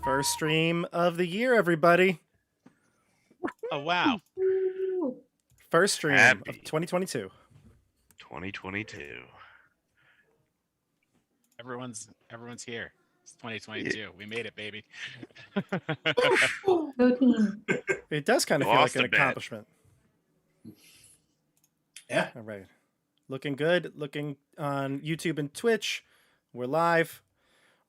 First stream of the year, everybody. Oh, wow. First stream Happy. of 2022. 2022. Everyone's here. It's 2022. We made it, baby. Go team. It does kind of feel like Lost an a bet. accomplishment. Yeah. All right. Looking good. Looking on YouTube and Twitch. We're live.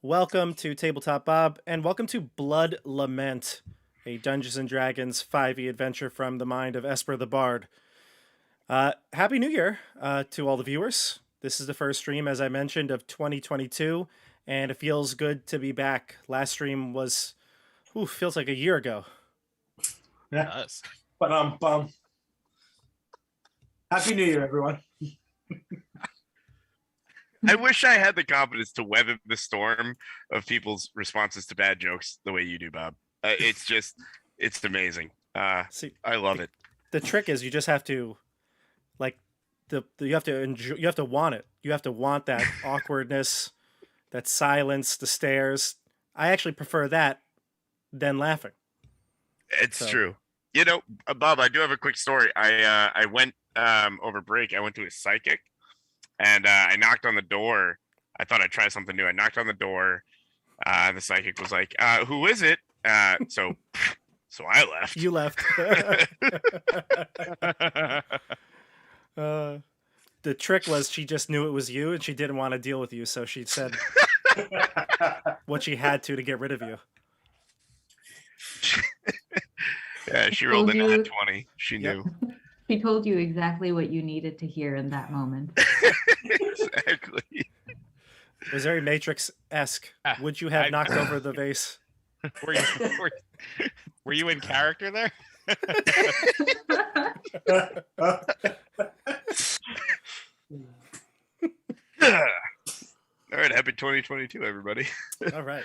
Welcome to Tabletop Bob, and welcome to Blood Lament, a Dungeons & Dragons 5e adventure from the mind of ESPER the Bard. Happy New Year to all the viewers. This is the first stream, as I mentioned, of 2022, and it feels good to be back. Last stream was, feels like a year ago. It does. But Happy New Year, everyone. I wish I had the confidence to weather the storm of people's responses to bad jokes the way you do, Bob. It's amazing. See, I love it. the trick is you just have to, you have to enjoy, you have to want it. You have to want that awkwardness, that silence, the stares. I actually prefer that than laughing. It's So- true. You know, Bob, I do have a quick story. I went over break. I went to a psychic, and I knocked on the door. I thought I'd try something new. I knocked on the door. The psychic was like, "Who is it?" So I left. You left. The trick was she just knew it was you, and she didn't want to deal with you, so she said what she had to get rid of you. Yeah, she rolled Told in you- at 20. She Yep. knew. She told you exactly what you needed to hear in that moment. Exactly. It was very Matrix-esque. Would you have knocked over the vase? Were you in character there? All right, happy 2022, everybody. All right.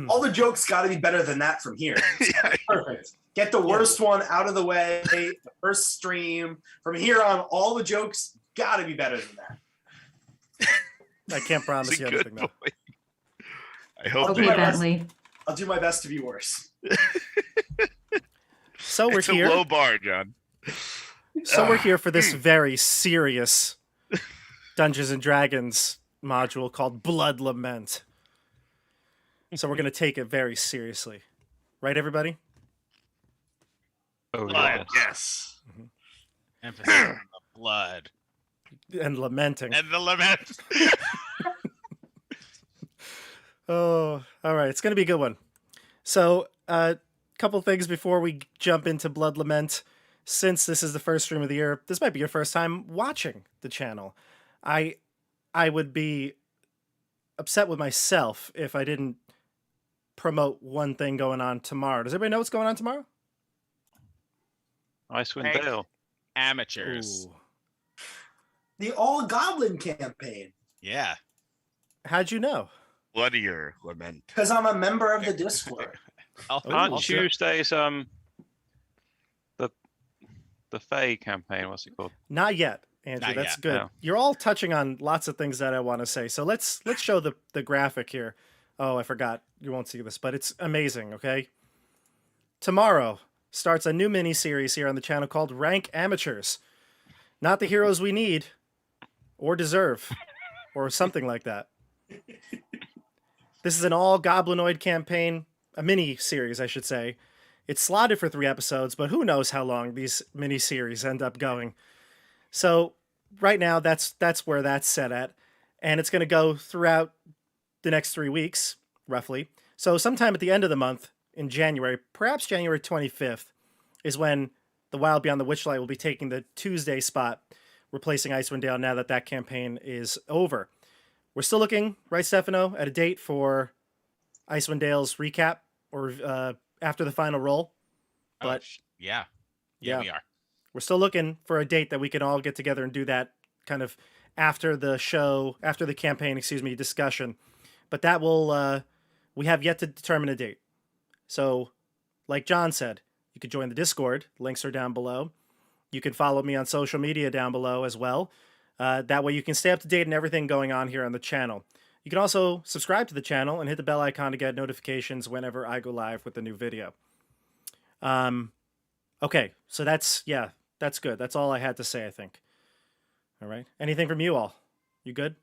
All the jokes got to be better than that from here. Yeah, Perfect. Get the worst one out of the way. The first stream. From here on, all the jokes got to be better than that. I can't promise it's you a anything, good though. point. I hope Okay, my they best. Bentley. I'll do my best to be worse. So we're It's here. a low bar, John. So we're here for this very serious Dungeons and Dragons module called Blood Lament. So we're going to take it very seriously. Right, everybody? Oh, Blood. Yes. Emphasis on the blood And lamenting. and the lament. Oh, all right. It's going to be a good one. So, a couple things before we jump into Blood Lament. Since this is the first stream of the year, this might be your first time watching the channel. I would be upset with myself if I didn't promote one thing going on tomorrow. Does everybody know what's going on tomorrow? Icewind Hank. Dale. Amateurs. Ooh. The All Goblin campaign. Yeah. How'd you know? Bloodier lament. Because I'm a member of the Discord. Aren't Ooh, Tuesdays the Fae campaign? What's it called? Not yet, Andrew. Not That's yet, good. no. You're all touching on lots of things that I want to say. So let's show the graphic here. Oh, I forgot. You won't see this, but it's amazing, okay? Tomorrow starts a new mini-series here on the channel called Rank Amateurs. Not the heroes we need or deserve or something like that. This is an all-goblinoid campaign, a mini-series, I should say. It's slotted for 3 episodes, but who knows how long these mini-series end up going. So right now, that's where that's set at. And it's going to go throughout the next 3 weeks, roughly. So sometime at the end of the month, in January, perhaps January 25th, is when the Wild Beyond the Witchlight will be taking the Tuesday spot, replacing Icewind Dale now that campaign is over. We're still looking, right, Stefano, at a date for Icewind Dale's recap, or after the final roll. But yeah. Yeah. We are. we're still looking for a date that we can all get together and do that kind of after the show, after the campaign, discussion. But that will, we have yet to determine a date. So, like John said, you could join the Discord. Links are down below. You can follow me on social media down below as well. That way you can stay up to date on everything going on here on the channel. You can also subscribe to the channel and hit the bell icon to get notifications whenever I go live with a new video. Okay, so that's good. That's all I had to say, I think. All right. Anything from you all? You good?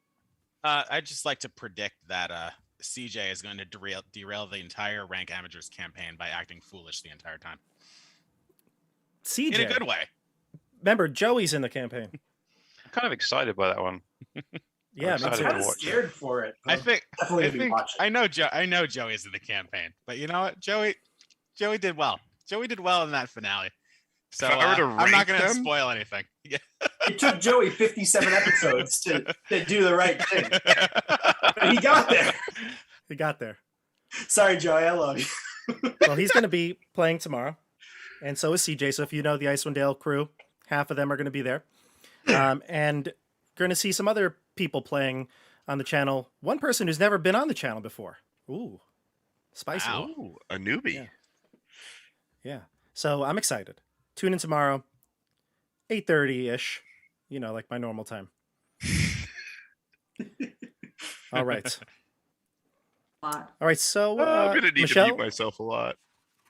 I'd just like to predict that CJ is going to derail the entire Rank Amateurs campaign by acting foolish the entire time. CJ. In a good way. Remember, Joey's in the campaign. I'm kind of excited by that one. Yeah, me excited too. to I'm watch it. scared for it. I think watching. I know Joey's in the campaign, but you know what? Joey did well. Joey did well in that finale. So If I were to I'm not rank going to them- spoil anything. Yeah. It took Joey 57 episodes to do the right thing. But he got there. He got there. Sorry, Joey. I love you. Well, he's going to be playing tomorrow, and so is CJ. So if you know the Icewind Dale crew, half of them are going to be there. And you're going to see some other people playing on the channel. One person who's never been on the channel before. Ooh, spicy. Wow. Ooh, a newbie. Yeah. Yeah. So I'm excited. Tune in tomorrow, 8:30-ish, like my normal time. All right. Lot. All right, so I'm gonna need Michelle, to mute myself a lot.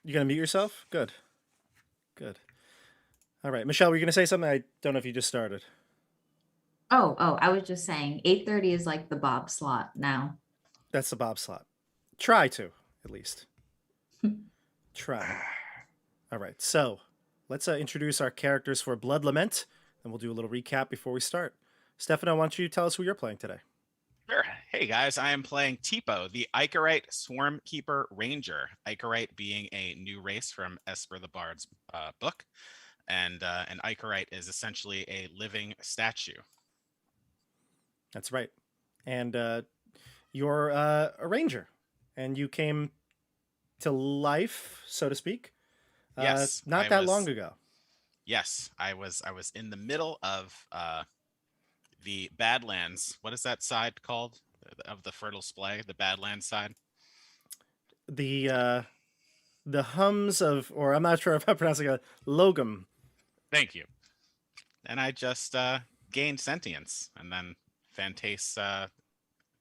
you going to mute yourself? Good. Good. All right. Michelle, were you going to say something? I don't know if you just started. Oh, I was just saying 8:30 is like the Bob slot now. That's the Bob slot. Try to, at least. Try. All right, so let's introduce our characters for Blood Lament, and we'll do a little recap before we start. Stefano, why don't you tell us who you're playing today? Sure. Hey guys, I am playing Teepo, the Ichorite Swarmkeeper Ranger. Ichorite being a new race from ESPER the Bard's book, and an Ichorite is essentially a living statue. That's right. And you're a ranger, and you came to life, so to speak. Yes, not I that was- long ago. Yes, I was in the middle of the Badlands. What is that side called of the fertile splay? The Badlands side. The hums of, or I'm not sure if I'm pronouncing it, Logum. Thank you. And I just gained sentience, and then Fantace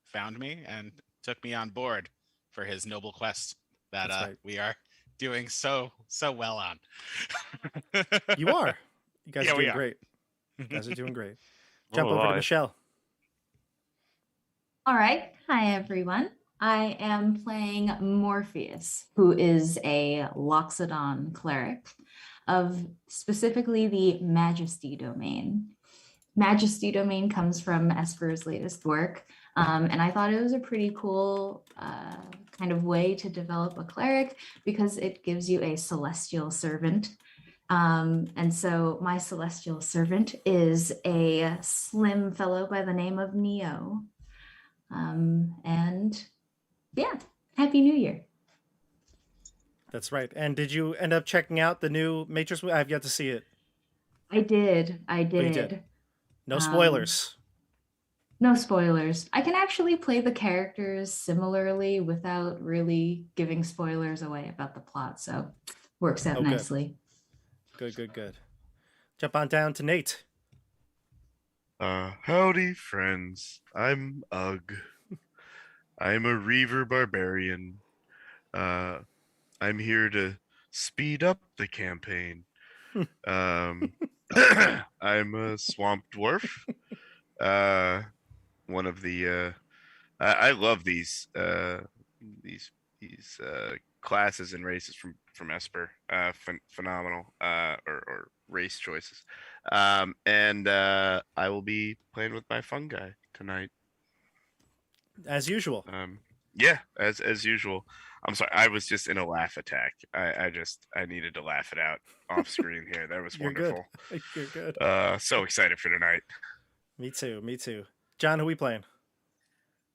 found me and took me on board for his noble quest that That's right. we are doing so well on. You are. You guys Yeah, are we doing are. great. You guys are doing great. Jump Oh, over to hi. Michelle. All right. Hi, everyone. I am playing Morpheus, who is a Loxodon cleric of specifically the Majesty domain. Majesty domain comes from ESPER's latest work, and I thought it was a pretty cool kind of way to develop a cleric because it gives you a celestial servant. And so my celestial servant is a slim fellow by the name of Neo. And yeah, Happy New Year. That's right. And did you end up checking out the new Matrix movie? I've yet to see it. I did. you did. No spoilers. No spoilers. I can actually play the characters similarly without really giving spoilers away about the plot. So works out Oh, good. nicely. Good. Jump on down to Nate. Howdy, friends. I'm Ugg. I'm a Rever Barbarian. I'm here to speed up the campaign. I'm a Swamp Dwarf. One of the I love these classes and races from ESPER. Phenomenal or race choices. And I will be playing with my fungi tonight. As usual. Yeah, as usual. I'm sorry, I was just in a laugh attack. I needed to laugh it out off screen here. That was You're wonderful. good. You're good. So excited for tonight. Me too. John, who we playing?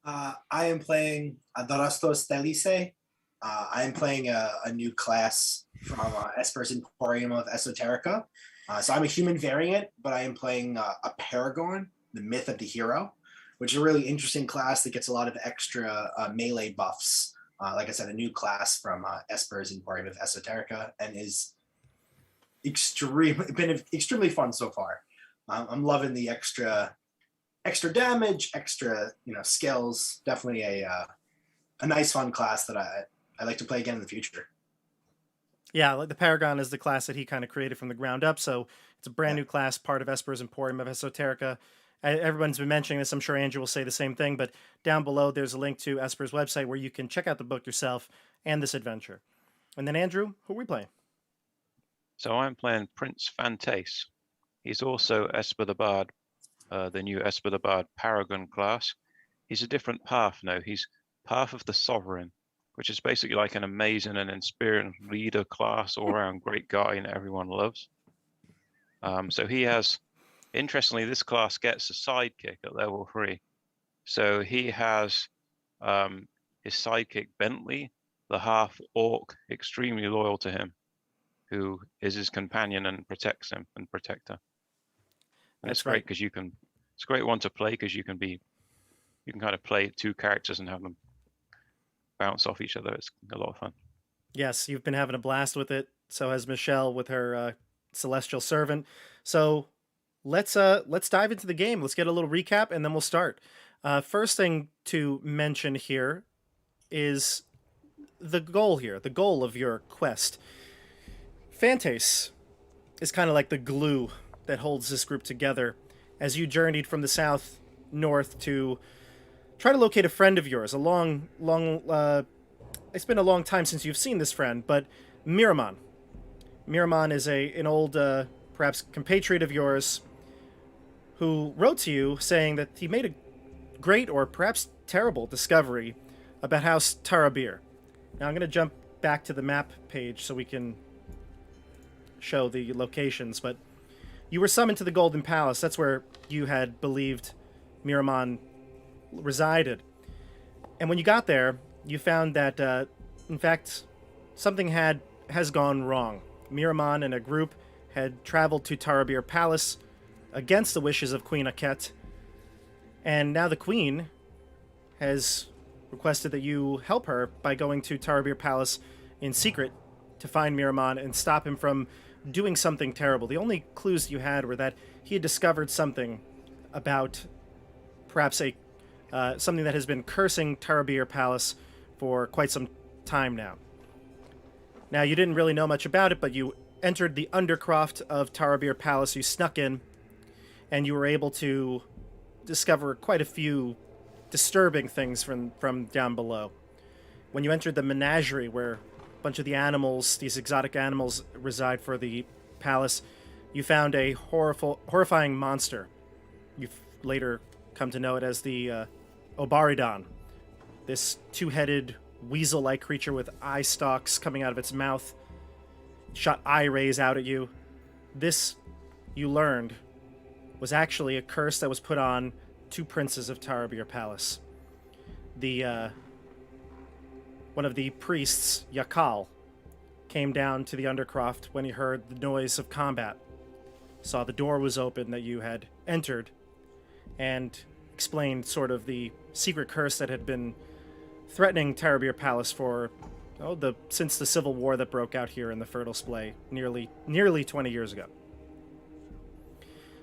I am playing Adrastos Delise. I am playing a new class from Esper's Emporium of Esoterica. So I'm a human variant, but I am playing a Paragon, the Myth of the Hero, which is a really interesting class that gets a lot of extra melee buffs. Like I said, a new class from Esper's Emporium of Esoterica, and is been extremely fun so far. I'm loving the extra extra damage, extra skills. Definitely a nice fun class that I like to play again in the future. Yeah, like the Paragon is the class that he kind of created from the ground up. So it's a brand Yeah. new class, part of Esper's Emporium of Esoterica. Everyone's been mentioning this. I'm sure Andrew will say the same thing. But down below, there's a link to Esper's website where you can check out the book yourself and this adventure. And then Andrew, who are we playing? So I'm playing Prince Fantace. He's also Esper the Bard, the new Esper the Bard Paragon class. He's a different path now. He's Path of the Sovereign, which is basically like an amazing and inspiring leader class, all-around great guy and everyone loves. So he has, interestingly, this class gets a sidekick at level 3. So he has his sidekick Bentley, the half-orc, extremely loyal to him, who is his companion and protects him and protector. And That's it's great right. because it's a great one to play because you can kind of play 2 characters and have them bounce off each other. It's a lot of fun. Yes, you've been having a blast with it. So has Michelle with her celestial servant. So let's dive into the game. Let's get a little recap and then we'll start. First thing to mention here is the goal here, the goal of your quest. Fantace is kind of like the glue that holds this group together as you journeyed from the south north to try to locate a friend of yours. It's been a long time since you've seen this friend, but Miramon. Miramon is an old, perhaps compatriot of yours who wrote to you saying that he made a great or perhaps terrible discovery about House Tarabir. Now I'm going to jump back to the map page so we can show the locations, but you were summoned to the Golden Palace. That's where you had believed Miramon resided. And when you got there, you found that, in fact, something has gone wrong. Miramon and a group had traveled to Tarabir Palace against the wishes of Queen Aket, and now the Queen has requested that you help her by going to Tarabir Palace in secret to find Miramon and stop him from doing something terrible. The only clues you had were that he had discovered something about perhaps something that has been cursing Tarabir Palace for quite some time now. Now, you didn't really know much about it, but you entered the Undercroft of Tarabir Palace. You snuck in, and you were able to discover quite a few disturbing things from down below. When you entered the menagerie, where a bunch of the animals, these exotic animals, reside for the palace, you found a horrifying monster. You've later come to know it as the Obaridon, this 2-headed weasel-like creature with eye stalks coming out of its mouth, shot eye rays out at you. This, you learned, was actually a curse that was put on 2 princes of Tarabir Palace. One of the priests, Yakal, came down to the Undercroft when he heard the noise of combat, saw the door was open that you had entered, and explained sort of the secret curse that had been threatening Tarabir Palace for since the civil war that broke out here in the Fertile Splay nearly 20 years ago.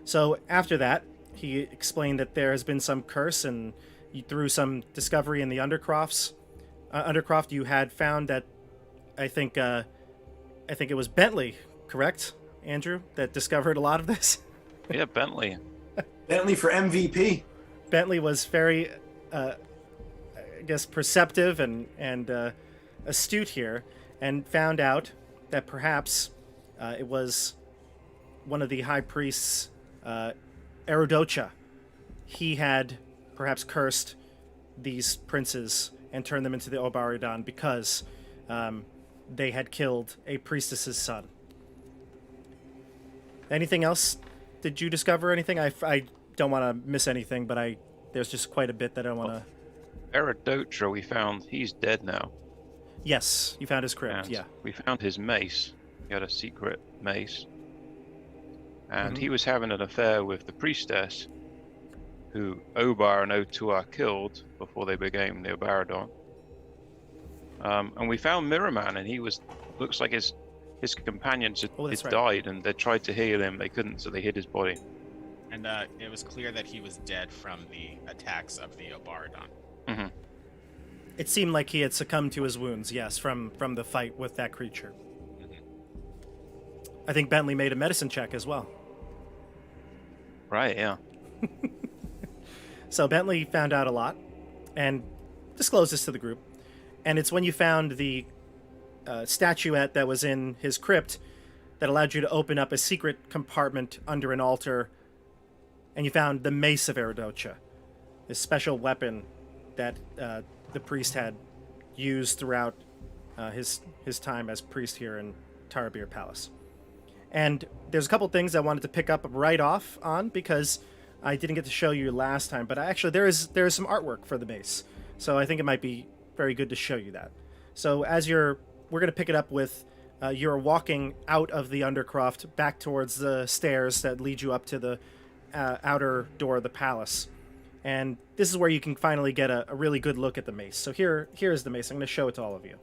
So after that, he explained that there has been some curse, and through some discovery in the Undercroft, you had found that I think it was Bentley, correct, Andrew, that discovered a lot of this. Yeah, Bentley. Bentley for MVP. Bentley was very, I guess, perceptive and astute here, and found out that perhaps it was one of the high priests, Erudocha. He had perhaps cursed these princes and turned them into the Obaridon because they had killed a priestess's son. Anything else? Did you discover anything? I don't want to miss anything, but there's just quite a bit that I want to... Erudocha, we found he's dead now. Yes, you found his crypt, And yeah. we found his mace. He had a secret mace. And Mhm. he was having an affair with the priestess, who Obar and Otua killed before they became the Obaridon. And we found Miraman, and he looks like his companions had Oh, that's right. died, and they tried to heal him. They couldn't, so they hid his body. And it was clear that he was dead from the attacks of the Paragon. Hmm. It seemed like he had succumbed to his wounds, yes, from the fight with that creature. I think Bentley made a medicine check as well. Right, yeah. So Bentley found out a lot and disclosed this to the group. And it's when you found the statuette that was in his crypt that allowed you to open up a secret compartment under an altar. And you found the Mace of Erudocha, this special weapon that the priest had used throughout his time as priest here in Tarabir Palace. And there's a couple things I wanted to pick up right off on because I didn't get to show you last time, but actually there is some artwork for the mace, so I think it might be very good to show you that. So we're going to pick it up with you're walking out of the Undercroft back towards the stairs that lead you up to the outer door of the palace, and this is where you can finally get a really good look at the mace. So here's the mace. I'm going to show it to all of you.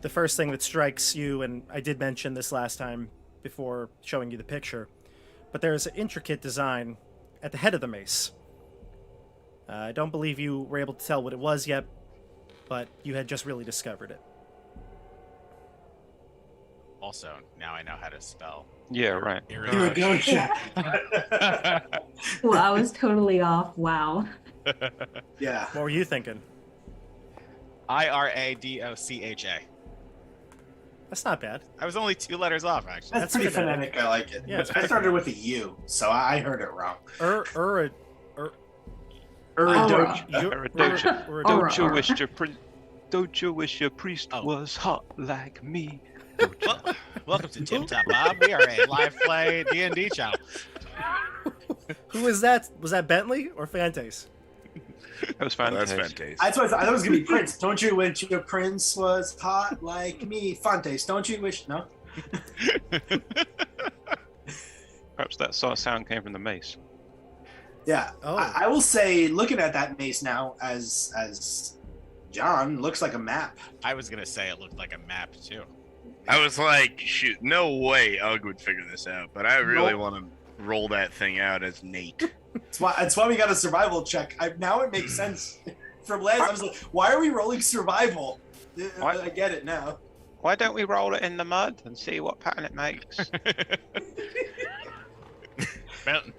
The first thing that strikes you, and I did mention this last time before showing you the picture, but there's an intricate design at the head of the mace. I don't believe you were able to tell what it was yet, but you had just really discovered it. Also, now I know how to spell. Yeah, right. Erudocha. Well, I was totally off. Wow. Yeah. What were you thinking? Iradocha. That's not bad. I was only 2 letters off, actually. That's pretty pretty phonetic. I like it. Yeah, it's I pretty started with a U, so I heard it wrong. Erudocha. Erudocha. Don't you wish your priest Oh. was hot like me? Welcome to Tabletop, Bob. We are a live play D&D channel. Who is that? Was that Bentley or Fantace? That was Well, fantastic. that's Fantace. I thought it was gonna be Prince. Don't you wish your prince was hot like me? Fantace. Don't you wish? No. Perhaps that sort of sound came from the mace. Yeah. Oh. I will say, looking at that mace now, as John, looks like a map. I was going to say it looked like a map, too. I was like, shoot, no way Ugg would figure this out, but I really Nope. want to roll that thing out as Nate. That's why we got a survival check. Now it makes sense. From last, I was like, why are we rolling survival? What? I get it now. Why don't we roll it in the mud and see what pattern it makes?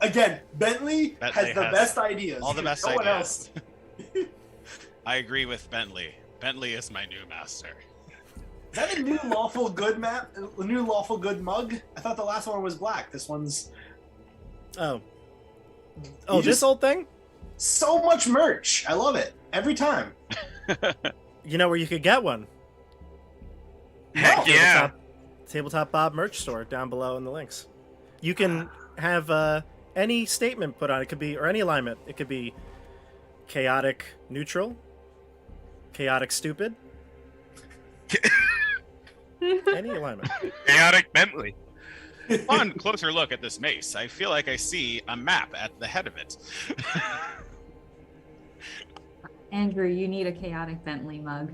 Again, Bentley has Bentley the has best ideas. All the best no one ideas. else. I agree with Bentley. Bentley is my new master. Is that a new lawful good map? A new lawful good mug? I thought the last one was black. This one's Oh, You this just- old thing? so much merch. I love it every time. You know where you could get one? Heck yeah. Tabletop Bob merch store down below in the links. You can have any statement put on it. Could be, or any alignment. It could be chaotic neutral, chaotic stupid, any alignment. Chaotic Bentley. Upon closer look at this mace, I feel like I see a map at the head of it. Andrew, you need a chaotic Bentley mug.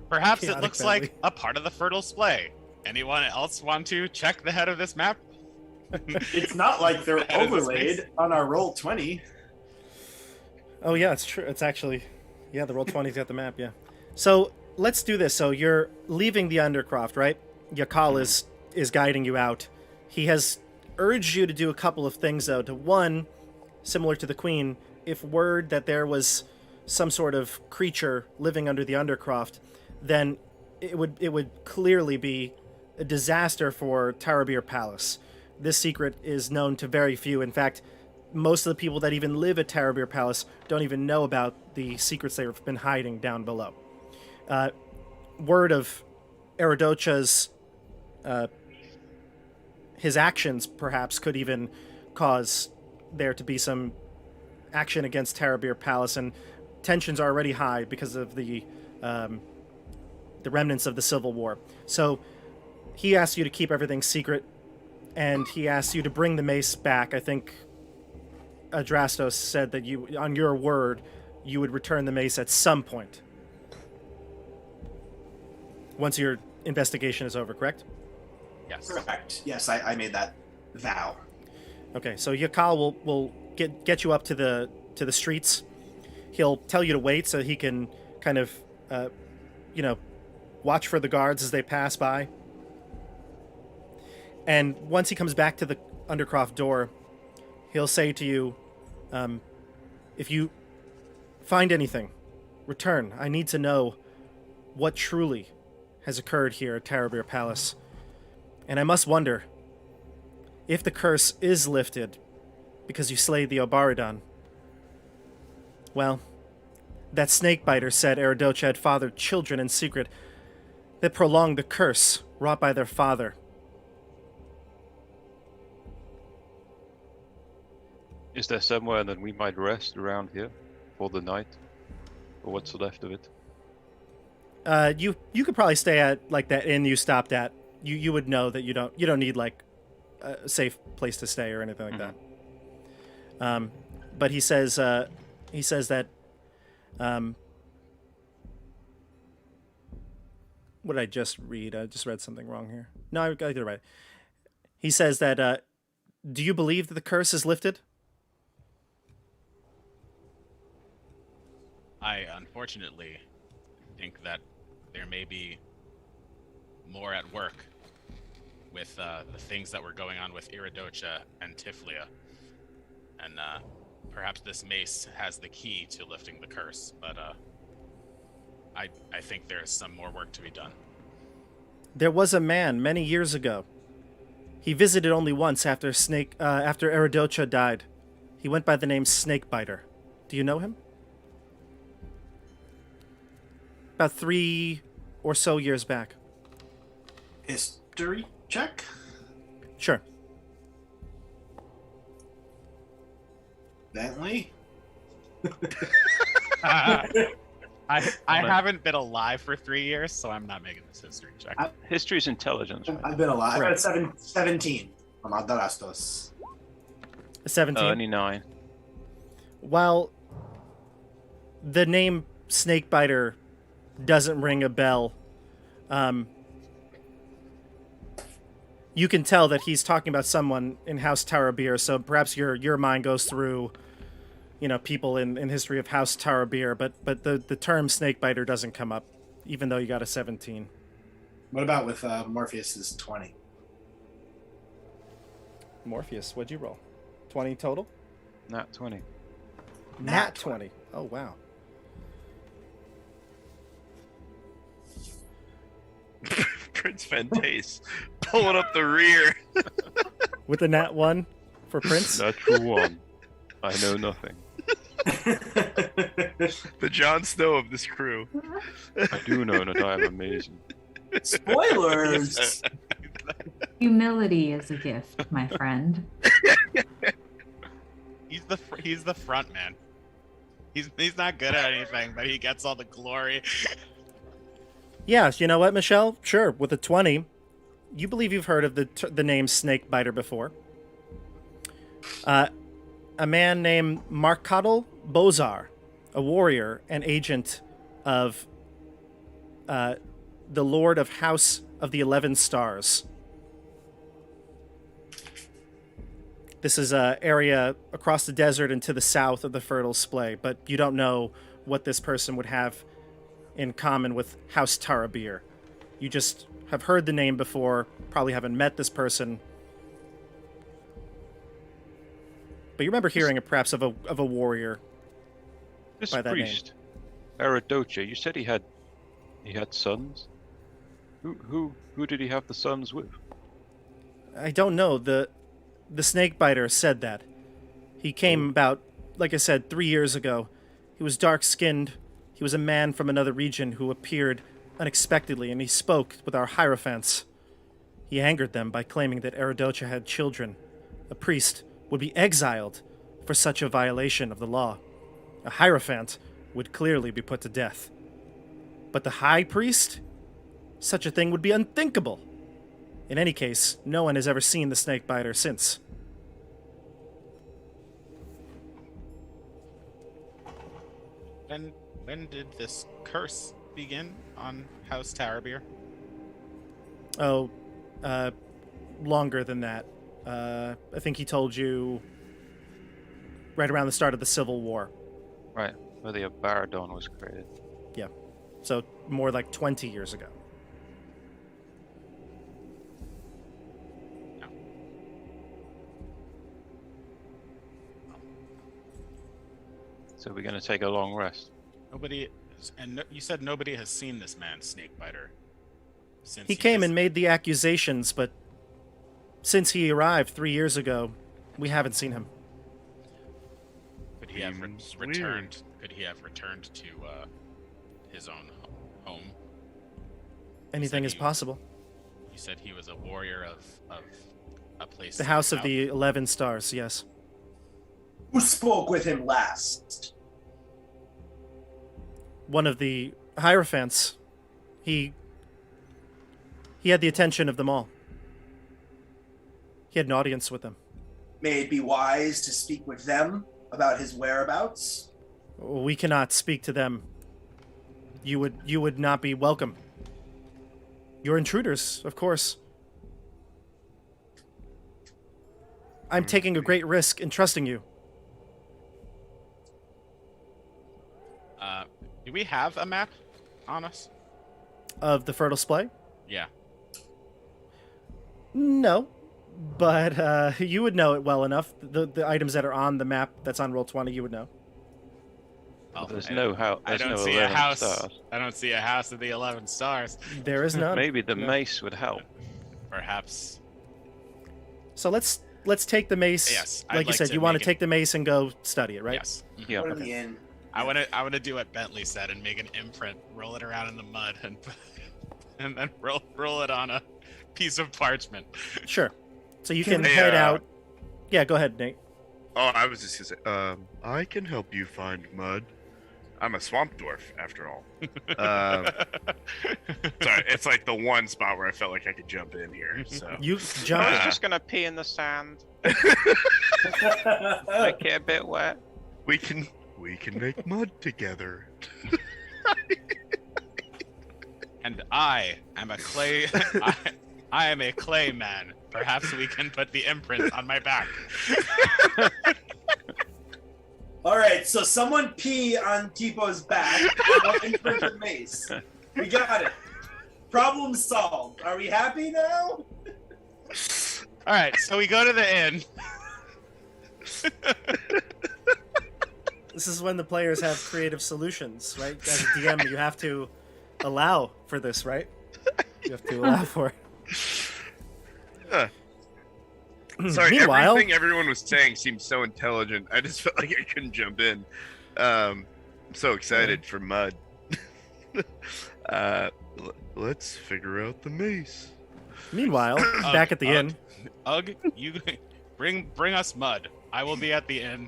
Perhaps it Chaotic looks Bentley. like a part of the fertile splay. Anyone else want to check the head of this map? It's not like they're That is a overlaid space. on our roll 20. Oh yeah, it's true. It's actually, yeah, the roll 20's got the map. Yeah. So let's do this. So you're leaving the Undercroft, right? Yakal is guiding you out. He has urged you to do a couple of things though. To one, similar to the Queen, if word that there was some sort of creature living under the Undercroft, then it would clearly be a disaster for Tarabir Palace. This secret is known to very few. In fact, most of the people that even live at Tarabir Palace don't even know about the secrets they've been hiding down below. Word of Erudocha's his actions perhaps could even cause there to be some action against Tarabir Palace, and tensions are already high because of the remnants of the Civil War. So he asked you to keep everything secret, and he asked you to bring the mace back. I think Adrastos said that you, on your word, you would return the mace at some point. once your investigation is over, correct? Yes. Correct. Yes, I made that vow. Okay, so Yakal will get you up to the streets. He'll tell you to wait so he can kind of, watch for the guards as they pass by. And once he comes back to the Undercroft door, he'll say to you, if you find anything, return. I need to know what truly has occurred here at Tarabir Palace. And I must wonder if the curse is lifted because you slayed the Obaradon. Well, that snakebiter said Erudocha had fathered children in secret that prolonged the curse wrought by their father. Is there somewhere that we might rest around here for the night? Or what's left of it? You could probably stay at like that inn you stopped at. You would know that you don't need like a safe place to stay or anything like that. But he says that what did I just read? I just read something wrong here. No, I did it right. He says that do you believe that the curse is lifted? I unfortunately think that there may be more at work with the things that were going on with Erudocha and Tiflia. And perhaps this mace has the key to lifting the curse, but I think there's some more work to be done. There was a man many years ago. He visited only once after Erudocha died. He went by the name Snakebiter. Do you know him? About 3 or so years back. History check? Sure. Bentley? I haven't been alive for 3 years, so I'm not making this history check. History's intelligence, right? I've been alive. Right. I got 17 from Adrastos. 17. Only 9. While the name Snakebiter doesn't ring a bell, you can tell that he's talking about someone in House Tarabir, so perhaps your mind goes through, people in history of House Tarabir, but the term Snakebiter doesn't come up, even though you got a 17. What about with Morpheus's 20? Morpheus, what'd you roll? 20 total? Nat 20. Nat 20. Oh, wow. Prince Fantace pulling up the rear. With the Nat 1 for Prince? Natural 1. I know nothing. The Jon Snow of this crew. I do know that I am amazing. Spoilers! Humility is a gift, my friend. He's the front man. He's not good at anything, but he gets all the glory. Yeah, you know what, Michelle? Sure, with a 20, you believe you've heard of the name Snakebiter before. A man named Markadal Bozar, a warrior and agent of the Lord of House of the 11 Stars. This is an area across the desert and to the south of the Fertile Splay, but you don't know what this person would have in common with House Tarabir. You just have heard the name before, probably haven't met this person. But you remember hearing perhaps of a warrior This by that priest, Erudocha, you said he had sons? Who did he have the sons with? I don't know. The Snakebiter said that. He came about, like I said, 3 years ago. He was dark-skinned. He was a man from another region who appeared unexpectedly, and he spoke with our Hierophants. He angered them by claiming that Erudocha had children. A priest would be exiled for such a violation of the law. A Hierophant would clearly be put to death. But the High Priest? Such a thing would be unthinkable. In any case, no one has ever seen the Snakebiter since. When did this curse begin on House Tarabir? Oh, longer than that. I think he told you right around the start of the Civil War. Right, where the Paragon was created. So more like 20 years ago. So we're going to take a long rest. Nobody, you said nobody has seen this man, Snakebiter. Since He came just- and made the accusations, but since he arrived 3 years ago, we haven't seen him. Could he have Seems returned? Could he have returned to his own home? Anything said is he- possible. You said he was a warrior of a place. The House of south. the 11 Stars, yes. Who spoke with him last? One of the Hierophants. He had the attention of them all. He had an audience with them. May it be wise to speak with them about his whereabouts? We cannot speak to them. You would not be welcome. You're intruders, of course. I'm taking a great risk in trusting you. Do we have a map on us? Of the Fertile Splay? Yeah. No, but you would know it well enough. The items that are on the map that's on Roll20, you would know. Well, There's I no don't- house. I There's don't no see a 11 house. stars. I don't see a house of the 11 stars. There is none. Maybe the No. mace would help. Perhaps. So let's take the mace. Yes, Like I'd you like said, to you want to make it- take the mace and go study it, right? Yes. Mhm. Yeah. Put in the inn. I want to do what Bentley said and make an imprint, roll it around in the mud, and and then roll it on a piece of parchment. Sure. So you Can can I, head out. Yeah, go ahead, Nate. Oh, I was just gonna say, I can help you find mud. I'm a swamp dwarf, after all. Sorry, it's like the one spot where I felt like I could jump in here. So You jump I was in. just gonna pee in the sand, make it a bit wet. we can make mud together. And I am a clay. I am a clay man. Perhaps we can put the imprint on my back. All right, so someone pee on Teepo's back and imprint the mace. We got it. Problem solved. Are we happy now? All right, so we go to the inn. This is when the players have creative solutions, right? As a DM, you have to allow for this, right? You have to allow for it. Sorry, Meanwhile, everything everyone was saying seemed so intelligent. I just felt like I couldn't jump in. I'm so excited for mud. Let's figure out the mace. meanwhile, back at the Ugh. inn, Ugh, you bring us mud. I will be at the inn,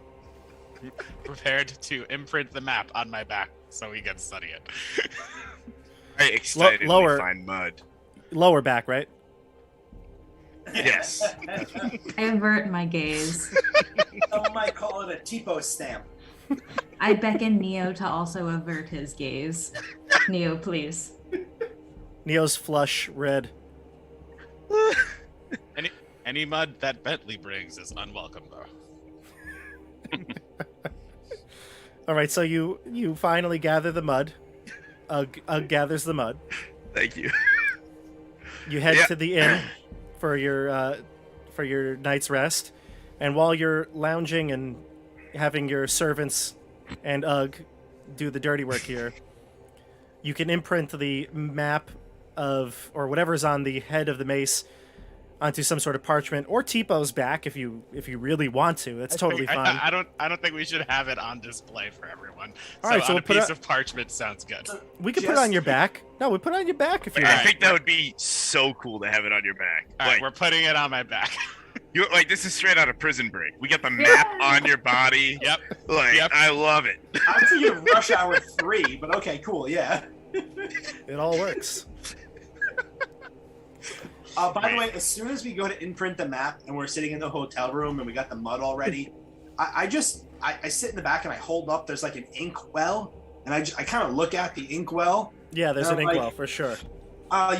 prepared to imprint the map on my back so we can study it. I excitedly lower. find mud. lower back, right? Yes. I avert my gaze. Some might call it a Teepo stamp. I beckon Neo to also avert his gaze. Neo, please. Neo's flush red. Any mud that Bentley brings is unwelcome, though. All right, so you finally gather the mud. Ugg gathers the mud. Thank you. You head Yeah. to the inn for your night's rest, and while you're lounging and having your servants and Ugg do the dirty work here, you can imprint the map of or whatever's on the head of the mace onto some sort of parchment or Teepo's back if you really want to. That's totally fine. I don't think we should have it on display for everyone. All right, so on we'll a put piece it- of parchment sounds good. We can put it on your back. No, we put it on your back if you I want. think that would be so cool to have it on your back. All right, Like, we're putting it on my back. you're like, this is straight out of Prison Break. We got the map on your body. Yep. Like, Yep. I love it. I'm thinking Rush Hour 3, but okay, cool, yeah. It all works. By the way, as soon as we go to imprint the map and we're sitting in the hotel room and we got the mud already, I sit in the back and I hold up. There's like an ink well, and I kind of look at the ink well. Yeah, there's an Like- inkwell for sure.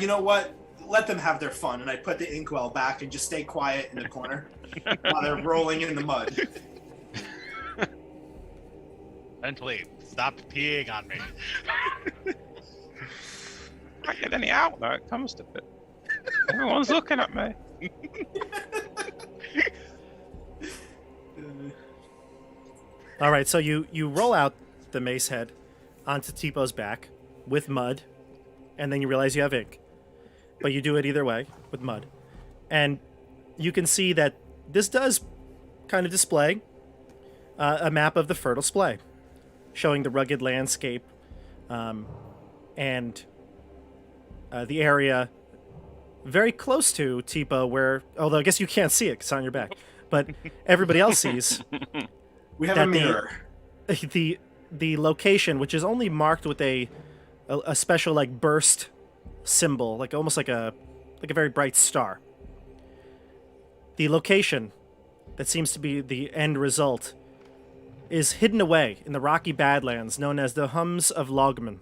You know what? let them have their fun, and I put the inkwell back and just stay quiet in the corner while they're rolling in the mud. Mentally, stop peeing on me. Can't get any out now. It comes to it. Everyone's looking at me. All right, so you roll out the Mace Head onto Teepo's back with mud, and then you realize you have ink. But you do it either way with mud. And you can see that this does kind of display a map of the fertile splay, showing the rugged landscape and the area very close to Teepo, where, although I guess you can't see it 'cause it's on your back, but everybody else sees. We have That a mirror. The location, which is only marked with a special like burst symbol, like almost like a very bright star. The location that seems to be the end result is hidden away in the rocky badlands known as the Hums of Logman,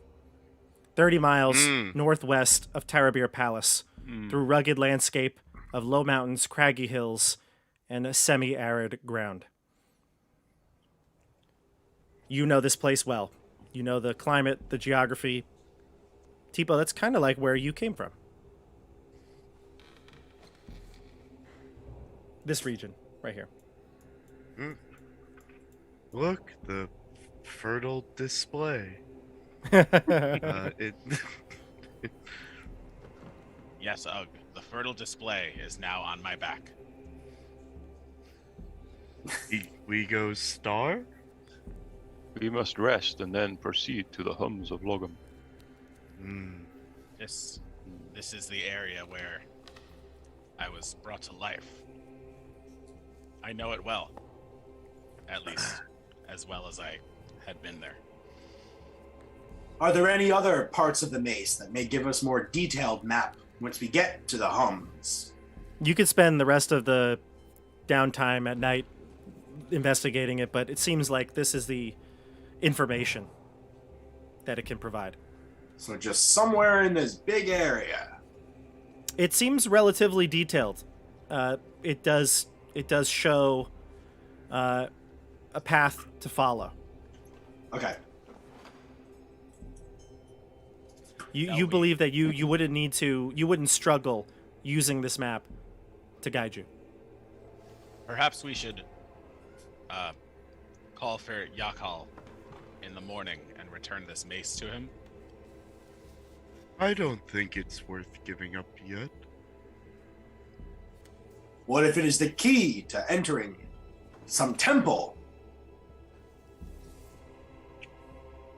30 miles northwest of Tarabir Palace, through rugged landscape of low mountains, craggy hills, and a semi-arid ground. You know this place well. You know the climate, the geography. Teepo, that's kind of like where you came from. This region, right here. Look, the fertile display. Yes, Ugg. The fertile display is now on my back. We go star? We must rest and then proceed to the Hums of Logum. This is the area where I was brought to life. I know it well. At least as well as I had been there. Are there any other parts of the maze that may give us more detailed map once we get to the Hums? You could spend the rest of the downtime at night investigating it, but it seems like this is the information that it can provide. So just somewhere in this big area. It seems relatively detailed. It does show a path to follow. Okay. You believe that you wouldn't struggle using this map to guide you. Perhaps we should call for Yakal in the morning and return this mace to him. I don't think it's worth giving up yet. What if it is the key to entering some temple?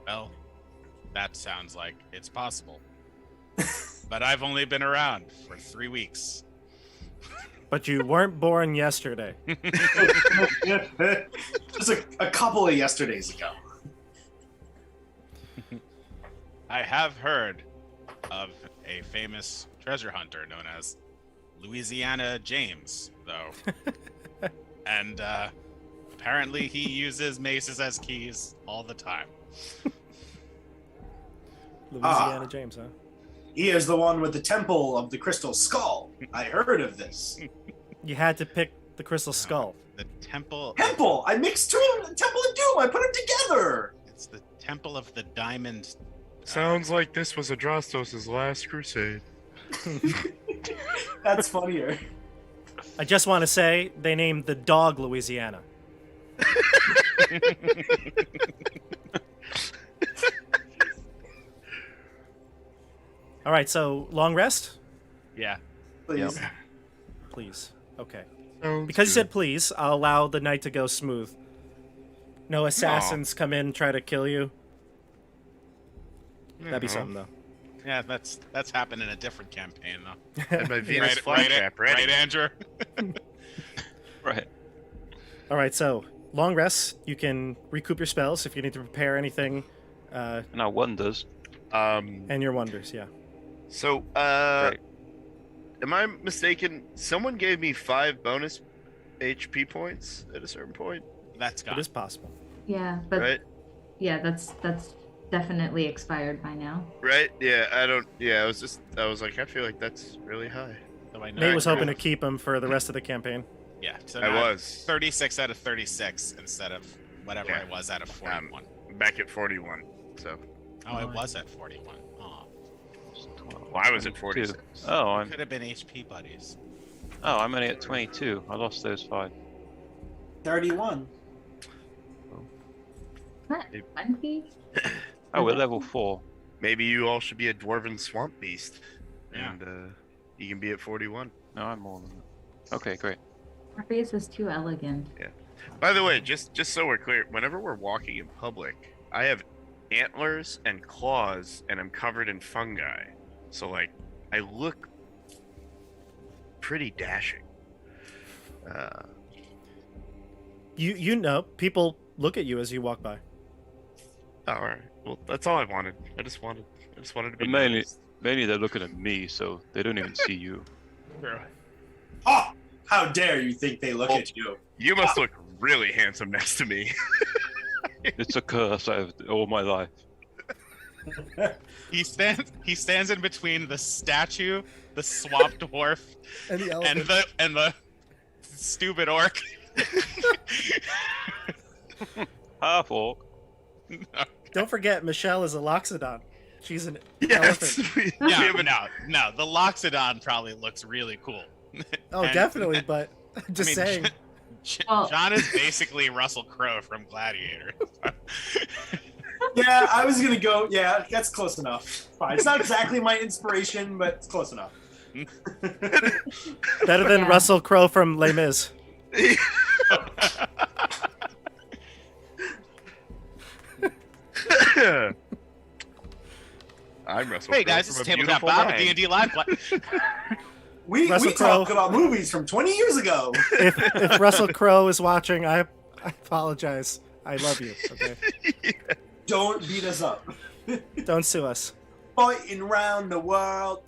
Well, that sounds like it's possible. But I've only been around for 3 weeks. But you weren't born yesterday. Just a couple of yesterdays ago. I have heard of a famous treasure hunter known as Louisiana James, though. And apparently he uses maces as keys all the time. Louisiana James, huh? He is the one with the Temple of the Crystal Skull. I heard of this. You had to pick the Crystal Skull. The Temple... Temple! I mixed two of Temple and Doom! I put them together! It's the Temple of the Diamond... Sounds like this was Adrastos' last crusade. That's funnier. I just want to say they named the dog Louisiana. All right, so long rest? Yeah. Please. Yep. Please. Okay. Sounds Because you good. said please, I'll allow the night to go smooth. No assassins come in and try to kill you. That'd be Uh-huh. something, though. Yeah, that's happened in a different campaign, though. And my Venus flytrap ready. Right, Andrew? Right. All right, so long rest. You can recoup your spells if you need to prepare anything, And our wonders. and your wonders, yeah. So, Right. am I mistaken? Someone gave me 5 bonus HP points at a certain point, That's gone. It is possible. Yeah, but right? yeah, that's definitely expired by now. Right? Yeah, I don't. Yeah, I was like, I feel like that's really high. So I know Nate was cool. hoping to keep him for the rest of the campaign. Yeah, so I now was 36 out of 36 instead of whatever Yeah. I was out of 41. back at 41. So, Oh, I was at 41. Oh, well, I was at 22. 46. Oh, could have been HP buddies. I'm only at 22. I lost those 5. 31. What? 20? Oh, we're level 4. Maybe you all should be a dwarven swamp beast, Yeah. and you can be at 41. No, I'm more than that. Okay, great. Morpheus is too elegant. By the way, just so we're clear, whenever we're walking in public, I have antlers and claws, and I'm covered in fungi. So, like, I look pretty dashing. You know, people look at you as you walk by. Oh, all right. Well, that's all I wanted. I just wanted to be But mainly, noticed. mainly they're looking at me, so they don't even see you. Oh, how dare you think they look at you? You must look really handsome next to me. It's a curse I have all my life. He stands in between the statue, the swamp dwarf, And the and the stupid orc. Half orc. Don't forget, Michelle is a Loxodon. She's an Yes. elephant. No, the Loxodon probably looks really cool. Oh, And- definitely, but I'm just I mean, saying. Well- John is basically Russell Crowe from Gladiator. Yeah, I was gonna go. Yeah, that's close enough. Fine. It's not exactly my inspiration, but it's close enough. Better than Yeah. Russell Crowe from Les Mis. I'm Russell. Hey Crowe guys, from it's a Tabletop beautiful Bob, mind. D&D Live. We Russell talk Crowe. about movies from 20 years ago. If Russell Crowe is watching, I apologize. I love you. Okay, Don't beat us up. don't sue us. Fighting round the world.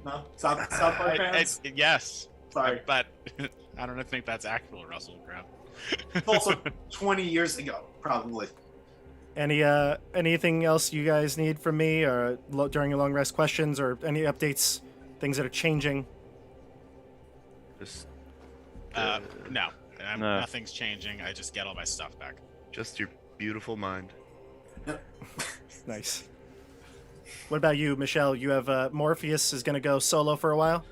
No, South Park fans. Yes, Sorry, but I don't think that's actual Russell Crowe. it's also 20 years ago, probably. Anything else you guys need from me, or during your long rest, questions, or any updates, things that are changing? Just, No, No. nothing's changing. I just get all my stuff back. just your beautiful mind. Nice. What about you, Michelle? You have Morpheus is gonna go solo for a while.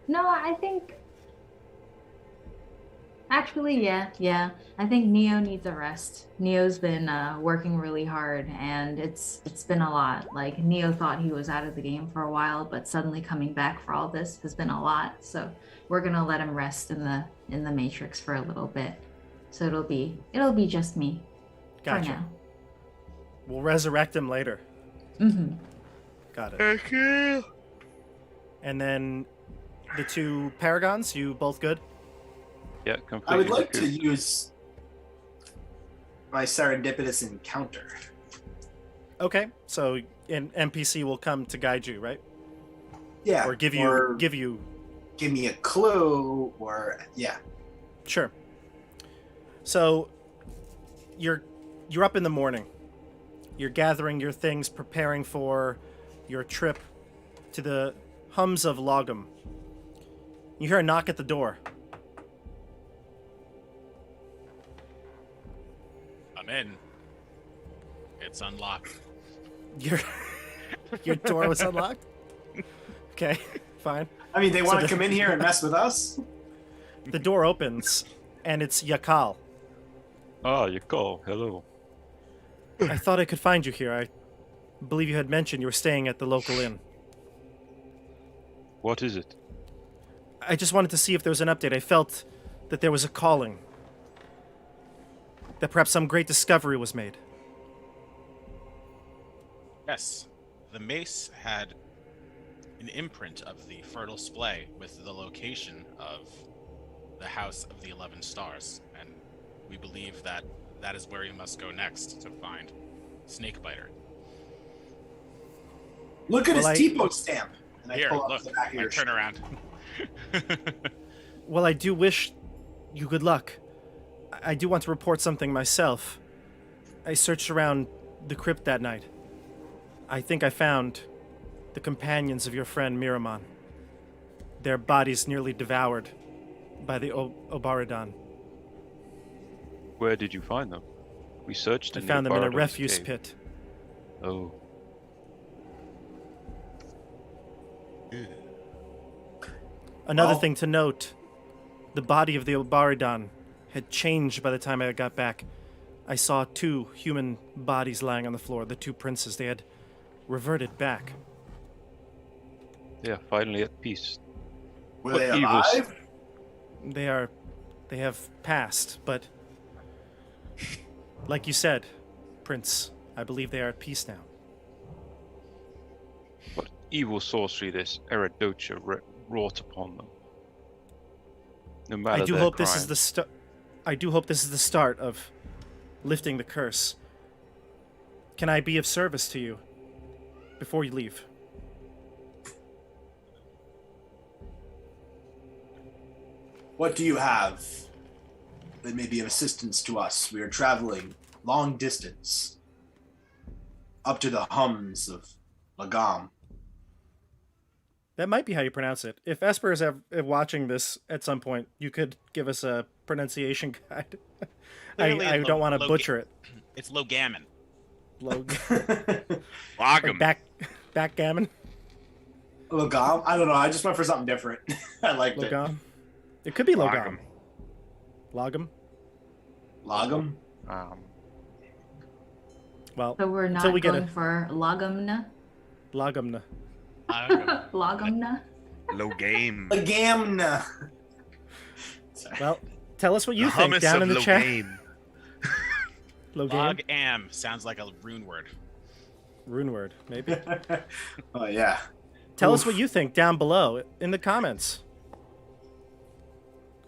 No, I think. Actually, yeah. I think Neo needs a rest. Neo's been working really hard, and it's been a lot. Like Neo thought he was out of the game for a while, but suddenly coming back for all this has been a lot. So we're gonna let him rest in the Matrix for a little bit. So it'll be just me Gotcha. for now. We'll resurrect him later. Mm-hmm. Got it. Okay. And then the 2 Paragons, you both good? Yeah, completely. I would like to recouped. use my serendipitous encounter. Okay, so an NPC will come to guide you, right? Yeah, Or give you give me a clue, or yeah. Sure. So you're up in the morning. You're gathering your things, preparing for your trip to the hums of Logum. You hear a knock at the door. I'm in. It's unlocked. Your door was unlocked? Okay, fine. I mean, they So want the- to come in here and mess with us. The door opens, and it's Yakal. Ah, you call. Hello. I thought I could find you here. I believe you had mentioned you were staying at the local inn. What is it? I just wanted to see if there was an update. I felt that there was a calling. That perhaps some great discovery was made. Yes, the mace had an imprint of the fertile splay with the location of the House of the 11 Stars, and we believe that that is where we must go next to find Snakebiter. Look at Well, his Teepo stamp. And I Here, pull up look, the back of I your turn shirt. around. Well, I do wish you good luck. I do want to report something myself. I searched around the crypt that night. I think I found the companions of your friend Miramon. Their bodies nearly devoured by the Obaradon. Where did you find them? We searched I in found the them in a Obaradon's refuse cave. pit. Oh. Another Well- thing to note, the body of the Obaradon had changed by the time I got back. I saw 2 human bodies lying on the floor, the 2 princes. They had reverted back. Yeah, finally at peace. Were What they evils- alive? They have passed, but like you said, Prince, I believe they are at peace now. What evil sorcery this Erudocha wrought upon them. No matter I do their hope this is crimes. I do hope this is the start of lifting the curse. Can I be of service to you before you leave? What do you have that may be of assistance to us? We are traveling long distance up to the hums of Lagam. That might be how you pronounce it. If Esper is watching this at some point, you could give us a pronunciation guide. Clearly I don't want to butcher it. It's Logammon. Log'em. Backgammon. Lagam? I don't know. I just went for something different. I liked it. Logam. It could be Logam. Log'em. Logam. Lagam? Well, So we're until not we get going for Logamna? Logamna. Logamna? Low game. Lagamna. Well, tell us what you The think hummus down of in the low chat. game. Logam. Log-am sounds like a rune word. Rune word, maybe. Oh, yeah. Tell us Oof. what you think down below in the comments.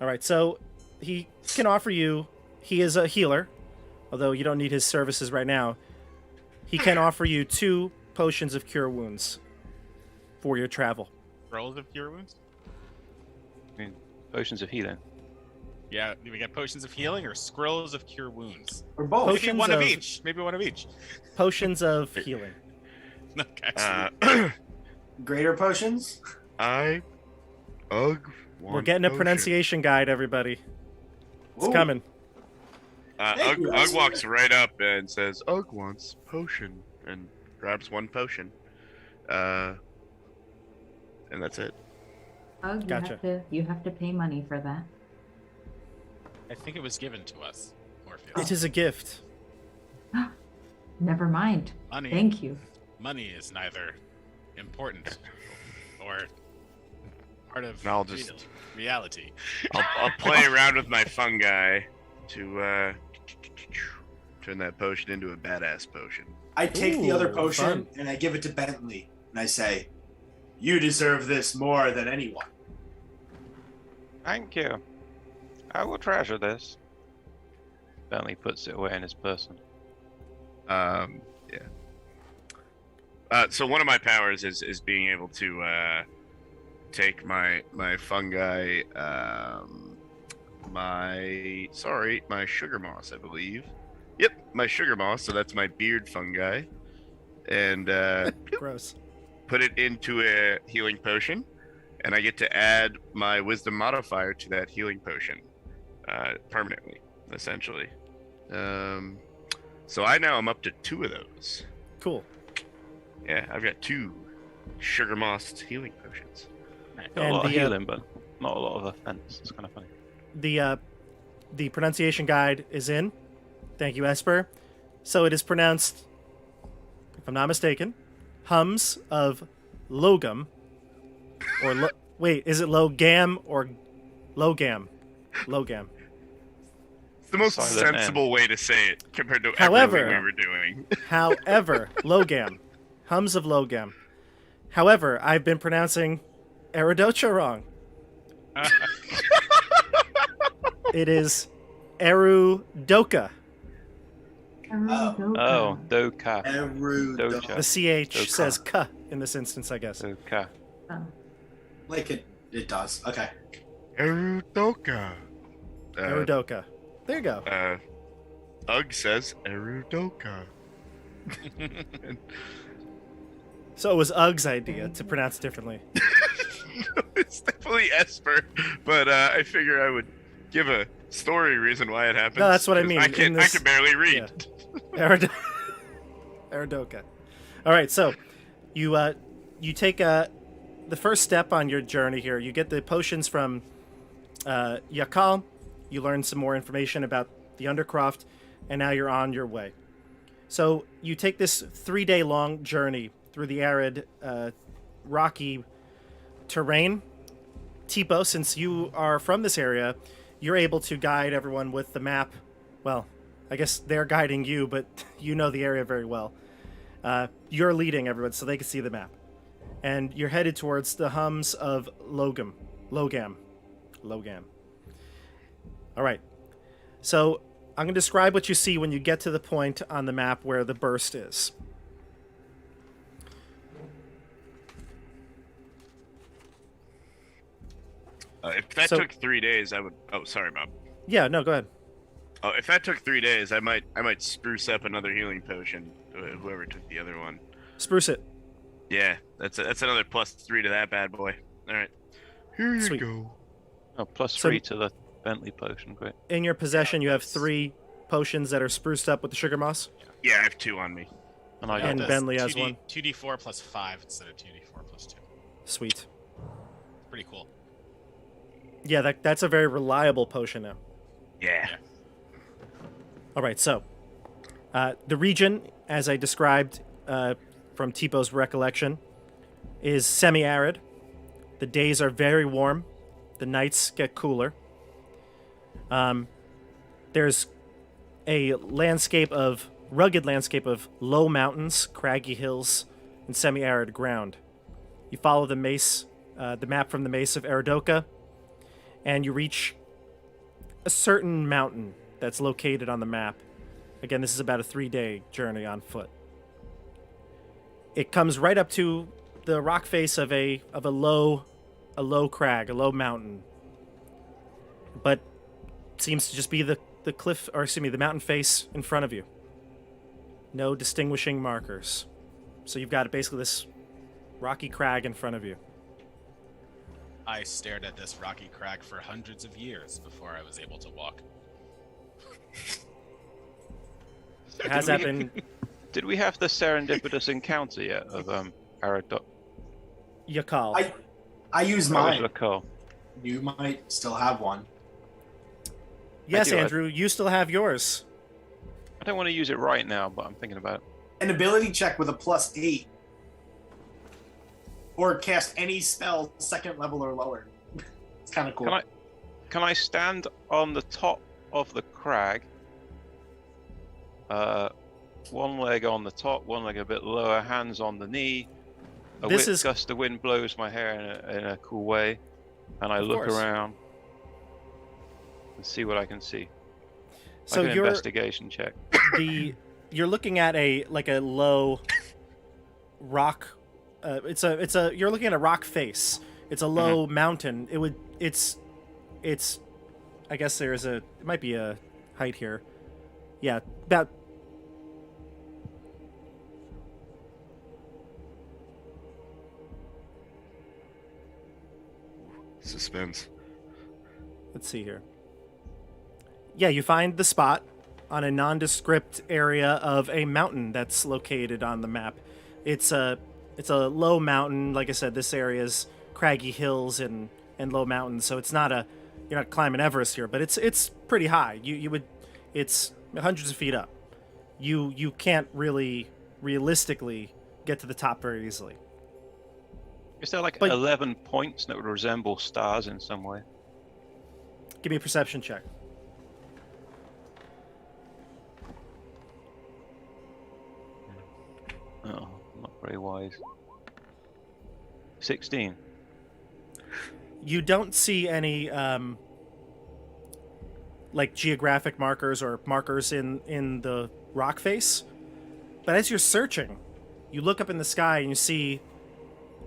All right, so he can offer you, he is a healer, although you don't need his services right now. He can offer you 2 potions of cure wounds for your travel. Scrolls of cure wounds? I mean, potions of healing. Yeah, do we get potions of healing or scrolls of cure wounds? Or both. Potion- Maybe one of of- each. Maybe one of each. Potions of healing. Okay. Greater potions? I We're getting a pronunciation guide, everybody. It's Ooh. coming. Thank you, Ugg Russ. walks right up and says, Ugg wants potion, and grabs 1 potion. And that's it. Oh, Gotcha. you have to pay money for that. I think it was given to us, Morpheus. It is a gift. Never mind. Money. Thank you. Money is neither important or part of And I'll just- reality. I'll play around with my fungi to turn that potion into a badass potion. I take the other Ooh, potion fun. and I give it to Bentley. And I say, you deserve this more than anyone. Thank you. I will treasure this. Bentley puts it away in his person. Yeah. So one of my powers is being able to take my fungi, my sugar moss, I believe. Yep, my sugar moss. So that's my beard fungi, and Gross. put it into a healing potion, and I get to add my wisdom modifier to that healing potion permanently, essentially. So I now am up to 2 of those. Cool. Yeah, I've got 2 sugar moss healing potions. Got a And lot of the, healing, but not a lot of offense. It's kind of funny. The pronunciation guide is in. Thank you, Esper. So it is pronounced, if I'm not mistaken, hums of logam, or wait, is it logam or logam? Logam. It's the most Silent M. sensible way to say it compared to However- everything we were doing. However, logam, hums of logam. However, I've been pronouncing Erudocha wrong. It is Erudocha. Oh, Doka. Erudocha. The CH Doka. says ka in this instance, I guess. Doka. Like it does. Okay. Erudoka. Erudocha. There you go. Ugg says Erudocha. So it was Ugg's idea to pronounce differently. It's definitely Esper, but I figure I would give a story reason why it happens. No, that's what I 'cause mean. I can barely read. Erudocha. All right, so you take the first step on your journey here. You get the potions from Yakal. You learn some more information about the Undercroft, and now you're on your way. So you take this 3-day long journey through the arid, rocky terrain. Teepo, since you are from this area, you're able to guide everyone with the map. Well, I guess they're guiding you, but you know the area very well. You're leading everyone so they can see the map. And you're headed towards the hums of Logam. All right. So I'm going to describe what you see when you get to the point on the map where the burst is. If that took 3 days, I would. Oh, sorry, Bob. Yeah, no, go ahead. Oh, if that took 3 days, I might spruce up another healing potion. Whoever took the other one. Spruce it. Yeah, that's another +3 to that bad boy. All right, here you Sweet. go. Oh, +3 to the Bentley potion. Great. In your possession, you have 3 potions that are spruced up with the sugar moss. Yeah, I have 2 on me. And I And got Bentley has 2D, one. 2d4 plus 5 instead of 2d4 plus 2. Sweet. Pretty cool. Yeah, that's a very reliable potion now. Yeah. All right, so the region, as I described from Teepo's recollection, is semi-arid. The days are very warm. The nights get cooler. There's a rugged landscape of low mountains, craggy hills, and semi-arid ground. You follow the map from the Mace of Erudocha, and you reach a certain mountain that's located on the map. Again, this is about a 3-day journey on foot. It comes right up to the rock face of a low crag, a low mountain. But seems to just be the cliff, or excuse me, the mountain face in front of you. No distinguishing markers. So you've got basically this rocky crag in front of you. I stared at this rocky crag for hundreds of years before I was able to walk. Has that been... Did we have the serendipitous encounter yet of Aradok? Yakal? I use That was mine. Yakal. You might still have one. Yes, I do. Andrew, you still have yours. I don't want to use it right now, but I'm thinking about it. An ability check with a +8. Or cast any spell 2nd level or lower. It's kind of cool. Can I stand on the top of the crag? One leg on the top, one leg a bit lower, hands on the knee. A gust of wind blows my hair in a cool way, and I look around and see what I can see. So like an investigation check. You're looking at a low rock. You're looking at a rock face. It's a low mountain. It's. I guess it might be a height here. Yeah, about. Suspense. Let's see here. Yeah, you find the spot on a nondescript area of a mountain that's located on the map. It's a low mountain. Like I said, this area is craggy hills and low mountains, so it's not you're not climbing Everest here, but it's pretty high. It's hundreds of feet up. You can't really realistically get to the top very easily. Is there 11 points that would resemble stars in some way? Give me a perception check. Oh, not very wise. 16. You don't see any geographic markers or markers in the rock face, but as you're searching, you look up in the sky and you see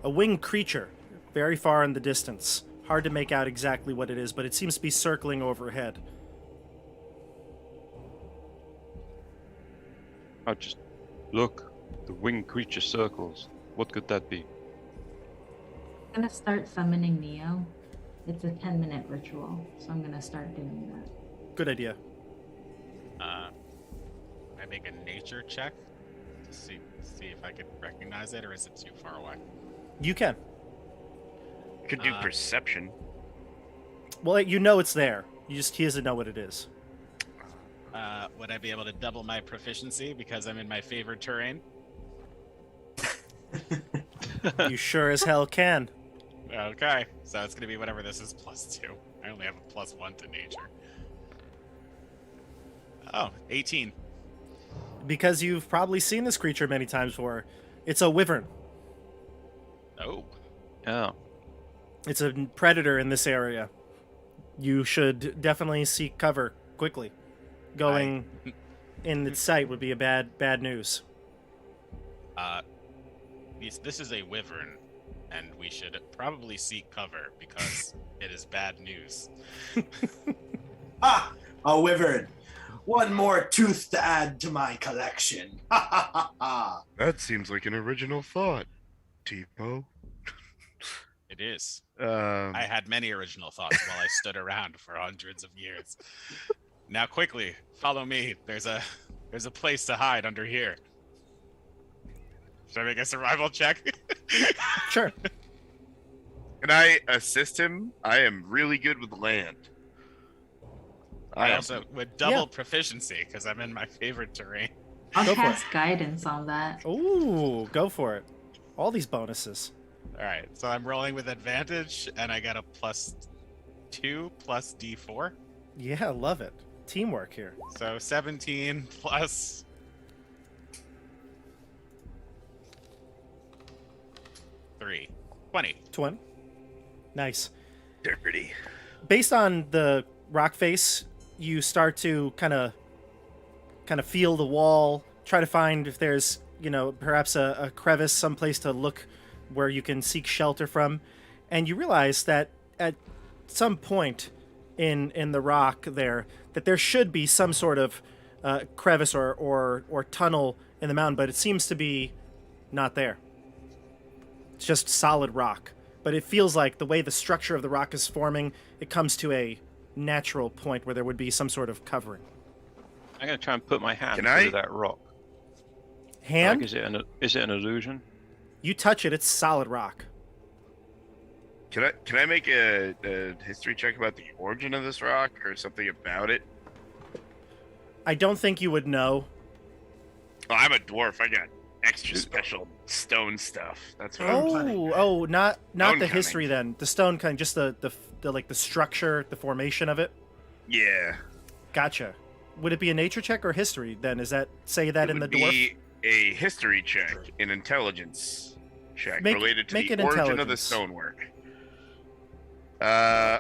a winged creature very far in the distance. Hard to make out exactly what it is, but it seems to be circling overhead. I just look. The winged creature circles. What could that be? I'm gonna start summoning Neo. It's a 10-minute ritual, so I'm gonna start doing that. Good idea. I make a nature check to see if I can recognize it, or is it too far away? You can. Could do perception. Well, you know it's there. He doesn't know what it is. Would I be able to double my proficiency because I'm in my favored terrain? You sure as hell can. Okay, so it's gonna be whatever this is +2. I only have a +1 to nature. Oh, 18. Because you've probably seen this creature many times before. It's a wyvern. Oh. Oh. It's a predator in this area. You should definitely seek cover quickly. Going in its sight would be a bad news. This is a wyvern, and we should probably seek cover because it is bad news. Ah, a wyvern. One more tooth to add to my collection. Ha ha ha ha. That seems like an original thought, Teepo. It is. Um, I had many original thoughts while I stood around for hundreds of years. Now, quickly, follow me. There's a place to hide under here. Should I make a survival check? Sure. Can I assist him? I am really good with land. I am- also with double proficiency because I'm in my favorite terrain. I'll Go for cast guidance on that. Ooh, go for it. All these bonuses. All right, so I'm rolling with advantage, and I got a +2 plus D4. Yeah, love it. Teamwork here. So 17 plus 3. 20. 20. Nice. dirty. Based on the rock face, you start to kind of feel the wall, try to find if there's, perhaps a crevice, someplace to look where you can seek shelter from. And you realize that at some point in the rock there, that there should be some sort of crevice or tunnel in the mountain, but it seems to be not there. It's just solid rock. But it feels like the way the structure of the rock is forming, it comes to a natural point where there would be some sort of covering. I'm going to try and put my hand Can through I- that rock. Hand, Like, is it an illusion? you touch it, it's solid rock. Can I make a history check about the origin of this rock or something about it? I don't think you would know. Oh, I'm a dwarf. I got extra special stone stuff. That's what I'm planning. Not Stone the history then. The stone kind, just the structure, the formation of it. Yeah. Gotcha. Would it be a nature check or history then? Is that say that It in the would dwarf? be a history check, an intelligence check Make- related to make the it origin of the intelligence. stonework. Okay,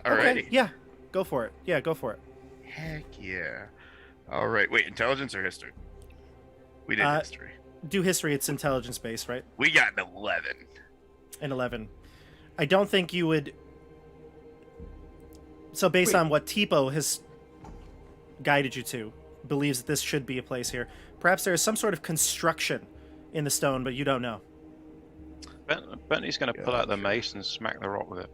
Alrighty. yeah. Go for it. Yeah, go for it. Heck yeah. All right. Wait, intelligence or history? We did history. Do history, it's intelligence based, right? We got an 11. An 11. I don't think you would. So based on what Teepo has guided you to, believes that this should be a place here. Perhaps there is some sort of construction in the stone, but you don't know. Bentley's going to pull out the mace and smack the rock with it.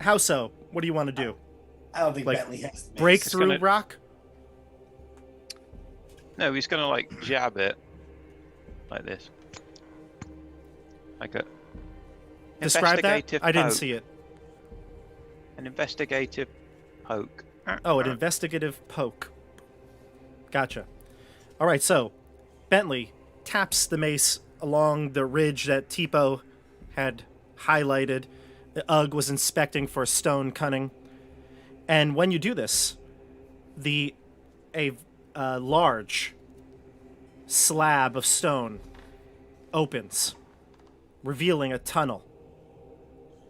How so? What do you want to do? I don't think Like, Bentley has the Break mace. through gonna- rock? No, he's going to like jab it like this. Like a Describe that? investigative I didn't poke. see it. An investigative poke. Oh, an investigative poke. Gotcha. All right, so Bentley taps the mace along the ridge that Teepo had highlighted. The Ugg was inspecting for stone cunning. And when you do this, a large slab of stone opens, revealing a tunnel.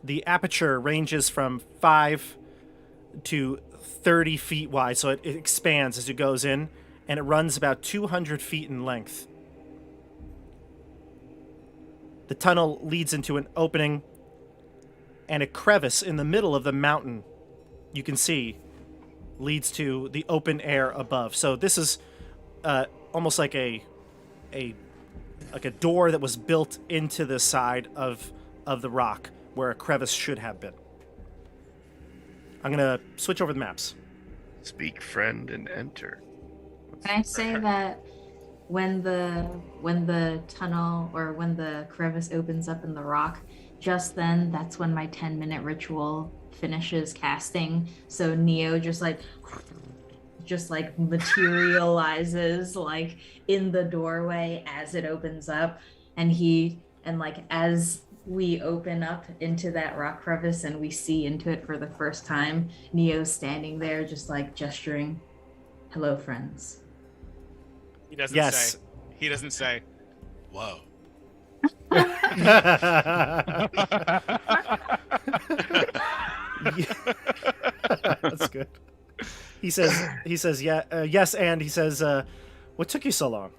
The aperture ranges from 5 to 30 feet wide, so it expands as it goes in, and it runs about 200 feet in length. The tunnel leads into an opening and a crevice in the middle of the mountain, you can see, leads to the open air above. So this is almost like a door that was built into the side of the rock where a crevice should have been. I'm gonna switch over the maps. Speak, friend, and enter. Can I say that when the tunnel or when the crevice opens up in the rock, just then that's when my 10-minute ritual finishes casting. So Neo just materializes like in the doorway as it opens up, and as we open up into that rock crevice and we see into it for the first time, Neo's standing there just like gesturing, "Hello, friends." He doesn't Yes. say. He doesn't say. Whoa. That's good. He says, yeah, yes, and he says, what took you so long?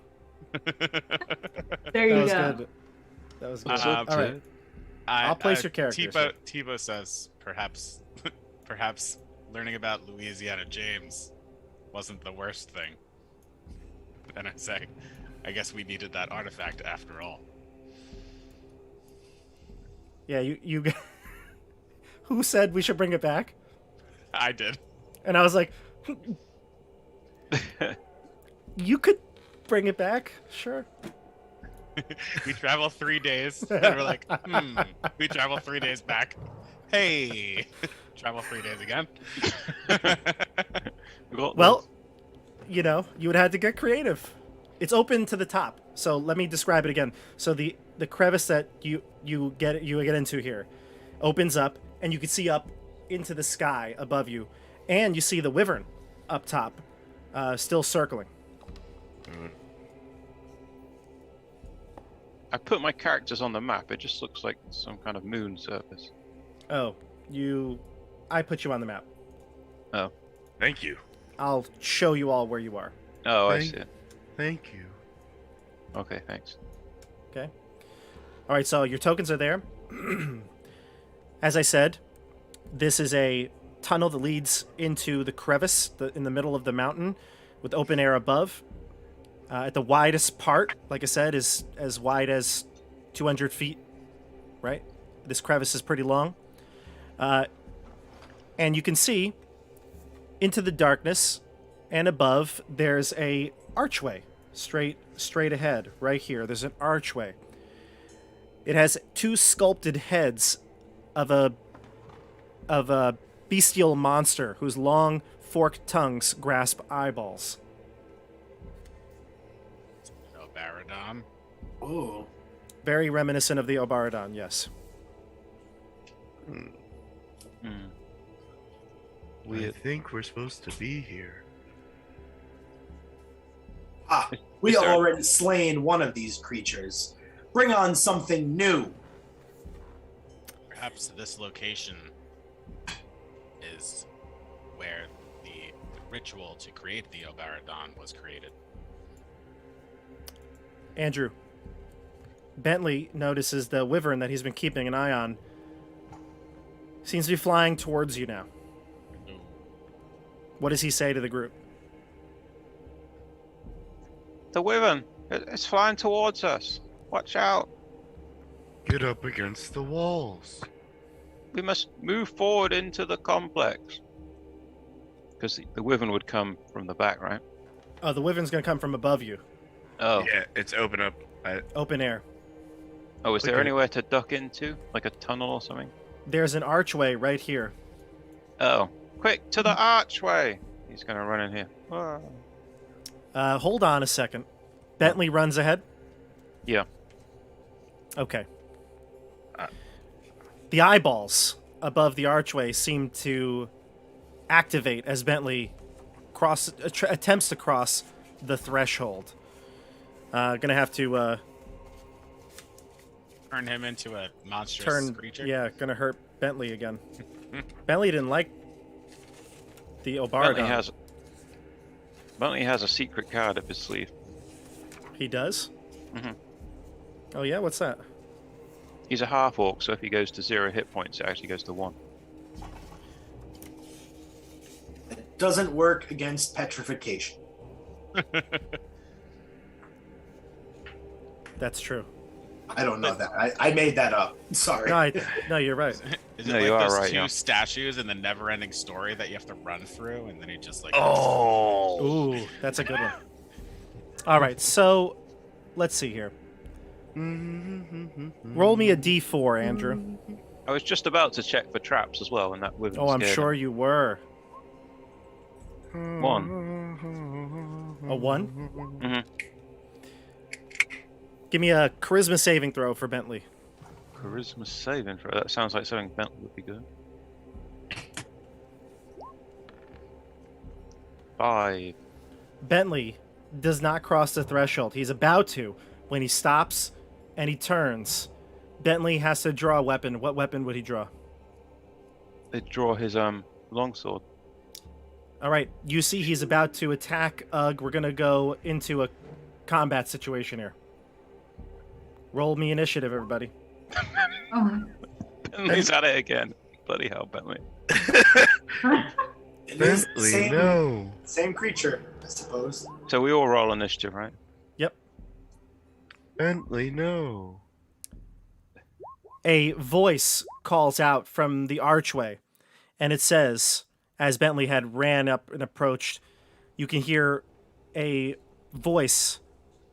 There you That was go. good. That was good. What's Uh, up, all right. Ted? I'll place your characters. Teepo says perhaps learning about Louisiana James wasn't the worst thing. And I say, I guess we needed that artifact after all. Yeah, you who said we should bring it back? I did. And I was like, you could bring it back, sure. We travel 3 days, and we're like, we travel 3 days back. Hey, travel 3 days again. Well, you know, you would have to get creative. It's open to the top. So let me describe it again. So the crevice that you get into here opens up, and you can see up into the sky above you, and you see the wyvern up top, still circling. I put my characters on the map. It just looks like some kind of moon surface. Oh, I put you on the map. Oh. Thank you. I'll show you all where you are. Oh, I Thank- see it. Thank you. Okay, thanks. Okay. All right, so your tokens are there. As I said, this is a tunnel that leads into the crevice in the middle of the mountain with open air above. At the widest part, like I said, is as wide as 200 feet, right? This crevice is pretty long. And you can see into the darkness, and above there's a archway straight ahead right here. There's an archway. It has two sculpted heads of a bestial monster whose long forked tongues grasp eyeballs. Oh, Paragon. Ooh. Very reminiscent of the Obaradon, yes. Hmm. I Weird. think we're supposed to be here. Ah, we Is there- already slain one of these creatures. Bring on something new. Perhaps this location is where the ritual to create the Obaradon was created. Andrew, Bentley notices the wyvern that he's been keeping an eye on seems to be flying towards you now. Ooh. What does he say to the group? The wyvern! It's flying towards us. Watch out. Get up against the walls. We must move forward into the complex. Because the wyvern would come from the back, right? Oh, the wyvern's going to come from above you. Oh. Yeah, it's open up. Open air. Oh, is there Okay. anywhere to duck into? Like a tunnel or something? There's an archway right here. Oh. Quick, to the archway! He's gonna run in here. Ah. Hold on a second. Bentley runs ahead? Yeah. Okay. Uh. The eyeballs above the archway seem to activate as Bentley attempts to cross the threshold. Gonna have to Turn him into a monstrous turn. creature. Yeah, gonna hurt Bentley again. Bentley didn't like the Obaradon. Bentley has a secret card up his sleeve. He does? Mhm. Oh yeah, what's that? He's a half orc, so if he goes to 0 hit points, it actually goes to 1. It doesn't work against petrification. That's true. I don't know that. I made that up. Sorry. No, you're right. Is it No, like you are those right, two yeah. statues in the never-ending story that you have to run through, and then he just like Oh. Ooh, that's a good one. All right, so let's see here. Roll me a d4, Andrew. I was just about to check for traps as well, and that would. Oh, I'm sure you were. 1. A 1? Mhm. Give me a charisma saving throw for Bentley. Charisma saving throw. That sounds like something Bentley would be good. 5. Bentley does not cross the threshold. He's about to when he stops and he turns. Bentley has to draw a weapon. What weapon would he draw? They draw his longsword. All right, you see he's about to attack Ugg. We're going to go into a combat situation here. Roll me initiative, everybody. Oh, Bentley's at it again. Bloody hell, Bentley. It is Bentley, no. same creature, I suppose. So we all roll initiative, right? Yep. Bentley, no. A voice calls out from the archway, and it says, as Bentley had ran up and approached, you can hear a voice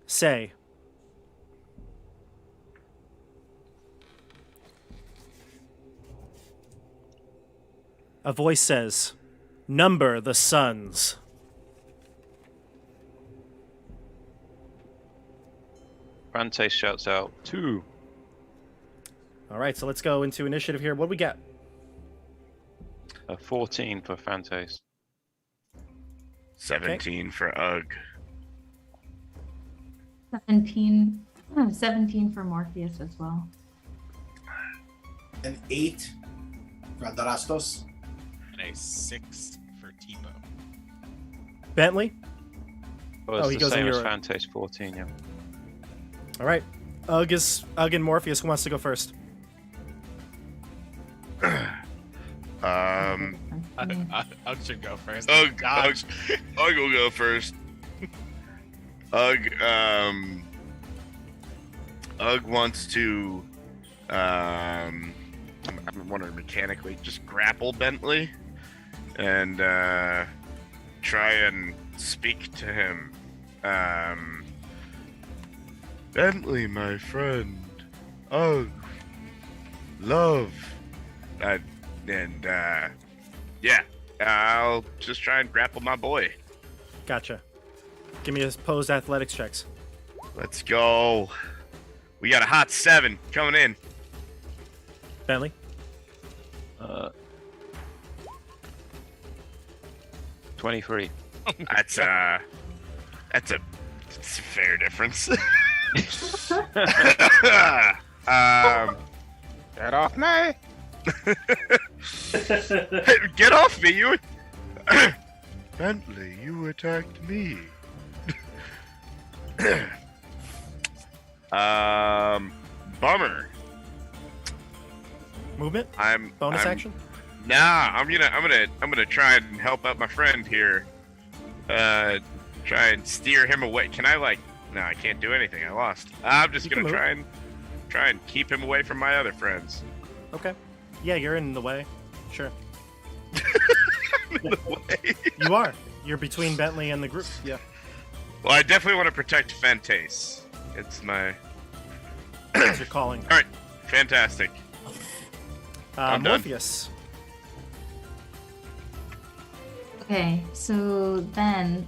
say, a voice says, "Number the suns." Fantace shouts out, 2. All right, so let's go into initiative here. What do we got? 14 for Fantace. 17 for Ugg. 17 for Morpheus as well. An 8 for Adrastos. and a 6 for Teepo. Bentley? Well, it's he the goes in same as your- Fantace 14, yeah. All right. Ugg and Morpheus. Who wants to go first? I should go first. Ugg, Dodge. Ugg will go first. Ugg wants to, I'm wondering mechanically, just grapple Bentley and try and speak to him. Bentley, my friend. Ugg. Love. Yeah, I'll just try and grapple my boy. Gotcha. Give me his posed athletics checks. Let's go. We got a hot 7 coming in. Bentley? 23. That's a fair difference. Get off me! Get off me, you! Bentley, you attacked me. Bummer. Movement? I'm Action? Nah, I'm gonna try and help out my friend here. Try and steer him away. Can I No, I can't do anything. I lost. I'm just You gonna can try and keep him away from my other friends. Okay. Yeah, you're in the way. Sure. In the way. You are. You're between Bentley and the group. Yeah. Well, I definitely want to protect Fantace. It's my That's your calling. all right. Fantastic. I'm done. Morpheus. Okay, so then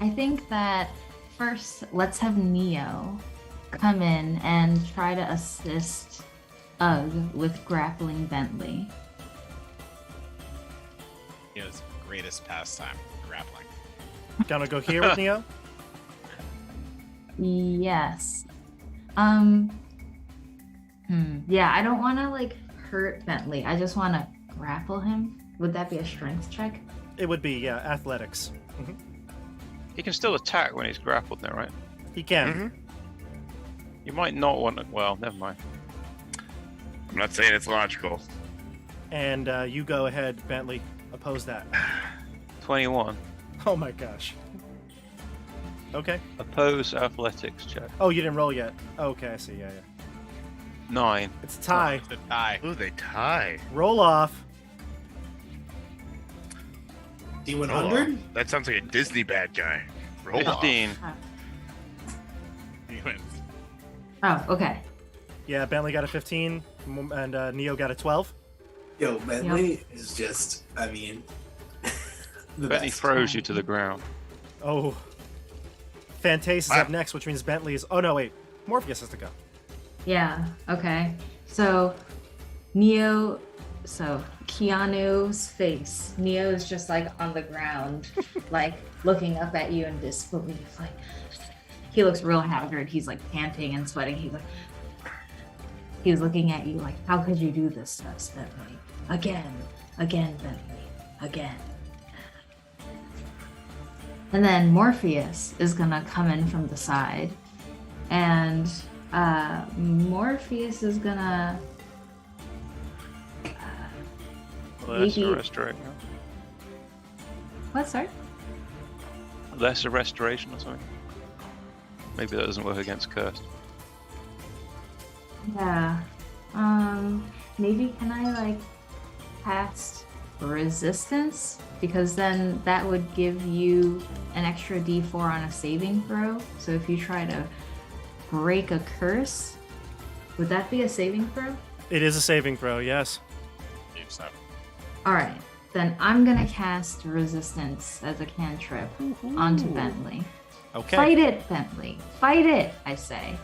I think that first let's have Neo come in and try to assist Ugg with grappling Bentley. His greatest pastime, grappling. Gonna go here with Neo? Yes. Yeah, I don't want to hurt Bentley. I just want to grapple him. Would that be a strength check? It would be, yeah, athletics. He can still attack when he's grappled now, right? He can. Mm-hmm. You might not want to. Well, never mind. I'm not saying it's logical. And you go ahead, Bentley. Oppose that. 21. Oh my gosh. Okay. Oppose athletics check. Oh, you didn't roll yet. Okay, I see. Yeah. 9. It's a tie. It's a tie. Ooh, they tie. Roll off. D100. That sounds like a Disney bad guy. Roll off. 15. He wins. Oh, okay. Yeah, Bentley got a 15, and Neo got a 12. Yo, Bentley is just, I mean, the Bentley best. throws you to the ground. Oh. Fantace is Wow. up next, which means Bentley is... Oh, no, wait. Morpheus has to go. Yeah, okay. So Keanu's face. Neo is just like on the ground, like looking up at you in disbelief. Like he looks real haggard. He's like panting and sweating. He's looking at you like, how could you do this to us, Bentley? Again, Bentley, again. And then Morpheus is gonna come in from the side, and Morpheus is gonna Lesser maybe- restoration. what? Sorry. Lesser restoration or something. Maybe that doesn't work against cursed. Yeah. Maybe can I like cast resistance, because then that would give you an extra D4 on a saving throw. So if you try to break a curse, would that be a saving throw? It is a saving throw, yes. Believe so. All right, then I'm gonna cast resistance as a cantrip onto Bentley. Okay. Fight it, Bentley. Fight it, I say.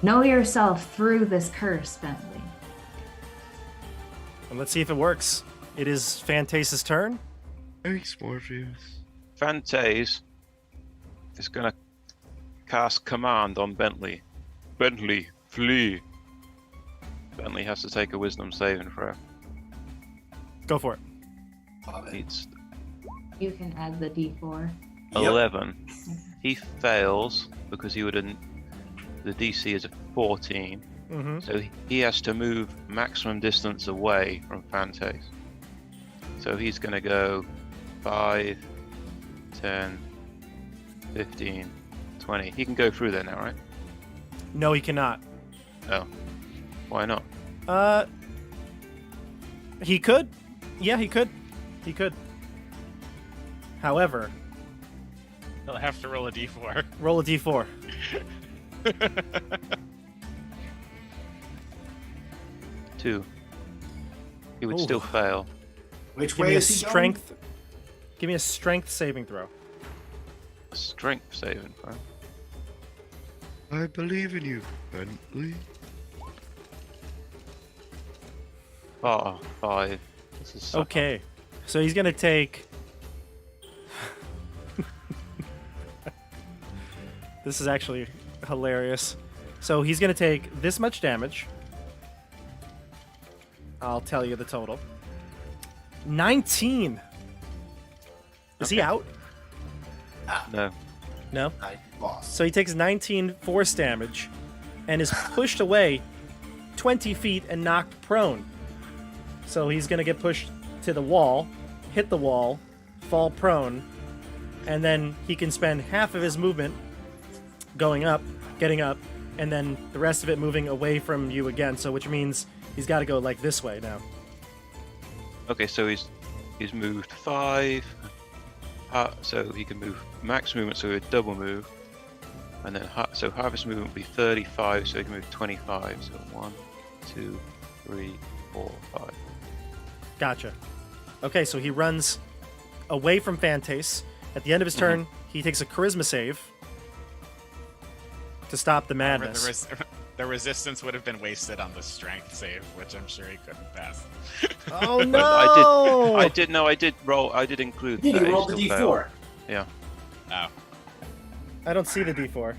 Know yourself through this curse, Bentley. And let's see if it works. It is Fantace's turn. Thanks, Morpheus. Fantace is going to cast command on Bentley. Bentley, flee. Bentley has to take a wisdom saving throw. Go for it. Needs You can add the D4. 11. He fails because he wouldn't. The DC is a 14. Mm-hmm. So he has to move maximum distance away from Fantace. So he's going to go 5, 10, 15, 20. He can go through there now, right? No, he cannot. Oh. Why not? He could. Yeah, he could. He could. However, He'll have to roll a d4. roll a d4. 2. He would Ooh. still fail. Which Give way me a is he strength. Give me a strength saving throw. A strength saving throw. I believe in you, Bentley. Oh, 5. This is so Okay. So he's gonna take. This is actually hilarious. So he's gonna take this much damage. I'll tell you the total. 19. Is he out? No. No. I lost. So he takes 19 force damage and is pushed away 20 feet and knocked prone. So he's going to get pushed to the wall, hit the wall, fall prone, and then he can spend half of his movement going up, getting up, and then the rest of it moving away from you again. So which means he's got to go like this way now. Okay, so he's moved 5. So he can move max movement, so he would double move. And then so harvest movement would be 35, so he can move 25. So 1, 2, 3, 4, 5. Gotcha. Okay, so he runs away from Fantace. At the end of his turn, he takes a charisma save to stop the However, madness. the resistance would have been wasted on the strength save, which I'm sure he couldn't pass. Oh But no! I did roll. I did include. Yeah, that you he rolled the still D4. failed. Yeah, Oh. I don't see the D4.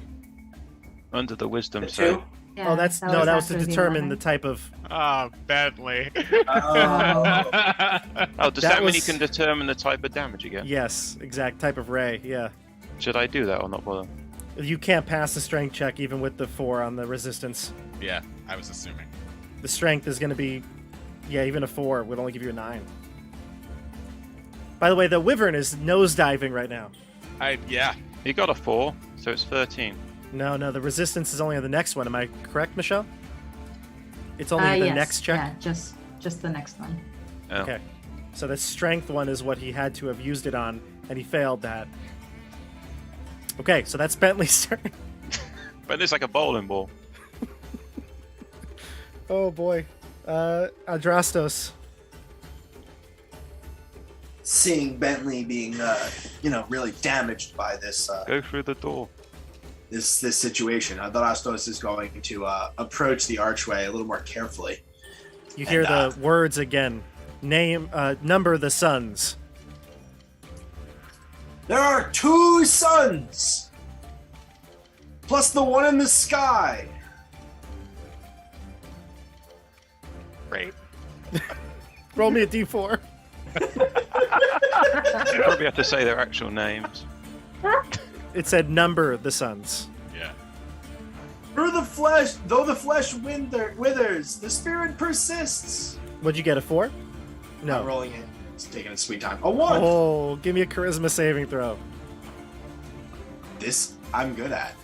under the wisdom The save. 2. Yeah, Oh, that was to after the determine the 11. type of. Oh, Bentley. Oh. Oh, does That that mean you was- can determine the type of damage again? Yes, exact type of ray. Yeah, Should I do that or not bother? you can't pass the strength check even with the 4 on the resistance. Yeah, I was assuming. The strength is going to be, yeah, even a 4 would only give you a 9. By the way, the wyvern is nosediving right now. Yeah. He got a 4, so it's 13. No, the resistance is only on the next one. Am I correct, Michelle? It's only the yes, next check? Yeah, just the next one. Oh. Okay. So the strength one is what he had to have used it on, and he failed that. Okay, so that's Bentley's turn. But it's like a bowling ball. Oh boy. Adrastos. Seeing Bentley being, really damaged by this Go through the door. this situation, Adrastos is going to approach the archway a little more carefully. You hear the words again. Number the suns. There are 2 suns, plus the one in the sky. Great. Roll me a d4. You probably have to say their actual names. It said number the suns. Yeah. Though the flesh withers, the spirit persists. What'd you get, a 4? I'm No. rolling it. It's taking a sweet time. A 1. Oh, give me a charisma saving throw. This I'm good at.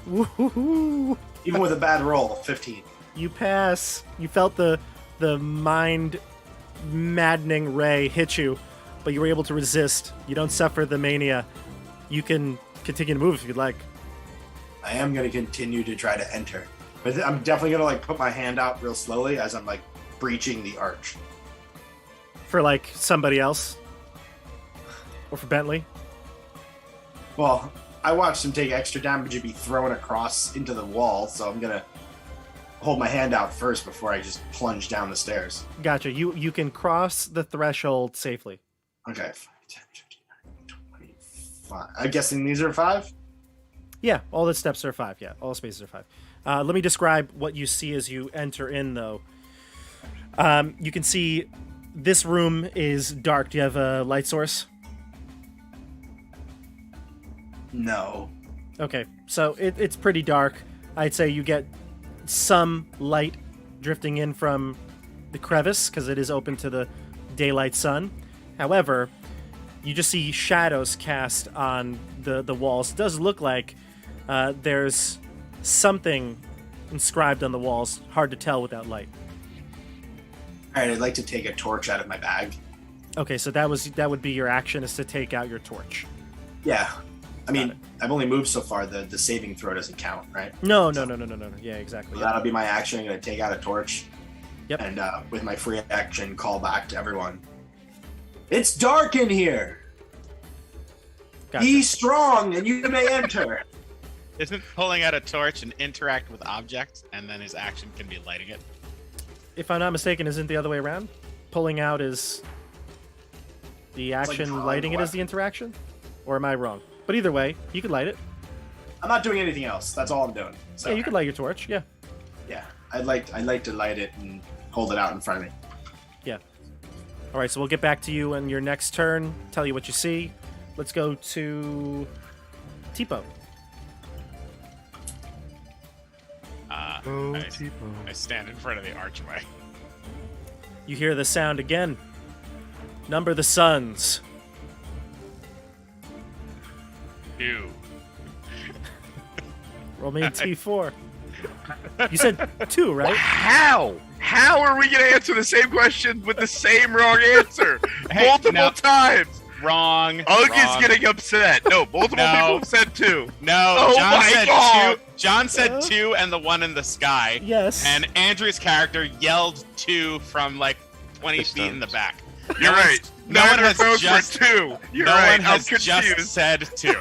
Woohoo! Even with a bad roll, 15. You pass. You felt the mind maddening ray hit you, but you were able to resist. You don't suffer the mania. You can continue to move if you'd like. I am going to continue to try to enter. But I'm definitely going to put my hand out real slowly as I'm breaching the arch. For somebody else? Or for Bentley? Well, I watched him take extra damage and be thrown across into the wall, so I'm going to hold my hand out first before I just plunge down the stairs. Gotcha. You can cross the threshold safely. Okay. 5, 10, 15, 25. I'm guessing these are 5? Yeah, all the steps are 5. Yeah, all spaces are 5. Let me describe what you see as you enter in, though. You can see this room is dark. Do you have a light source? No. Okay, so it's pretty dark. I'd say you get some light drifting in from the crevice because it is open to the daylight sun. However, you just see shadows cast on the walls. It does look like there's something inscribed on the walls. Hard to tell without light. All right, I'd like to take a torch out of my bag. Okay, so that would be your action, is to take out your torch. Yeah. I Got it. mean, I've only moved so far. The saving throw doesn't count, right? No. Yeah, exactly. So Yep. that'll be my action. I'm going to take out a torch. Yep. And with my free action, call back to everyone. It's dark in here. Gotcha. Be strong and you may enter. Isn't pulling out a torch and interact with objects, and then his action can be lighting it? If I'm not mistaken, isn't the other way around? Pulling out is the action, drawing lighting a it is the interaction? Or am I wrong? But either way, you could light it. I'm not doing anything else. That's all I'm doing. So Yeah, you could light your torch. Yeah. yeah, I'd like to light it and hold it out in front of me. Yeah. All right, so we'll get back to you on your next turn, tell you what you see. Let's go to Teepo. I stand in front of the archway. You hear the sound again. Number the suns. 2. Roll me a T4. You said 2, right? How? How are we going to answer the same question with the same wrong answer Hey, multiple no. times? Wrong. Ugg wrong. is getting upset. No, multiple No. people have said 2. No, Oh John my said God. 2. John said 2 and the one in the sky. Yes. And Andrew's character yelled 2 from 20 feet in the back. You're right. No None one of has those just. were 2. You're no right. one I'm has confused. just said 2.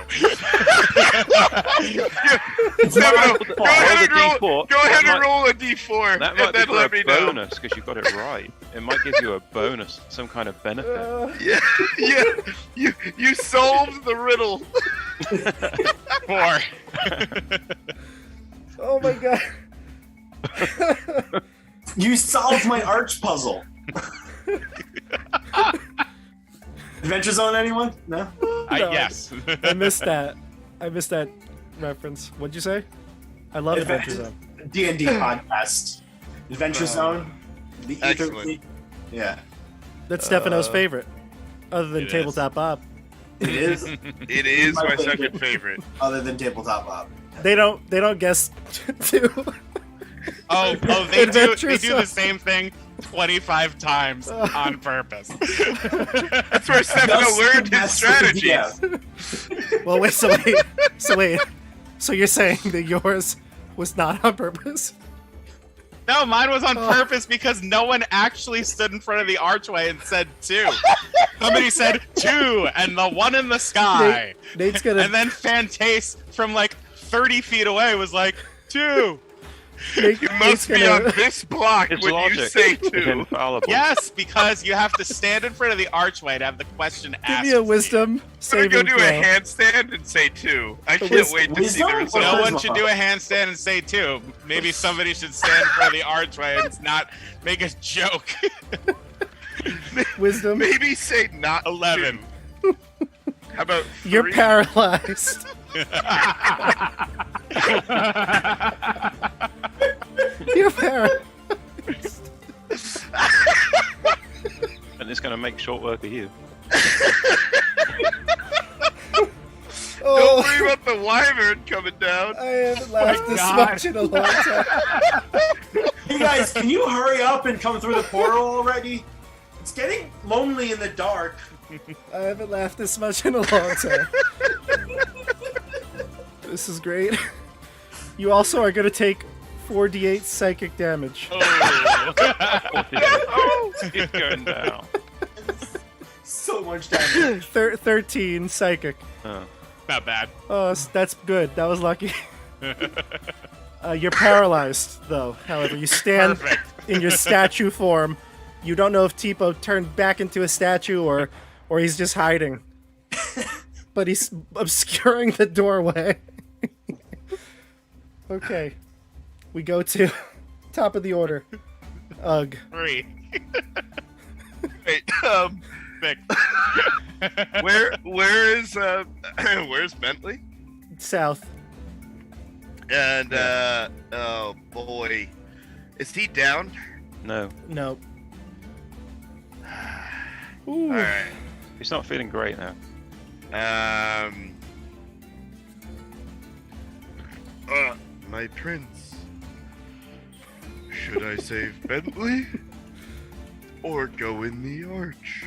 Stefano, go ahead and D4. roll. Go ahead That and roll a d4, That and might be then for let a me know. bonus because you got it right. It might give you a bonus, some kind of benefit. Yeah. You solved the riddle. 4. Oh my god. You solved my arch puzzle. Adventure Zone, anyone? No? No, Yes. I missed that. I missed that reference. What'd you say? I love Adventure Zone. D&D podcast. Adventure Zone. The Ether Excellent. Fleet. Yeah. That's Stefano's favorite, other than It is. Tabletop Bob. It is. It is My my favorite. second favorite. Other than Tabletop Pop. They don't guess two. Oh, they do Adventure the same thing 25 times on purpose. That's where Stefano That's learned the his best of the strategies. Well, wait. So you're saying that yours was not on purpose? No, mine was on purpose because no one actually stood in front of the archway and said 2. Somebody said 2 and the one in the sky. Nate's gonna. And then Fantace from like 30 feet away was like 2. Nate, You Nate's must be gonna- on this block It's when logic. you say It's 2. infallible. Yes, because you have to stand in front of the archway to have the question Give asked. me a of you. wisdom I'm gonna saving go do throw. a handstand and say 2. I can't Wis- wait to see the wisdom? result. No one Charisma. should do a handstand and say 2. Maybe somebody should stand in front of the archway and not make a joke. Wisdom. Maybe say not 11. 2. How about 3? You're paralyzed. You're paralyzed. And it's going to make short work of you. Don't Oh, worry about the wyvern coming down. I haven't laughed this God. much in a long time. Hey guys, can you hurry up and come through the portal already? It's getting lonely in the dark. I haven't laughed this much in a long time. This is great. You also are going to take 4d8 psychic damage. Oh. It's going down. So much damage. 13 psychic. Not bad. Oh, that's good. That was lucky. You're paralyzed, though. However, you stand Perfect. in your statue form. You don't know if Teepo turned back into a statue or he's just hiding. But he's obscuring the doorway. Okay. We go to top of the order. Ugh. 3. Wait, Six. where's Bentley? South. And oh boy, is he down? No, No. Ooh. All right. he's not feeling great now. My prince. Should I save Bentley or go in the arch?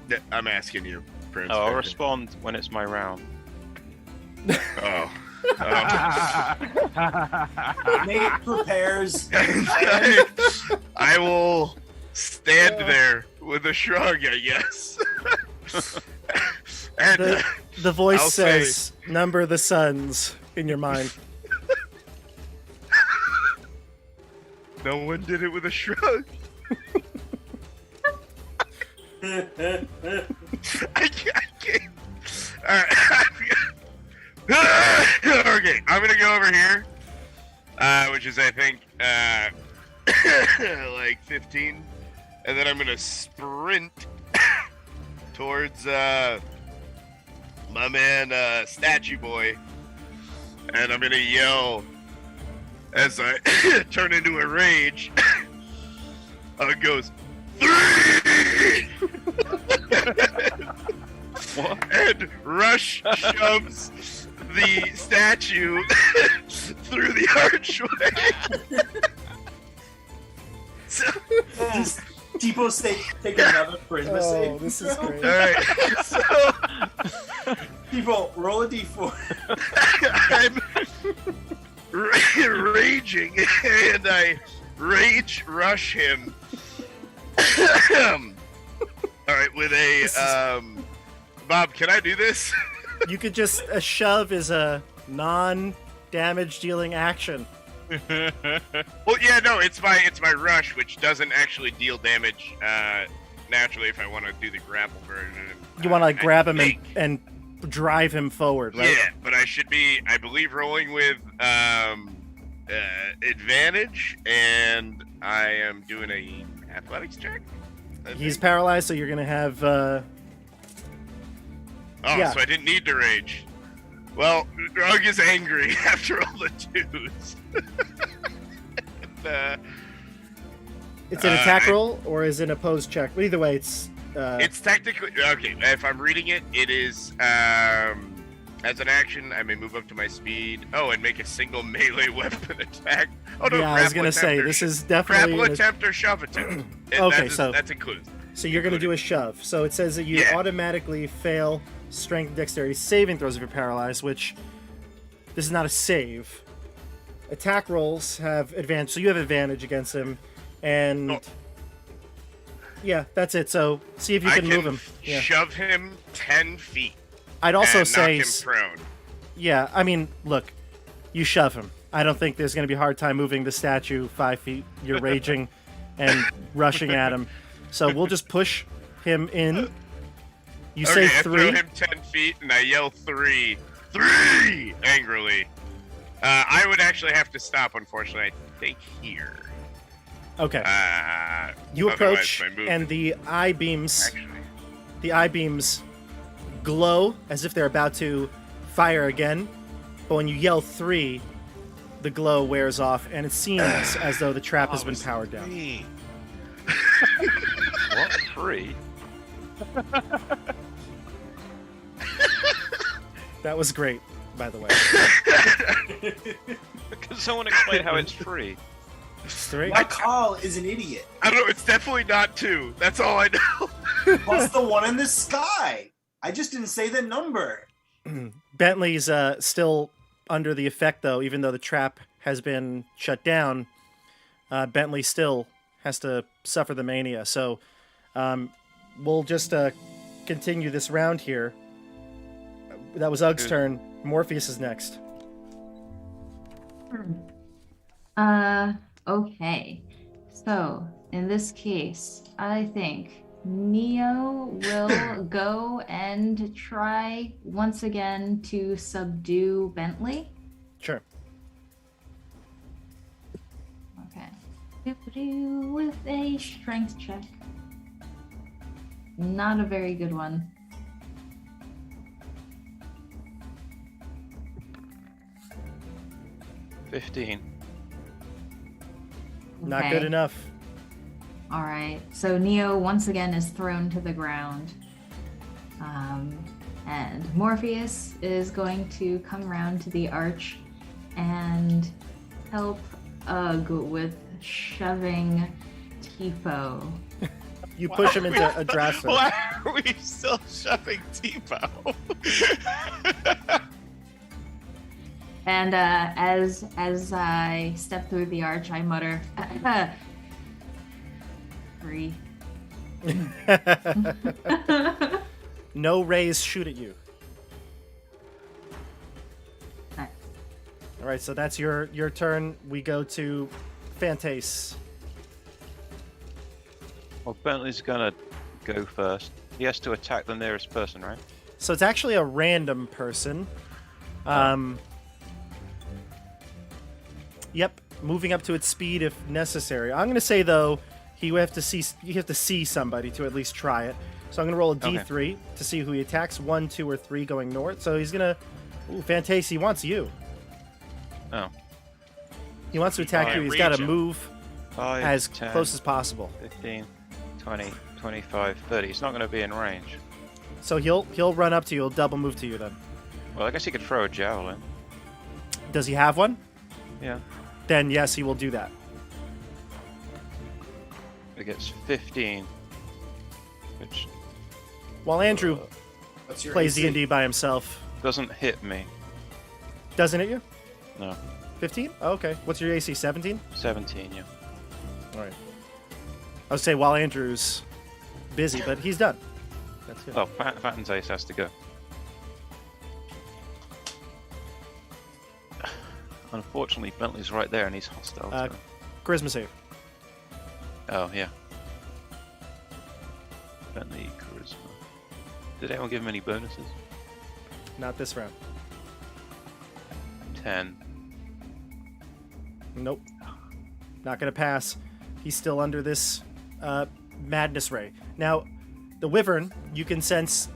Yeah, I'm asking you, Prince. Oh, I'll Bentley. respond when it's my round. Oh. Nate prepares. I will stand there with a shrug, I guess. And The voice I'll say- says, number the suns in your mind. no one did it with a shrug. I can't. All right. Okay, I'm gonna go over here, which is I think like 15, and then I'm gonna sprint towards my man Statue Boy, and I'm gonna yell as I turn into a rage. It goes 3. What? And Rush shoves the statue through the archway. So, Does Teepo take another charisma Oh, save? this is great. all right, so Teepo, roll a d4. I'm raging, and I rage rush him. All right, with a Bob, can I do this? You could just a shove is a non-damage dealing action. Well, yeah, no, it's my rush, which doesn't actually deal damage naturally. If I want to do the grapple version, You want to like I grab him think. and drive him forward, right? Yeah, but I should be, I believe, rolling with advantage, and I am doing a athletics check. I He's think. paralyzed, so you're gonna have. yeah. So I didn't need to rage. Well, Drug is angry after all the twos. And, It's an attack roll or is it an opposed check? But either way, it's technically okay. If I'm reading it, it is as an action, I may move up to my speed. Oh, and make a single melee weapon attack. Oh no! Yeah, I was gonna say this is definitely grapple attempt or shove attempt. Okay, so that's included. So you're gonna do a shove. So it says that you automatically fail strength and dexterity saving throws if you're paralyzed, which this is not a save. Attack rolls have advantage, so you have advantage against him, and yeah, that's it. So see if you can move him. Yeah. Shove him 10 feet. I'd also say, knock him prone. Yeah, I mean, look, you shove him. I don't think there's going to be a hard time moving the statue 5 feet. You're raging and rushing at him. So we'll just push him in. You say I 3. throw him 10 feet and I yell 3. 3! Angrily. I would actually have to stop, unfortunately, I think here. Okay. You approach, my movement- and the eye beams Actually, glow as if they're about to fire again. But when you yell 3, the glow wears off, and it seems as though the trap has been powered down. What? 3? That was great, by the way. Can someone explain how it's 3? It's 3. My call is an idiot. I don't know, it's definitely not 2. That's all I know. Plus the one in the sky. I just didn't say the number. Bentley's still under the effect, though, even though the trap has been shut down. Bentley still has to suffer the mania. So we'll just continue this round here. That was Ug's turn. Morpheus is next. Okay. So, in this case, I think Neo will go and try once again to subdue Bentley. Sure. Okay. With a strength check. Not a very good one. Not Okay. good enough. All right. So Neo once again is thrown to the ground. And Morpheus is going to come around to the arch and help Ugg with shoving Teepo. You push him into Adrastos. Why are we still shoving Teepo? And as I step through the arch, I mutter, 3. No rays shoot at you. Alright. All right, so that's your turn. We go to Fantace. Well, Bentley's gonna go first. He has to attack the nearest person, right? So it's actually a random person. Yep, moving up to its speed if necessary. I'm gonna say though, you have to see somebody to at least try it. So I'm gonna roll a D3 to see who he attacks. 1, 2, or 3 going north. So he's gonna. Ooh, Fantace, he wants you. Oh. He wants to attack you. He's got to move 5, as 10, close as possible. 15, 20, 25, 30. He's not going to be in range. So he'll run up to you. He'll double move to you then. Well, I guess he could throw a javelin. Does he have one? Yeah. Then yes, he will do that. It gets 15. Which While Andrew What's your plays AC? D&D by himself, doesn't hit me. doesn't it you? No. 15? Oh, okay. What's your AC? 17? 17, yeah. All right. I would say while Andrew's busy, but he's done. That's good. Oh, Fantace has to go. Unfortunately, Bentley's right there and he's hostile. to him. Charisma save. Oh, yeah. Bentley, charisma. Did anyone give him any bonuses? Not this round. 10. Nope. Not gonna pass. He's still under this madness ray. Now, the wyvern, you can sense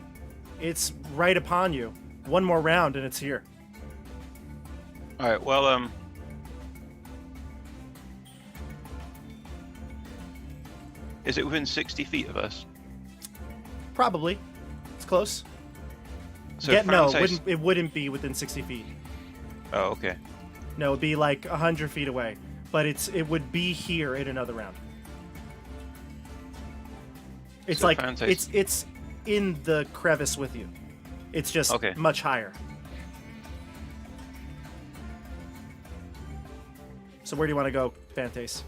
it's right upon you. One more round and it's here. Alright, well, Is it within 60 feet of us? Probably. It's close. So No, Fantace- it wouldn't be within 60 feet. Oh, okay. No, it'd be like 100 feet away. But it would be here in another round. It's So like Fantace- it's in the crevice with you. It's just Okay. much higher. So where do you want to go, Fantace?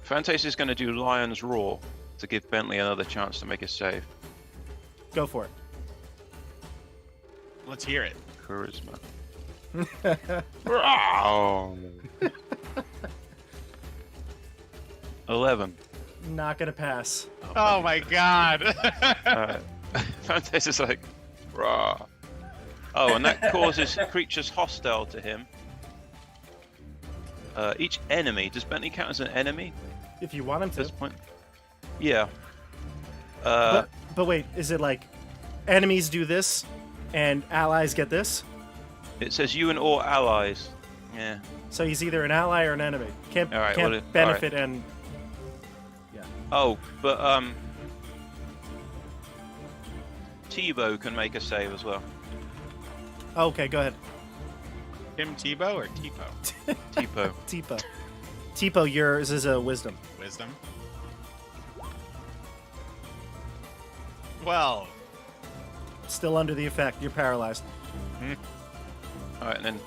Fantace is going to do Lion's Roar to give Bentley another chance to make a save. Go for it. Let's hear it. Charisma. Oh. 11. Not gonna pass. Oh my god. Fantace is like, rah. Oh, and that causes creatures hostile to him. Each enemy, does Bentley count as an enemy If you want him at to. this point? Yeah. But wait, is it like enemies do this and allies get this? It says you and all allies. Yeah. So he's either an ally or an enemy. Can't All right, can't well, all benefit and Oh, but Teepo can make a save as well. okay, go ahead. Tim Tebow or Teepo? Teepo. Teepo. Teepo, yours is a wisdom. Wisdom. Well, Still under the effect. You're paralyzed. All right, and then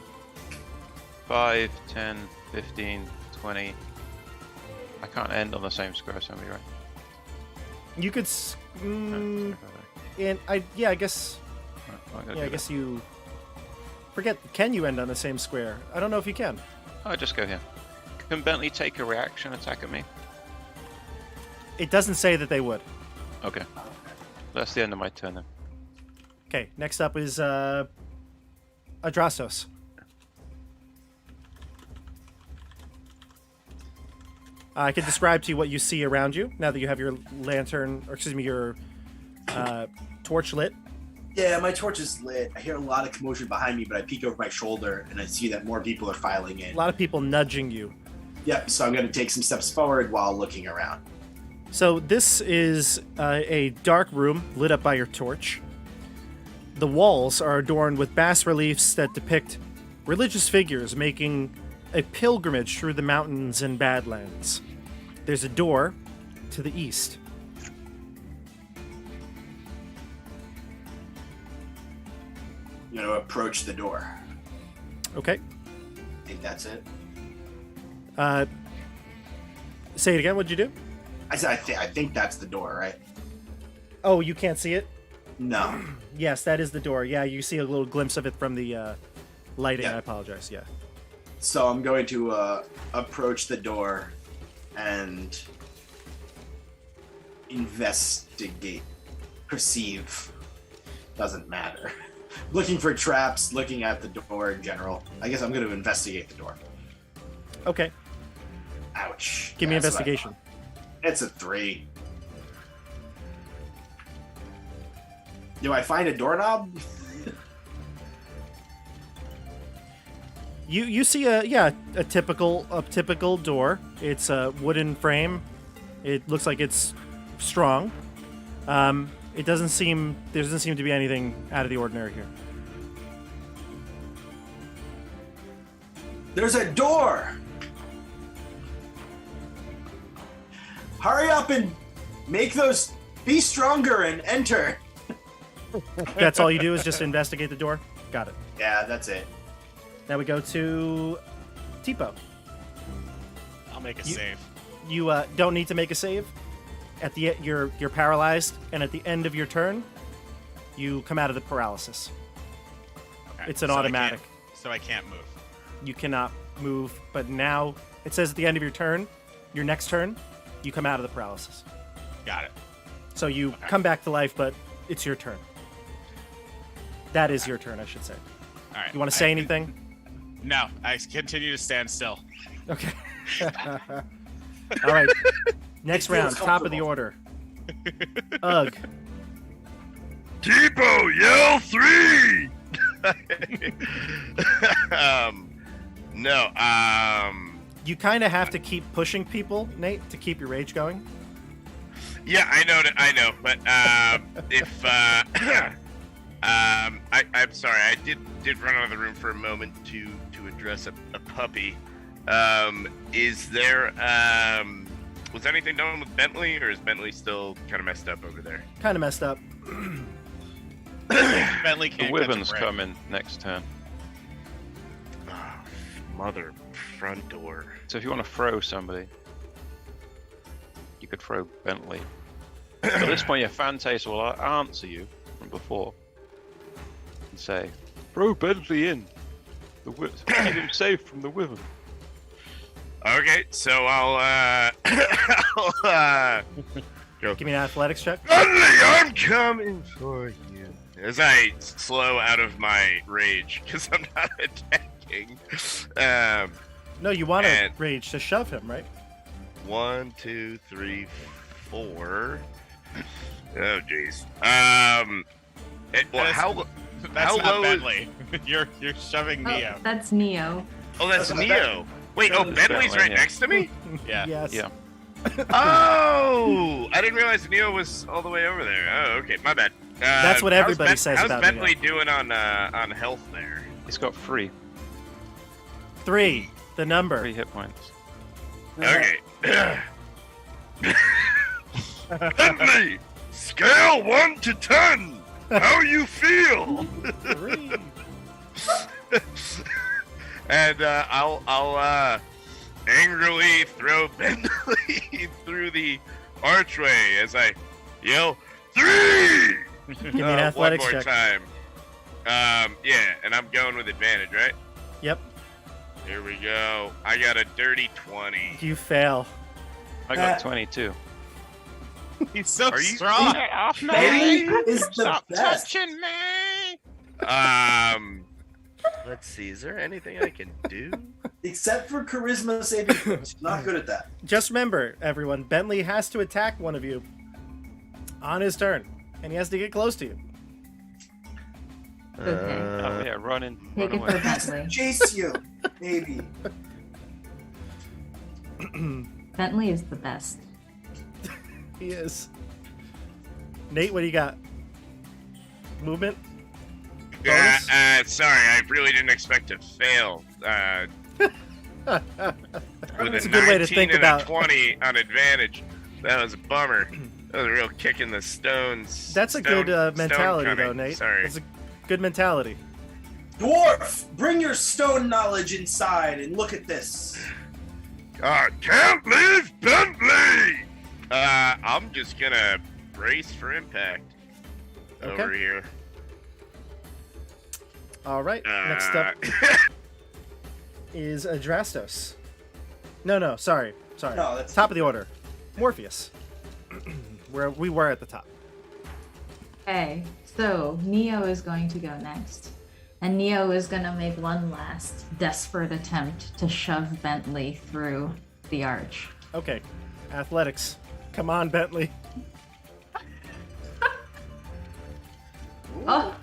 5, 10, 15, 20. I can't end on the same square assembly, right? You could. And I guess. Right, Yeah, I guess you. Forget. Can you end on the same square? I don't know if you can. I'll just go here. Can Bentley take a reaction attack at me? It doesn't say that they would. Okay. That's the end of my turn then. Okay, next up is Adrastos. I can describe to you what you see around you now that you have your lantern, or excuse me, your torch lit. Yeah, my torch is lit. I hear a lot of commotion behind me, but I peek over my shoulder and I see that more people are filing in. A lot of people nudging you. Yep, so I'm going to take some steps forward while looking around. So this is a dark room lit up by your torch. The walls are adorned with bas reliefs that depict religious figures making a pilgrimage through the mountains and Badlands. There's a door to the east. I'm going to approach the door. Okay. I think that's it. Say it again. What'd you do? I said I think that's the door, right? Oh, you can't see it? No. Yes, that is the door. Yeah, you see a little glimpse of it from the lighting. Yeah. I apologize. Yeah. So I'm going to approach the door and investigate, perceive. Doesn't matter. Looking for traps, looking at the door in general. I guess I'm going to investigate the door. Okay. Ouch. Give me That's what I investigation. thought. It's a 3. Do I find a doorknob? You see a typical door. It's a wooden frame. It looks like it's strong. There doesn't seem to be anything out of the ordinary here. There's a door! Hurry up and make those be stronger and enter. That's all you do is just investigate the door. Got it. Yeah, that's it. Now we go to Teepo. I'll make a You- save. You don't need to make a save. At the you're paralyzed, and at the end of your turn, you come out of the paralysis. Okay, It's an so automatic. So I can't move. You cannot move, but now it says at the end of your turn, your next turn, you come out of the paralysis. Got it. So you Okay. come back to life, but it's your turn. That is your turn, I should say. All right. You want to say anything? No, I continue to stand still. Okay. All right. Next It feels round, top of the comfortable. order. Ugh. Teepo, yell 3! No, You kind of have to keep pushing people, Nate, to keep your rage going. Yeah, I know, but if I'm sorry, I did run out of the room for a moment to address a puppy. Is there was anything done with Bentley, or is Bentley still kind of messed up over there? Kind of messed up. Bentley The can't Wyvern's catch a break. coming next turn. Oh, mother front door. So if you want to throw somebody, you could throw Bentley. At this point, your Fantace will answer you from before and say, "Throw Bentley in. Keep him safe from the Wyvern." Okay, so I'll go. Give me an athletics check. Bentley, I'm coming for you. As I slow out of my rage because I'm not attacking. No, you want to And- rage to shove him, right? 1, 2, 3, 4. Oh jeez. Well, how That's not low is- Bentley. You're shoving Oh, Neo. that's Neo. Oh, that's That's Neo. Wait, oh, That's Bentley's Bentley, right yeah. next to me? Yeah. Yes. Yeah. Oh! I didn't realize Neo was all the way over there. Oh, okay, my bad. That's what how's everybody says how's about Bentley doing on health there? He's got 3 3, the number. hit points. Okay. Bentley, scale 1 to 10. How you feel? 3. And I'll angrily throw Bentley through the archway as I yell 3. Give me an athletics one more check. time. Yeah, and I'm going with advantage, right? Yep. Here we go. I got a dirty 20. You fail. I got 22. He's so Are you- strong. Bentley is the Stop best. touching me. Let's see. Is there anything I can do? Except for charisma saving throws. Not good at that. Just remember, everyone, Bentley has to attack one of you on his turn, and he has to get close to you. Okay. Oh yeah, run Take it away. for Bentley. Chase you, maybe. Bentley is the best. He is. Nate, what do you got? Movement? Bonus? Sorry, I really didn't expect to fail. With It's a good way to 19 think and about. a 20 on advantage. That was a bummer. That was a real kick in the stones. That's a good mentality, though, Nate. Sorry. That's a good mentality. Dwarf, bring your stone knowledge inside and look at this. I can't leave Bentley! I'm just gonna brace for impact over Okay. here. All right. Next up is Adrastos. No, sorry. No, that's Top of the order. Morpheus. Where we were at the top. Okay, so Neo is going to go next. And Neo is going to make one last desperate attempt to shove Bentley through the arch. Okay. Athletics. Come on, Bentley. Oh!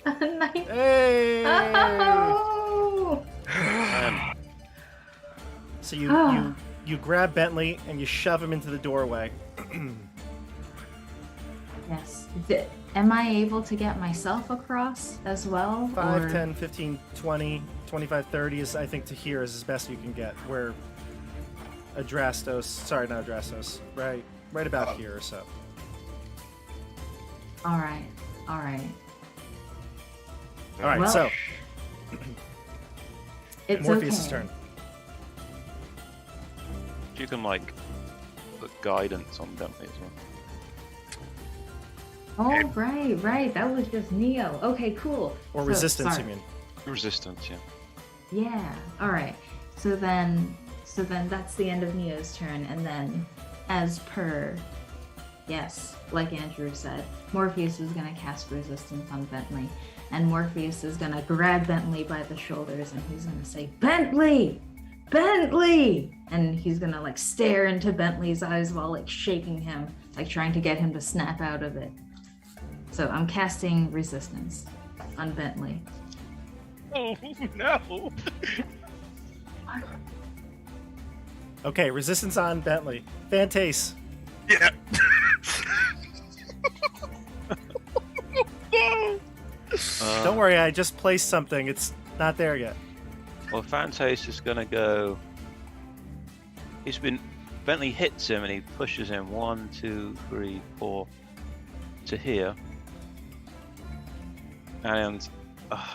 Nice. Hey! Oh! So you grab Bentley and you shove him into the doorway. Yes. Am I able to get myself across as well? 5, or- 10, 15, 20, 25, 30 is, I think, to here is as best you can get. Where Adrastos, sorry, not Adrastos, right about here or so. All right. All right. All right, Well, so It's Morpheus' okay. turn. You can like put guidance on Bentley as well. Oh, right. That was just Neo. Okay, cool. Or So- resistance, sorry. you mean. Resistance, yeah. Yeah. All right. So then that's the end of Neo's turn, and then, as per, yes, like Andrew said, Morpheus is gonna cast resistance on Bentley, and Morpheus is gonna grab Bentley by the shoulders, and he's gonna say, "Bentley, Bentley!" And he's gonna like stare into Bentley's eyes while like shaking him, like trying to get him to snap out of it. So I'm casting resistance on Bentley. Oh no! Okay, resistance on Bentley. Fantace. Yeah. Don't worry, I just placed something. It's not there yet. Well, Fantace is gonna go. Bentley hits him and he pushes him 1, 2, 3, 4 to here. And I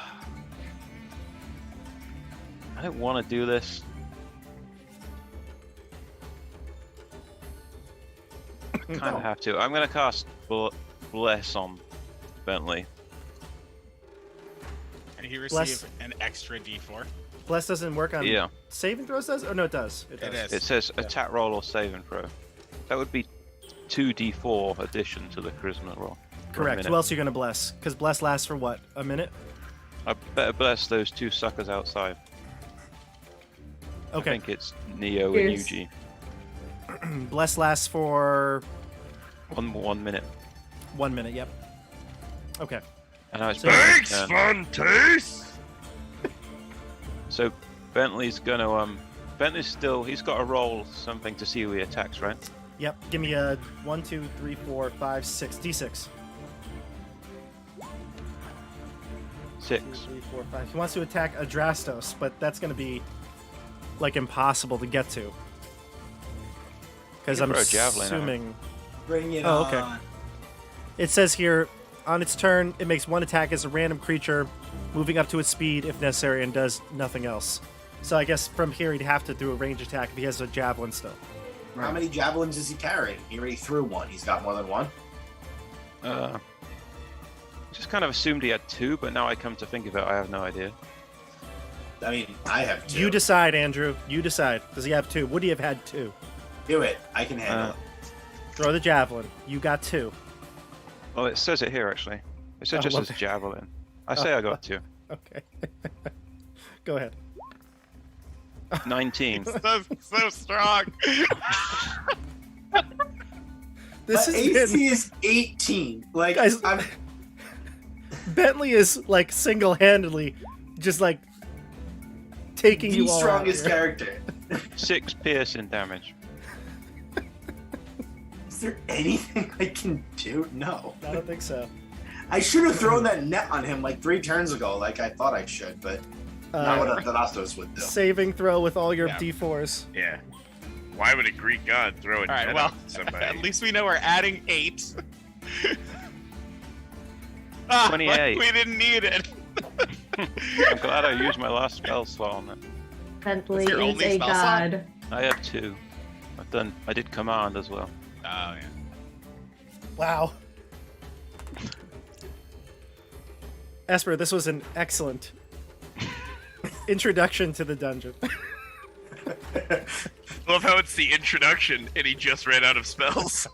don't want to do this. I kind of have to. I'm gonna cast Bless on Bentley. And he Bless- received an extra D4. Bless doesn't work on Yeah. saving throws, does? Oh, no, it does. It It does. is. It says attack roll or saving throw. That would be 2d4 addition to the charisma roll. for a Correct. minute. Who else are you going to bless? Because bless lasts for what? A minute? I better bless those two suckers outside. I Okay. think it's Neo Cheers. and Yuji. Bless lasts for 1 minute. 1 minute. Yep. Okay. And now it's So- Bentley's Thanks, turn. Fantace. So Bentley's gonna Bentley's still, he's got to roll something to see who he attacks, right? Yep. Give me a 1, 2, 3, 4, 5, 6. D6. 6. 2, 3, 4, 5. He wants to attack Adrastos, but that's going to be like impossible to get to. Because You I'm can throw a javelin at him. assuming Bring it Oh, okay. on. it says here on its turn it makes one attack as a random creature, moving up to its speed if necessary, and does nothing else. So I guess from here he'd have to do a range attack if he has a javelin still. How many javelins is he carrying? He already threw one. He's got more than one. Just kind of assumed he had 2, but now I come to think of it, I have no idea. I mean, I have two. You decide, Andrew. You decide. Does he have 2? Would he have had 2? Do it. I can handle it. Throw the javelin. You got 2. Well, it says it here actually. It says Oh, just well, as javelin. I say I got 2. Okay. Go ahead. 19. So strong. This But is AC is 18. Like, Guys- I'm, Bentley is like single-handedly just like taking the you all out strongest here. character. 6 piercing damage. Is there anything I can do? No. I don't think so. I should have thrown that net on him like 3 turns ago, like I thought I should, but not what Adrastos would do. Saving throw with all your Yeah. D4s. Yeah. Why would a Greek god throw a All right. net Well, at somebody? at least we know we're adding 8. Ah, but 28. we didn't need it. I'm glad I used my last spell slot on it. Bentley That's your is only a spell slot? god. I had 2. I did command as well. Oh yeah. Wow. Esper, this was an excellent introduction to the dungeon. I love how it's the introduction and he just ran out of spells.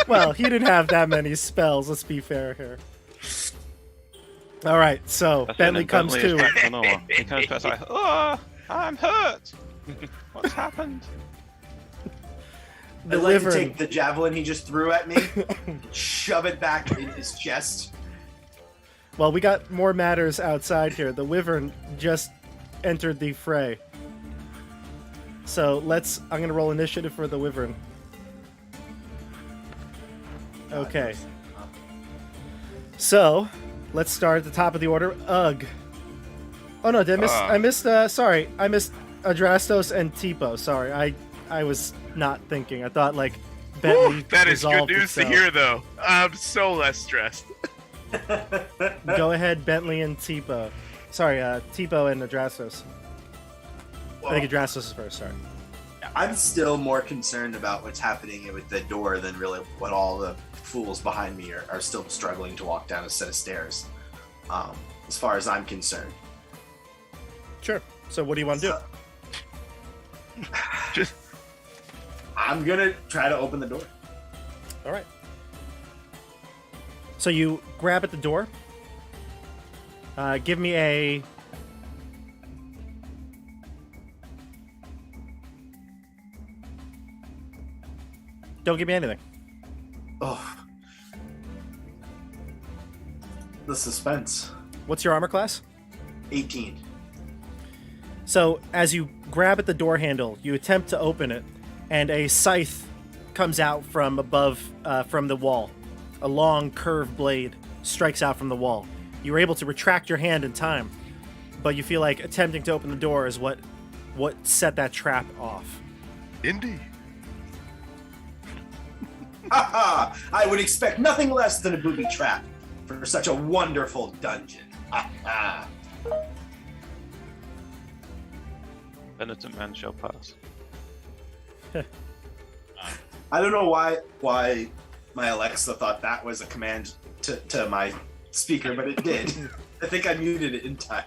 Well, he didn't have that many spells, let's be fair here. All right, so That's Bentley when comes Bentley is to. back to normal. He comes back like, oh, I'm hurt. What's happened? The I'd like to wyvern. take the javelin he just threw at me, shove it back in his chest. Well, we got more matters outside here. The wyvern just entered the fray. So I'm going to roll initiative for the wyvern. Okay. So, let's start at the top of the order. Ugh. Oh no, did I miss? I missed. Sorry, I missed Adrastos and Teepo. Sorry, I was not thinking. I thought like Bentley. That is good resolved news to itself. hear, though. I'm so less stressed. Go ahead, Bentley and Teepo. Sorry, Teepo and Adrastos. I think Adrastos is first. Sorry. I'm still more concerned about what's happening with the door than really what all the fools behind me are still struggling to walk down a set of stairs. As far as I'm concerned. Sure. So what do you want to do? Just I'm gonna try to open the door. All right. So you grab at the door. Give me a. Don't give me anything. Oh. The suspense. What's your armor class? 18. So as you grab at the door handle, you attempt to open it, and a scythe comes out from above, from the wall. A long, curved blade strikes out from the wall. You were able to retract your hand in time, but you feel like attempting to open the door is what set that trap off. Indeed. Haha! I would expect nothing less than a booby trap for such a wonderful dungeon. Ha Penitent man shall pass. I don't know why my Alexa thought that was a command to my speaker, but it did. I think I muted it in time.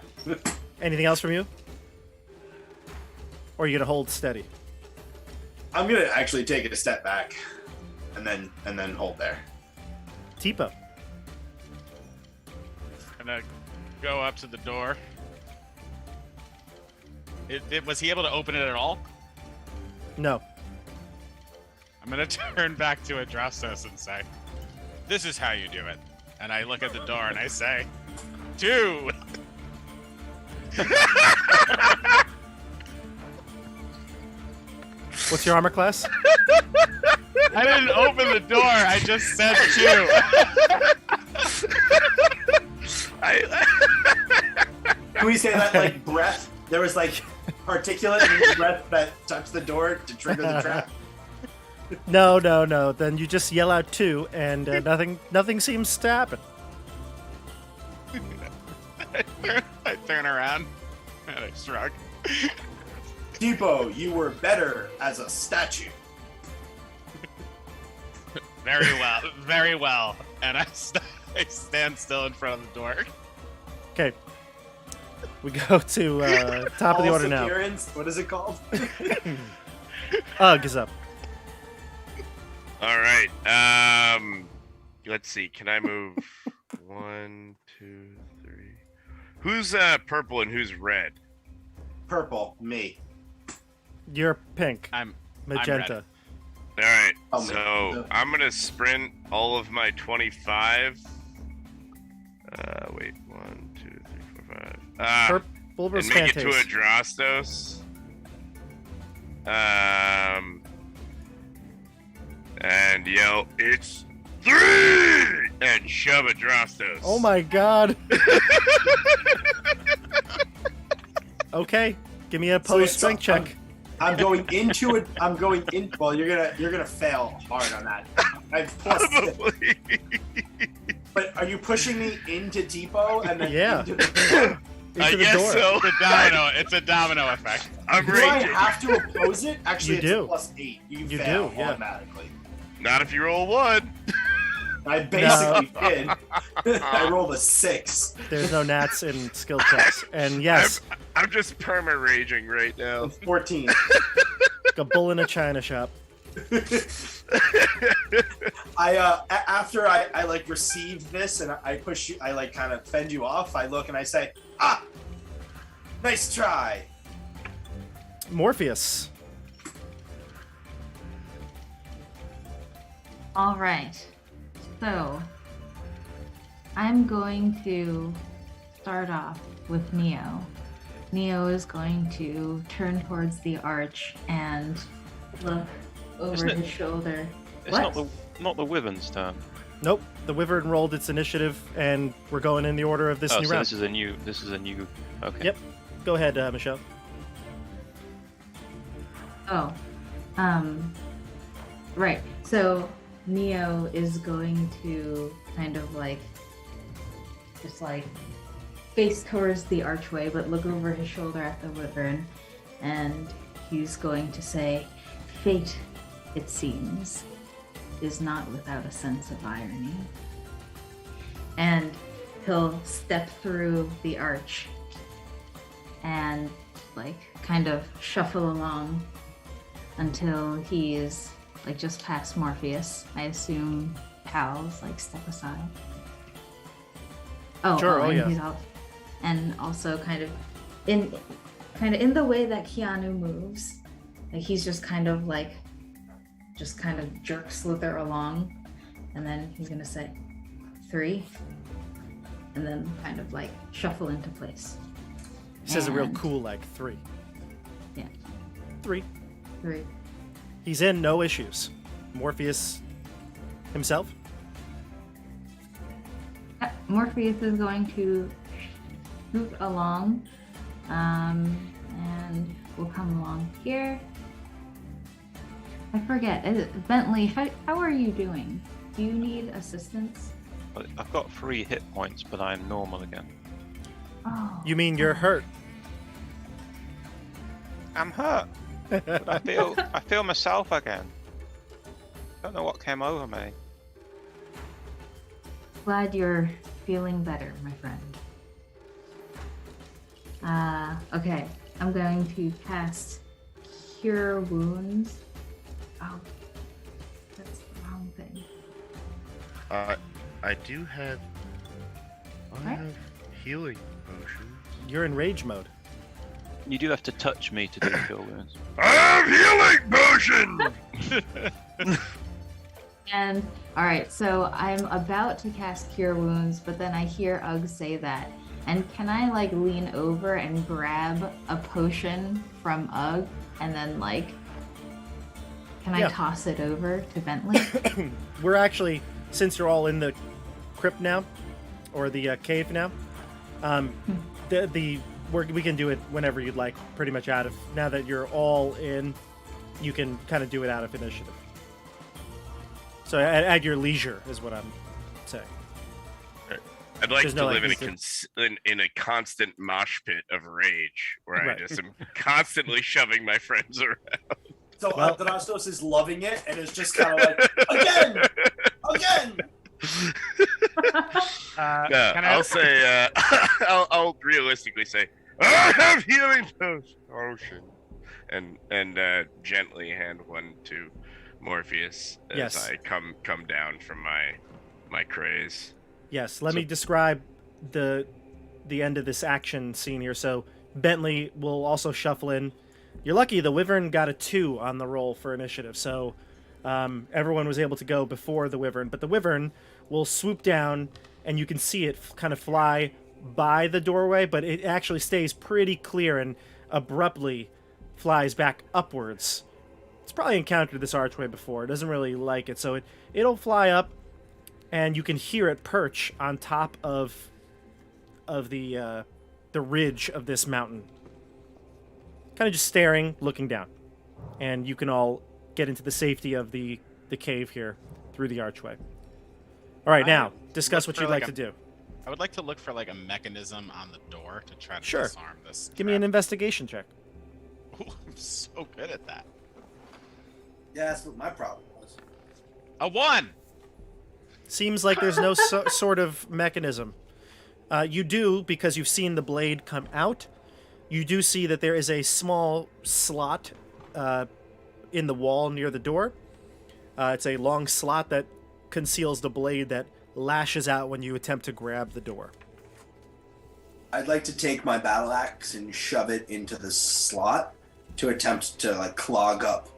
Anything else from you? Or are you gonna hold steady? I'm gonna actually take it a step back, and then hold there. Teepo. Gonna go up to the door. Was he able to open it at all? No. I'm gonna turn back to Adrastos and say, "This is how you do it." And I look at the door and I say, 2. What's your armor class? I didn't open the door. I just said 2. Can we say that like breath? There was like particulate in his breath that touched the door to trigger the trap. No. Then you just yell out 2, and nothing seems to happen. I turn around and I shrug. Teepo, you were better as a statue. Very well. And I stand still in front of the door. Okay. We go to top of the order now. Appearance? What is it called? Ugh is up. All right. Let's see. Can I move? 1, 2, 3. Who's purple and who's red? Purple, me. You're pink. I'm Magenta. All right. Oh, So I'm gonna sprint all of my 25. Wait. 1, 2, 3, 4, 5. Purple And versus make it to Fantace. Adrastos. And yell, "It's 3!" and shove Adrastos. Oh my god. Okay. Give me a So post strength check. I'm going into it. I'm going in. Well, you're gonna fail hard on that. I've plus 6. Probably. But are you pushing me into Teepo and then Yeah. into the I Into the guess door. so. It's a domino effect. I'm Do I raging. have to oppose it? Actually, You it's do. a plus 8. You You fail do, yeah. automatically. Not if you roll 1. I basically did. I rolled a 6. There's no nats in skill checks. And yes, I'm just perma raging right now. 14. a bull in a china shop. After I like receive this and I push you, I like kind of fend you off. I look and I say, nice try. Morpheus. All right. So I'm going to start off with Neo. Neo is going to turn towards the arch and look over Isn't it- his shoulder. It's What? not the Wyvern's turn. Nope. The Wyvern rolled its initiative, and we're going in the order of this Oh, new so round. this is a new. Okay. Yep. Go ahead, Michelle. Oh, right. So Neo is going to kind of like, just like face towards the archway, but look over his shoulder at the Wyvern, and he's going to say, "Fate, it seems, is not without a sense of irony." And he'll step through the arch and like kind of shuffle along until he is like just past Morpheus. I assume pals like step aside. Sure, oh, and yeah. he's and also kind of in the way that Keanu moves, like he's just kind of jerk slither along, and then he's gonna say 3, and then kind of like shuffle into place. He says a real And- cool, like 3. Yeah. 3. 3. He's in, no issues. Morpheus himself. Morpheus is going to scoot along, and we'll come along here. I forget. Bentley, how are you doing? Do you need assistance? I've got 3 hit points, but I'm normal again. Oh. You mean you're hurt? I'm hurt. But I feel myself again. Don't know what came over me. Glad you're feeling better, my friend. Okay. I'm going to cast Cure Wounds. Oh, that's the wrong thing. I do have. I What? have healing potions. You're in rage mode. You do have to touch me to do Cure Wounds. I have healing potion. And all right, so I'm about to cast Cure Wounds, but then I hear Ugg say that. And can I like lean over and grab a potion from Ugg and then like, can I Yeah. toss it over to Bentley? We're actually, since you're all in the crypt now, or the cave now, we can do it whenever you'd like. Pretty much now that you're all in, you can kind of do it out of initiative. So at your leisure is what I'm saying. I'd like There's to no, live like, in a constant mosh pit of rage where Right. I just am constantly shoving my friends around. So Well- Adrastos is loving it and is just kind of like, again! No, Can I'll say, I'll realistically say, I have healing potion, and gently hand one to Morpheus as Yes. I come down from my craze. Yes, let me describe the end of this action scene here. So Bentley will also shuffle in. You're lucky the Wyvern got a 2 on the roll for initiative, so everyone was able to go before the Wyvern. But the Wyvern will swoop down, and you can see it kind of fly by the doorway, but it actually stays pretty clear and abruptly flies back upwards. It's probably encountered this archway before. It doesn't really like it, so it'll fly up, and you can hear it perch on top of the ridge of this mountain, kind of just staring, looking down. And you can all get into the safety of the cave here through the archway. All right, now discuss look what for, you'd like, like to do. I would like to look for like a mechanism on the door to try to Sure. disarm this. Give me an investigation check. Ooh, I'm so good at that. Yeah, that's what my problem was. A 1. Seems like there's no sort of mechanism. You do, because you've seen the blade come out, you do see that there is a small slot in the wall near the door. It's a long slot that conceals the blade that lashes out when you attempt to grab the door. I'd like to take my battle axe and shove it into the slot to attempt to like clog up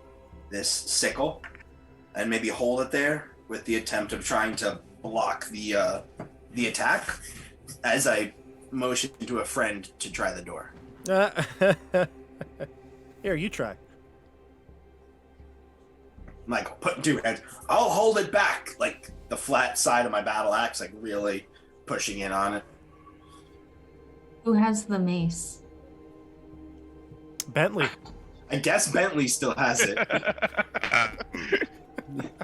this sickle and maybe hold it there with the attempt of trying to block the attack as I motion to a friend to try the door. Here, you try. I'm like, put 2 hands. I'll hold it back, like the flat side of my battle axe, like really pushing in on it. Who has the mace? Bentley. I guess Bentley still has it.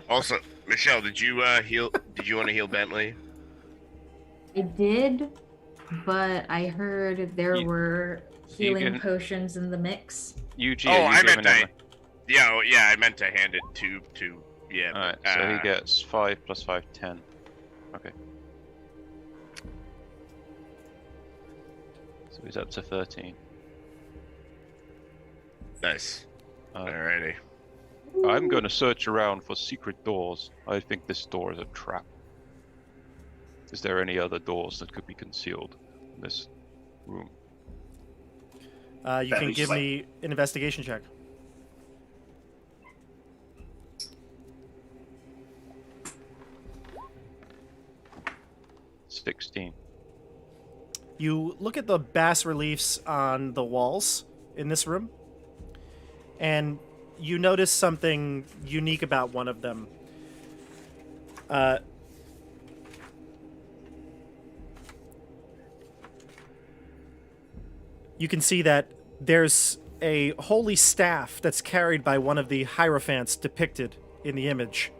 Also, Michelle, did you heal? Did you want to heal Bentley? I did, but I heard there were healing can- potions in the mix. UG, Oh, are you I meant giving him Yeah, I meant to hand it to yeah. Alright, so he gets 5 plus 5, 10. Okay. So he's up to 13. Nice. Uh, Alrighty. I'm going to search around for secret doors. I think this door is a trap. Is there any other doors that could be concealed in this room? You can Bentley's give like- me an investigation check. $16. You look at the bas reliefs on the walls in this room, and you notice something unique about one of them. You can see that there's a holy staff that's carried by one of the Hierophants depicted in the image.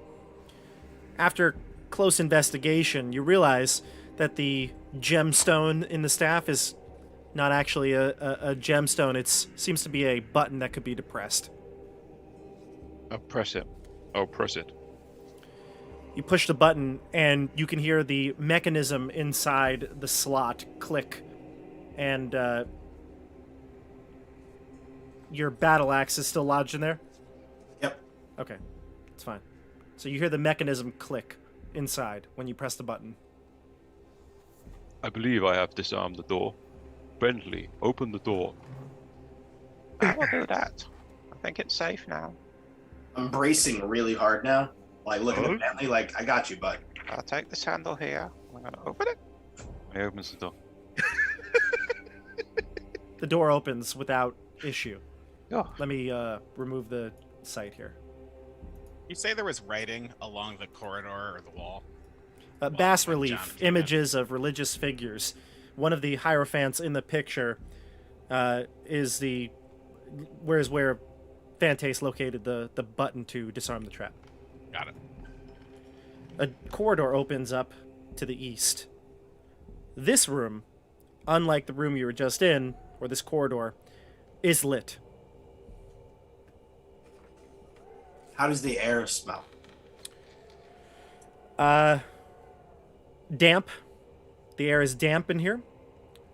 After close investigation, you realize that the gemstone in the staff is not actually a gemstone. It seems to be a button that could be depressed. I'll press it. I'll press it. You push the button, and you can hear the mechanism inside the slot click, and your battle axe is still lodged in there? Yep. Okay, it's fine. So you hear the mechanism click inside when you press the button. I believe I have disarmed the door. Bentley, open the door. I will do that. I think it's safe now. I'm bracing really hard now. Like looking Oh. at Bentley, like I got you, bud. I'll take this handle here. I'm gonna open it. He opens the door. The door opens without issue. Oh, Let me remove the sight here. You say there was writing along the corridor or the wall? Bas when John relief, came in. images of religious figures. One of the Hierophants in the picture is where Fantace located the button to disarm the trap. Got it. A corridor opens up to the east. This room, unlike the room you were just in, or this corridor, is lit. How does the air smell? Damp. The air is damp in here.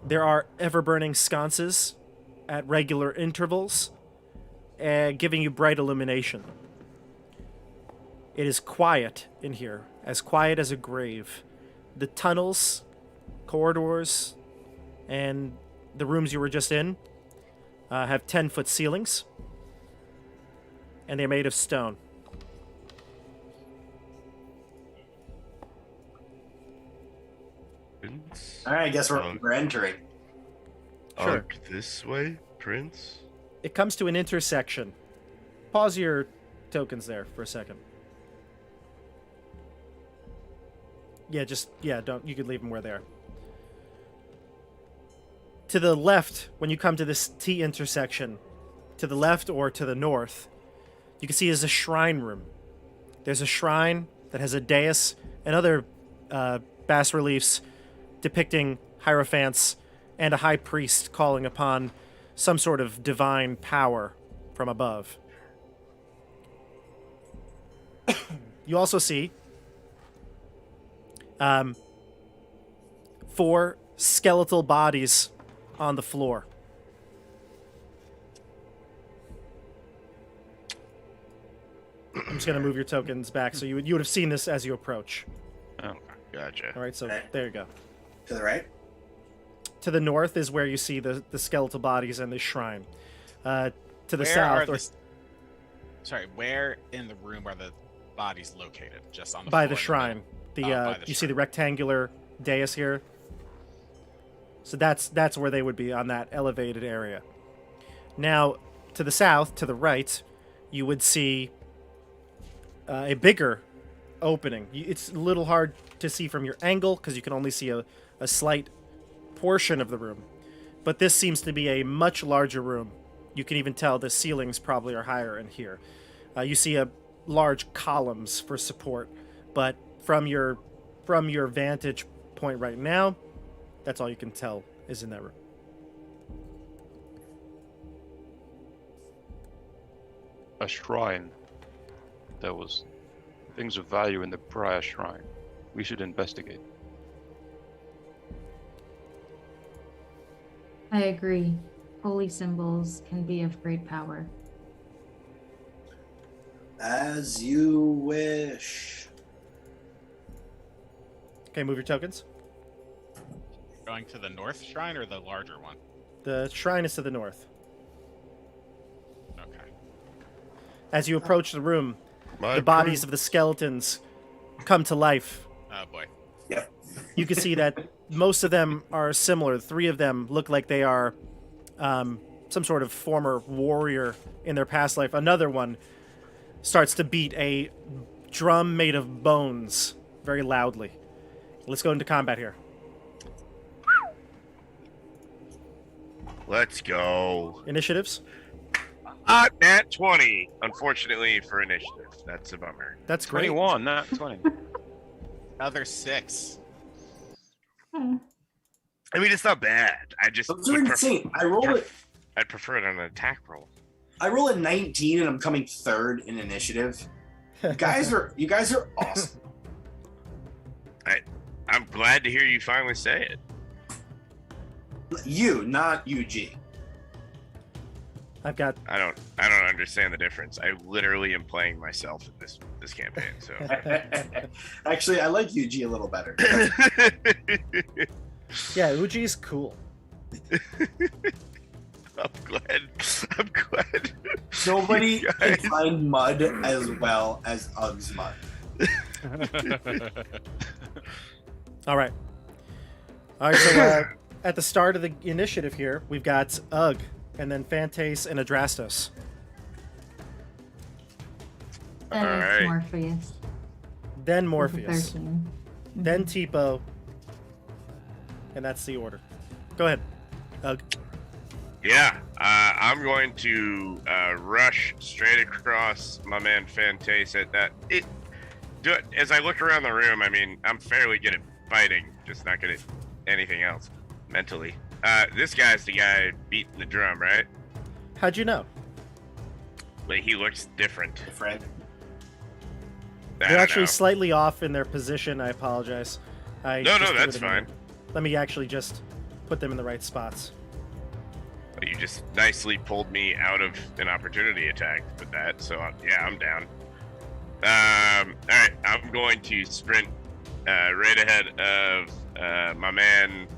There are ever-burning sconces at regular intervals, giving you bright illumination. It is quiet in here, as quiet as a grave. The tunnels, corridors, and the rooms you were just in have 10-foot ceilings, and they're made of stone. Prince? All right, I guess we're entering. Sure. Arc this way, Prince? It comes to an intersection. Pause your tokens there for a second. Don't. You could leave them where they are. To the left, when you come to this T intersection, to the left or to the north, you can see is a shrine room. There's a shrine that has a dais and other bas reliefs depicting Hierophants and a high priest calling upon some sort of divine power from above. You also see 4 skeletal bodies on the floor. I'm just going to move your tokens back so you would have seen this as you approach. oh. Gotcha. All right, so Okay. there you go. To the right. To the north is where you see the skeletal bodies and the shrine. To the Where south, are or Sorry, where in the room are the bodies located? Just on the by floor the in shrine. middle? By the You see the shrine. rectangular dais here. So that's where they would be, on that elevated area. Now, to the south, to the right, you would see a bigger opening. It's a little hard to see from your angle because you can only see a slight portion of the room. But this seems to be a much larger room. You can even tell the ceilings probably are higher in here. You see large columns for support, but from your vantage point right now, that's all you can tell is in that room. A shrine. There was things of value in the prior shrine. We should investigate. I agree. Holy symbols can be of great power. As you wish. Okay, move your tokens. Going to the north shrine or the larger one? The shrine is to the north. Okay. As you approach the room, My the bodies of the skeletons come to life. Oh boy. You can see that most of them are similar. 3 of them look like they are some sort of former warrior in their past life. Another one starts to beat a drum made of bones very loudly. Let's go into combat here. Let's go. Initiatives. Nat 20. Unfortunately for initiative, that's a bummer. That's great. 21, not 20. Another 6. Hmm. I mean, it's not bad. I just Those are would insane. I'd prefer it on an attack roll. I roll a 19 and I'm coming third in initiative. You guys are awesome. I'm glad to hear you finally say it. You, not UG. I've got I don't understand the difference. I literally am playing myself in this campaign. So Actually, I like UG a little better. yeah, Uji's cool. I'm glad. Nobody You can guys- find mud as well as Ugg's mud. All right. So at the start of the initiative here, we've got Ugg, and then Fantace and Adrastos. Then it's Alright. Morpheus. Then with a Morpheus. 13. Then Teepo. And that's the order. Go ahead, Ugg. Yeah, I'm going to rush straight across my man Fantace at that. As I look around the room, I mean, I'm fairly good at fighting, just not good at anything else mentally. This guy's the guy beating the drum, right? How'd you know? Like, he looks different. Friend. I They're don't actually know. slightly off in their position. I apologize. No, just did that's it in a minute. fine. Let me actually just put them in the right spots. You just nicely pulled me out of an opportunity attack with that, so yeah, I'm down. All right, I'm going to sprint right ahead of my man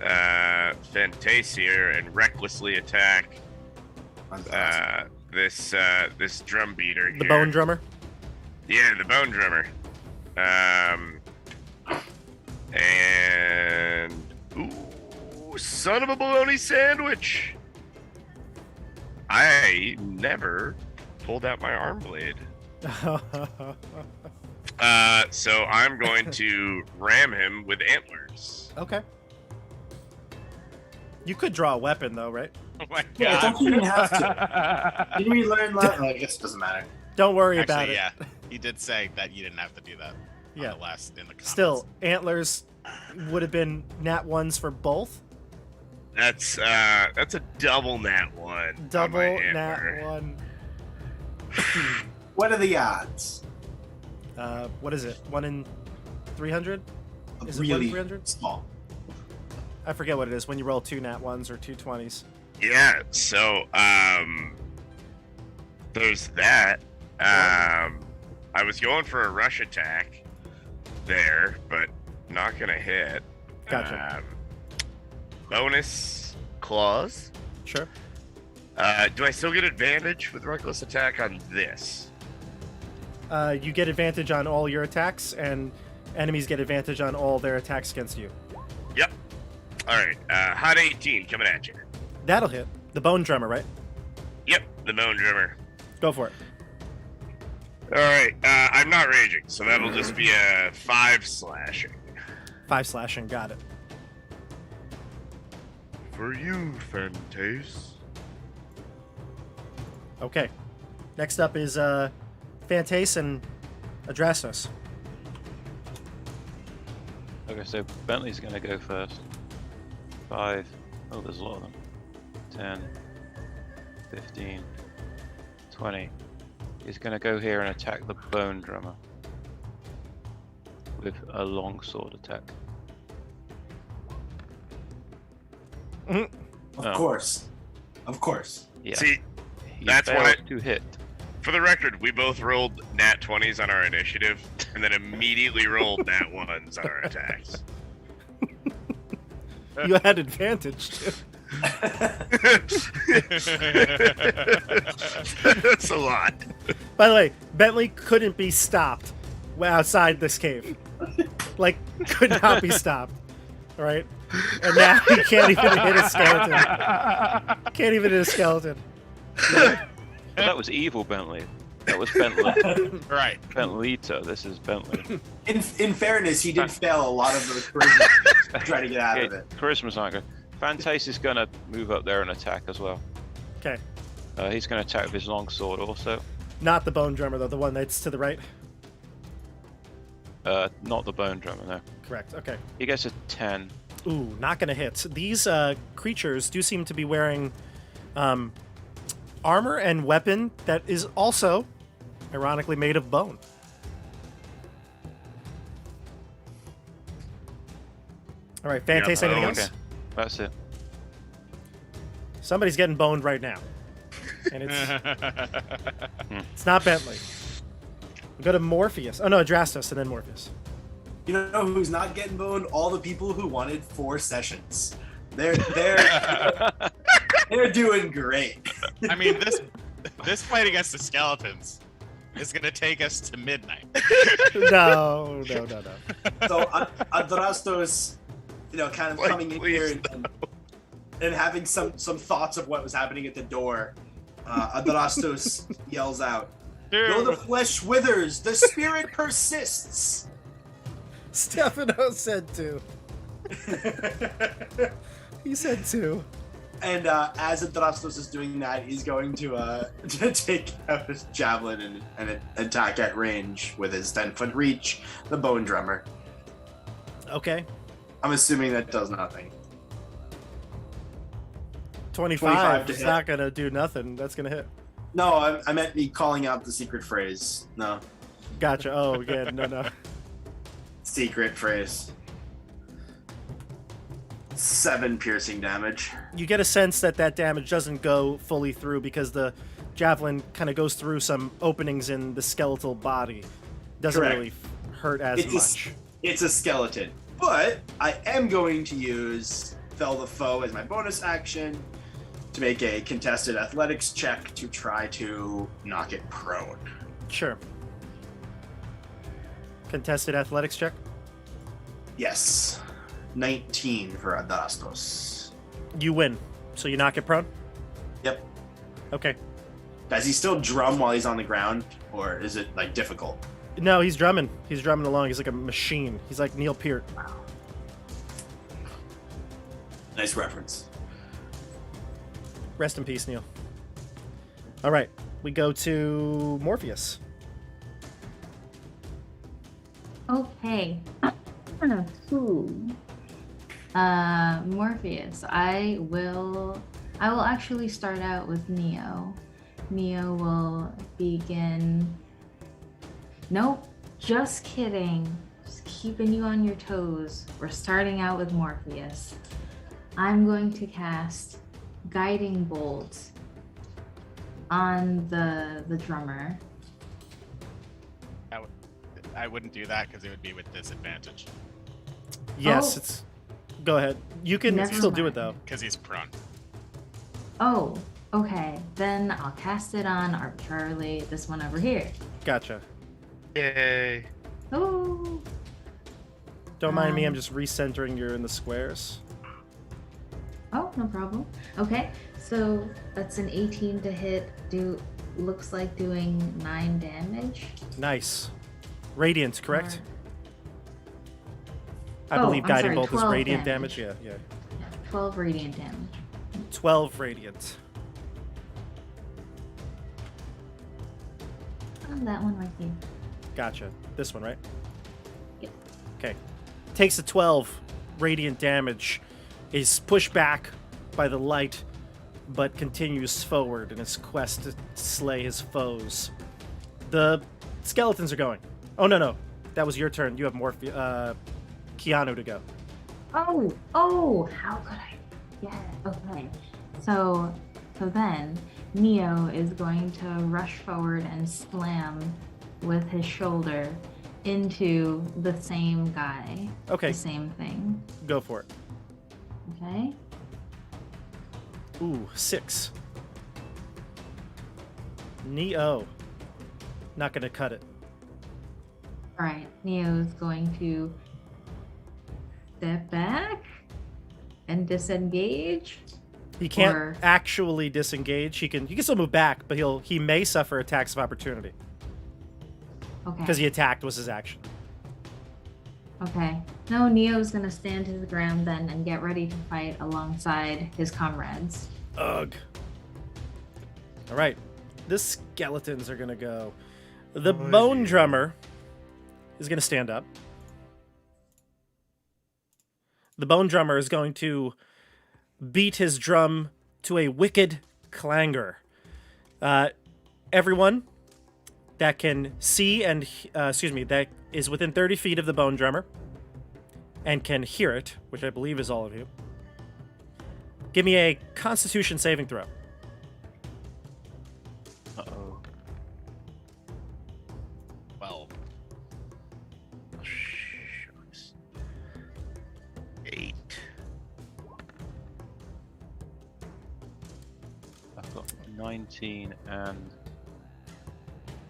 Fantace here and recklessly attack this drum beater here. The bone drummer. Yeah, the bone drummer. And ooh, son of a bologna sandwich! I never pulled out my arm blade. So I'm going to ram him with antlers. Okay. You could draw a weapon, though, right? Oh my Yeah, god. don't you even have to. Didn't we learn that? I guess it doesn't matter. Don't worry about Actually, it. yeah. He did say that you didn't have to do that. Yeah. In the comments. Still, antlers would have been nat ones for both. That's a double nat one. on Double my nat antler. one. What are the odds? What is it? 1 in 300? Is it 1 in Really 300? small. I forget what it is when you roll 2 nat ones or 2 20s. Yeah, so there's that. I was going for a rush attack there, but not gonna hit. Gotcha. Bonus claws. Sure. Do I still get advantage with reckless attack on this? You get advantage on all your attacks, and enemies get advantage on all their attacks against you. Yep. All right. Hot 18 coming at you. That'll hit. The bone drummer, right? Yep, the bone drummer. Go for it. All right. I'm not raging, so that'll just be a 5 slashing. 5 slashing. Got it. For you, Fantace. Okay. Next up is Fantace and Adrastos. Okay, so Bentley's going to go first. 5. Oh, there's a lot of them. 10, 15, 20. He's going to go here and attack the bone drummer with a longsword attack. Mhm. Of Oh. course. Of course. Yeah. See, he that's failed why- to hit. for the record, we both rolled nat 20s on our initiative, and then immediately rolled nat 1s on our attacks. You had advantage, too. That's a lot. By the way, Bentley couldn't be stopped outside this cave. Like, could not be stopped. right? And now he can't even hit a skeleton. Can't even hit a skeleton. But that was evil Bentley. That was Bentley. Right. Bentleyto. This is Bentley. In fairness, he did fail a lot of those charisma to try to get out of it. Charisma's not good. Fantace is going to move up there and attack as well. Okay. He's going to attack with his longsword also. Not the bone drummer, though. The one that's to the right. Not the bone drummer, no. Correct. Okay. He gets a 10. Ooh, not going to hit. These creatures do seem to be wearing armor and weapon that is also, ironically, made of bone. All right, Fantace, anything else? Okay. That's it. Somebody's getting boned right now. And it's not Bentley. We go to Morpheus. Oh, no, Adrastos and then Morpheus. You know who's not getting boned? All the people who wanted 4 sessions. They're doing great. I mean, this fight against the skeletons is going to take us to midnight. No. So Adrastos, kind of Like, coming in please, here and having some thoughts of what was happening at the door, Adrastos yells out, "Though the flesh withers, the spirit persists." Stefano said 2. He said 2. And as Adrastos is doing that, he's going to take out his javelin and attack at range with his 10-foot reach, the bone drummer. Okay. I'm assuming that does nothing. 25 to is hit. not going to do nothing. That's going to hit. No, I meant me calling out the secret phrase. No, Gotcha. Oh, yeah. No. secret phrase. 7 piercing damage. You get a sense that damage doesn't go fully through because the javelin kind of goes through some openings in the skeletal body. Doesn't Correct. really hurt as much. It's a skeleton. But I am going to use Fell the Foe as my bonus action to make a contested athletics check to try to knock it prone. Sure. Contested athletics check? Yes. 19 for Adrastos. You win. So you knock it prone? Yep. Okay. Does he still drum while he's on the ground? Or is it, difficult? No, he's drumming. He's drumming along. He's like a machine. He's like Neil Peart. Nice reference. Rest in peace, Neil. All right. We go to Morpheus. Okay. Morpheus. I will actually start out with Neo. Neo will begin. Nope, just kidding. Just keeping you on your toes. We're starting out with Morpheus. I'm going to cast Guiding Bolt on the drummer. I wouldn't do that because it would be with disadvantage. Yes, Oh. it's. Go ahead. You can Never still do it mind. though. Because he's prone. Oh, okay. Then I'll cast it on arbitrarily this one over here. Gotcha. Yay. Oh. Don't mind me. I'm just recentering you in the squares. Oh, no problem. Okay, so that's an 18 to hit. Looks like doing 9 damage. Nice. Radiant, correct? I Oh, believe I'm Guiding sorry, Bolt is 12 radiant damage. damage. Yeah. 12 radiant damage. 12 radiant. Oh, that one right here. Gotcha. This one, right? Yep. Okay. Takes a 12 radiant damage. Is pushed back by the light, but continues forward in his quest to slay his foes. The skeletons are going. Oh, no. That was your turn. You have Keanu to go. Oh, how could I? Yeah, okay. So then Neo is going to rush forward and slam with his shoulder into the same guy. Okay. The same thing. Go for it. Okay. Ooh, 6. Neo. Not gonna cut it. All right. Neo is going to step back and disengage? He can't Or- actually disengage. He can still move back, but he may suffer attacks of opportunity Okay. because he attacked was his action. Okay. No, Neo's gonna stand his ground then and get ready to fight alongside his comrades. Ugh. All right, the skeletons are gonna go. The bone drummer is gonna stand up. The bone drummer is going to beat his drum to a wicked clangor. Everyone that can see and that is within 30 feet of the bone drummer and can hear it, which I believe is all of you, give me a Constitution saving throw. Uh-oh. 12. Shucks. 8. I've got 19 and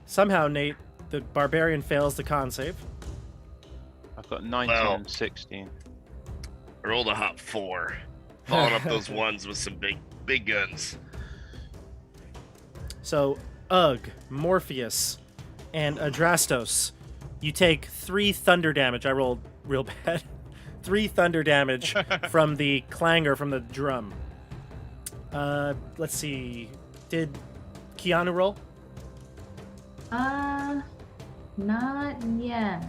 Somehow, Nate, the barbarian fails the con save. I've got 19 Well. and 16. I rolled a hot 4. Following up those ones with some big guns. So, Morpheus, and Adrastos, you take 3 thunder damage. I rolled real bad. 3 thunder damage from the clangor from the drum. Let's see. Did Keanu roll? Not yet.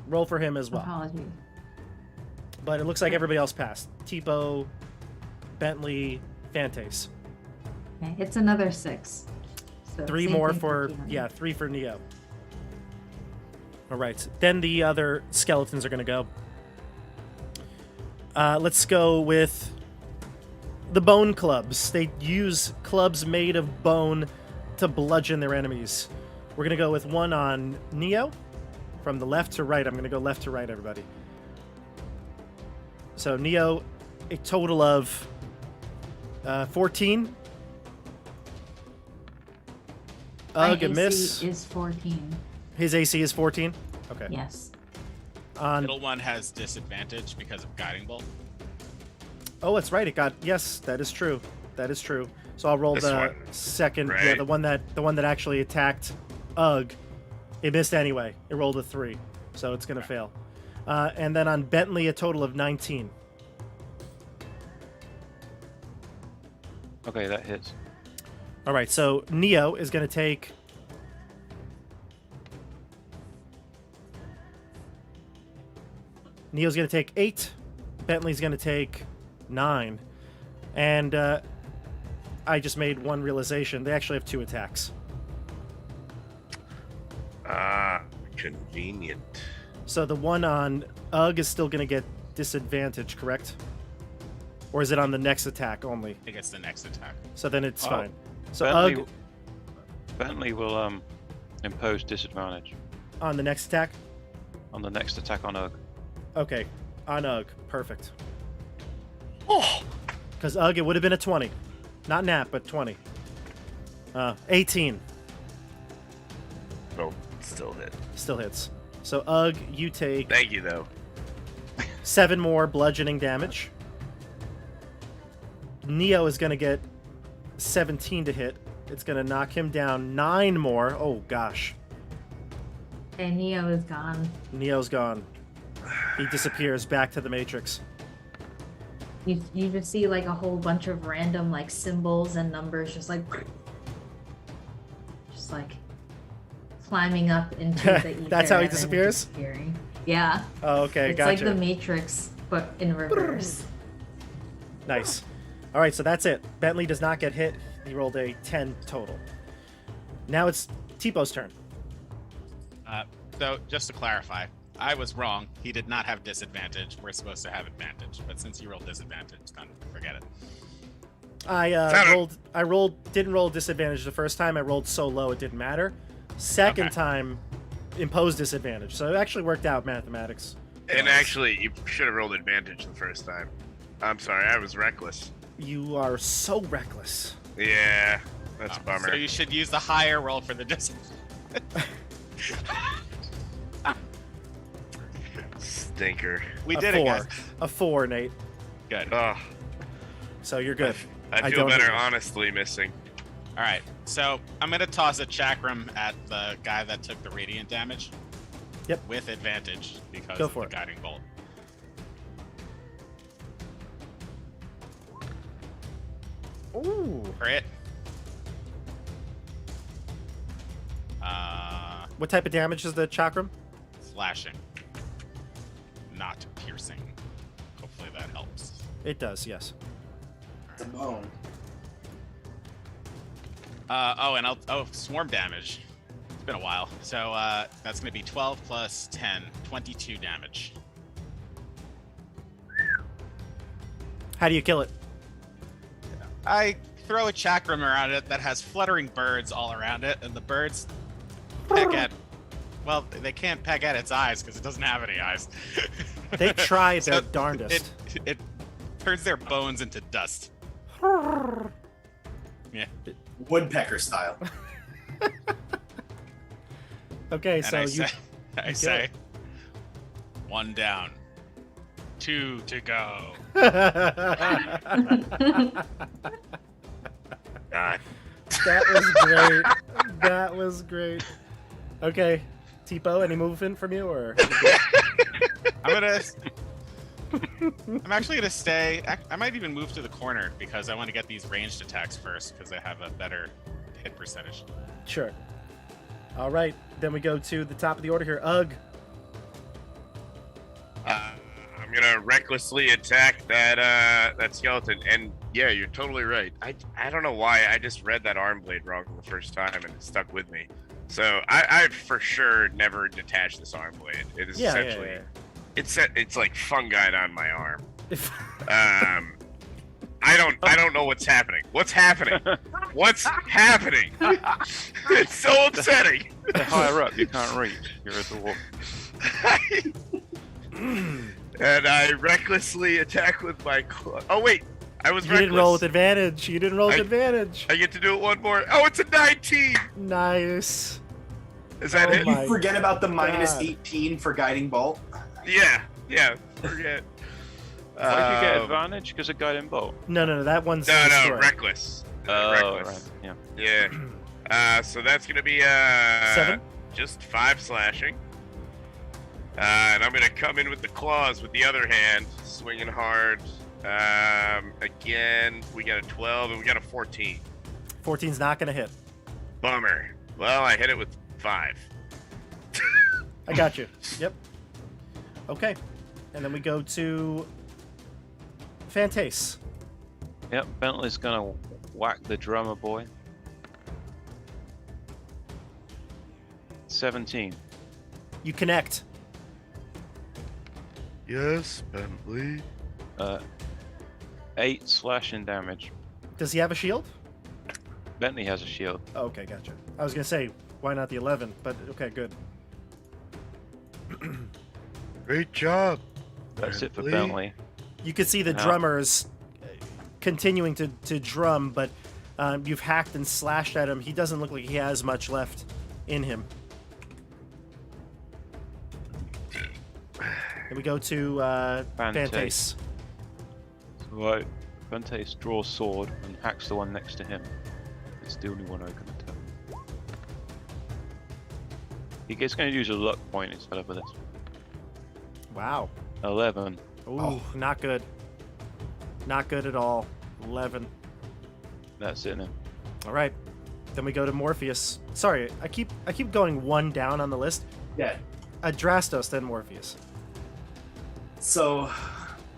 Roll for him as well. Apologies. But it looks like everybody else passed. Teepo, Bentley, Fantace. Okay, it's another 6. So 3 same more thing for, Keanu. 3 for Neo. All right. Then the other skeletons are going to go. Let's go with the bone clubs. They use clubs made of bone to bludgeon their enemies. We're going to go with one on Neo. From the left to right. I'm going to go left to right, everybody. So Neo, a total of 14. My A miss. AC is 14. His AC is 14. Okay. Yes. On Middle one has disadvantage because of guiding bolt. Oh, that's right. It got yes. That is true. That is true. So I'll roll This the one, second. Yeah, right? the one that actually attacked Ugg. It missed anyway. It rolled a 3, so it's gonna fail. And then on Bentley, a total of 19. Okay, that hits. All right. So Neo is gonna take. Neo's gonna take 8. Bentley's gonna take 9, and I just made one realization. They actually have 2 attacks. Convenient. So the one on Ugg is still going to get disadvantage, correct? Or is it on the next attack only? It gets the next attack. So then it's Oh, fine. So Bentley will impose disadvantage on the next attack? on the next attack on Ugg. Okay, on Ugg. Perfect. Oh, Because Ugg, it would have been a 20. Not nat, but 20. 18. no, still hit. Still hits. So Ugg, you take Thank you, though. 7 more bludgeoning damage. Neo is going to get 17 to hit. It's going to knock him down 9 more. Oh, gosh. Okay, Neo is gone. Neo's gone. He disappears back to the Matrix. You just see like a whole bunch of random like symbols and numbers just like climbing up into the ether. That's how he and then disappears? disappearing. Yeah. Oh, okay, It's gotcha. like the Matrix, but in reverse. Nice. All right, so that's it. Bentley does not get hit. He rolled a 10 total. Now it's Teepo's turn. So just to clarify, I was wrong. He did not have disadvantage. We're supposed to have advantage, but since you rolled disadvantage, then forget it. I didn't roll disadvantage the first time. I rolled so low it didn't matter. Second Okay. time, imposed disadvantage. So it actually worked out mathematics. And actually, you should have rolled advantage the first time. I'm sorry, I was reckless. You are so reckless. Yeah, that's a Oh, bummer. So you should use the higher roll for the disadvantage. Stinker. We A did 4. it, guys. A 4, Nate. Good. So you're good. I feel don't better, hit you. honestly, missing. All right. So I'm gonna toss a chakram at the guy that took the radiant damage. Yep. With advantage because Go of for the it. guiding bolt. Ooh. Crit. What type of damage is the chakram? Slashing. Not piercing. Hopefully that helps. It does, yes. It's a bone. Swarm damage. It's been a while. So that's going to be 12 plus 10, 22 damage. How do you kill it? I throw a chakram around it that has fluttering birds all around it, and the birds peck at. Well, they can't peck at its eyes because it doesn't have any eyes. They try their So darndest. It turns their bones into dust. Yeah. Woodpecker style. Okay, And so I you say, one down, 2 to go. God. That was great. That was great. Okay, Teepo, any movement from you, or I'm actually gonna stay. I might even move to the corner because I want to get these ranged attacks first because they have a better hit percentage. sure? All right, then we go to the top of the order here. Ugh. I'm gonna recklessly attack that skeleton, and yeah, you're totally right. I don't know why I just read that arm blade wrong the first time, and it stuck with me. So I for sure never detached this arm blade. It is essentially it's like fungi on my arm. I don't know what's happening. What's happening? What's happening? It's so upsetting. The higher up you can't reach. You're a dwarf. And I recklessly attack with my claw. Oh wait, I was You reckless. didn't roll with advantage. You didn't roll with advantage. I get to do it one more. Oh, it's a 19. Nice. Is that Oh it? my You forget about the minus God. 18 for guiding bolt. Yeah. Forget. What if you get Um, advantage because of guiding bolt? No, that one's No, destroyed. reckless. Oh, Reckless. right. Yeah. Yeah. So that's gonna be 7. just 5 slashing. And I'm gonna come in with the claws with the other hand, swinging hard. Again, we got a 12 and we got a 14. 14's not gonna hit. Bummer. Well, I hit it with 5. I got you. Yep. Okay, and then we go to Fantace. Yep, Bentley's gonna whack the drummer boy. 17. You connect. Yes, Bentley. 8 slashing damage. Does he have a shield? Bentley has a shield. Oh, okay, gotcha. I was gonna say, why not the 11? But okay, good. Great job. That's it for Bentley. You can see the Yeah. drummers continuing to drum, but you've hacked and slashed at him. He doesn't look like he has much left in him. And we go to Fantace. Fantace. Right. Fantace draws sword and hacks the one next to him. It's the only one I can attack. He's going to use a luck point instead of this. Wow. 11. Ooh, not good. Not good at all. 11. That's it then. All right. Then we go to Morpheus. Sorry, I keep going one down on the list. Yeah. Adrastos, then Morpheus. So,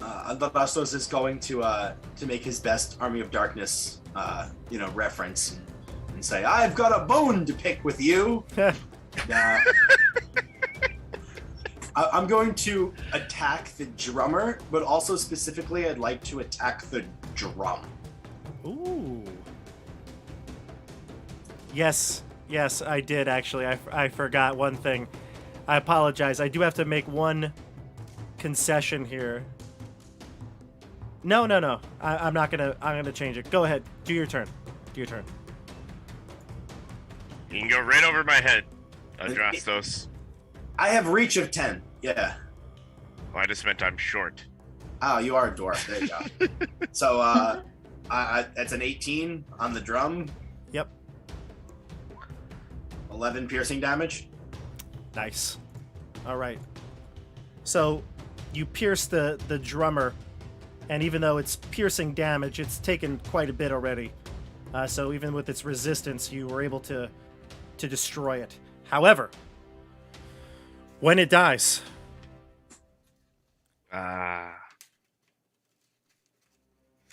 Adrastos is going to make his best Army of Darkness, reference and say, "I've got a bone to pick with you." I'm going to attack the drummer, but also specifically, I'd like to attack the drum. Ooh. Yes, I did actually. I forgot one thing. I apologize. I do have to make one concession here. No. I'm not gonna. I'm gonna change it. Go ahead. Do your turn. You can go right over my head, Adrastos. I have reach of 10. Yeah. Oh, I just meant I'm short. Oh, you are a dwarf. There you go. So that's an 18 on the drum. Yep. 11 piercing damage. Nice. All right. So you pierce the drummer, and even though it's piercing damage, it's taken quite a bit already. So even with its resistance, you were able to destroy it. However, when it dies,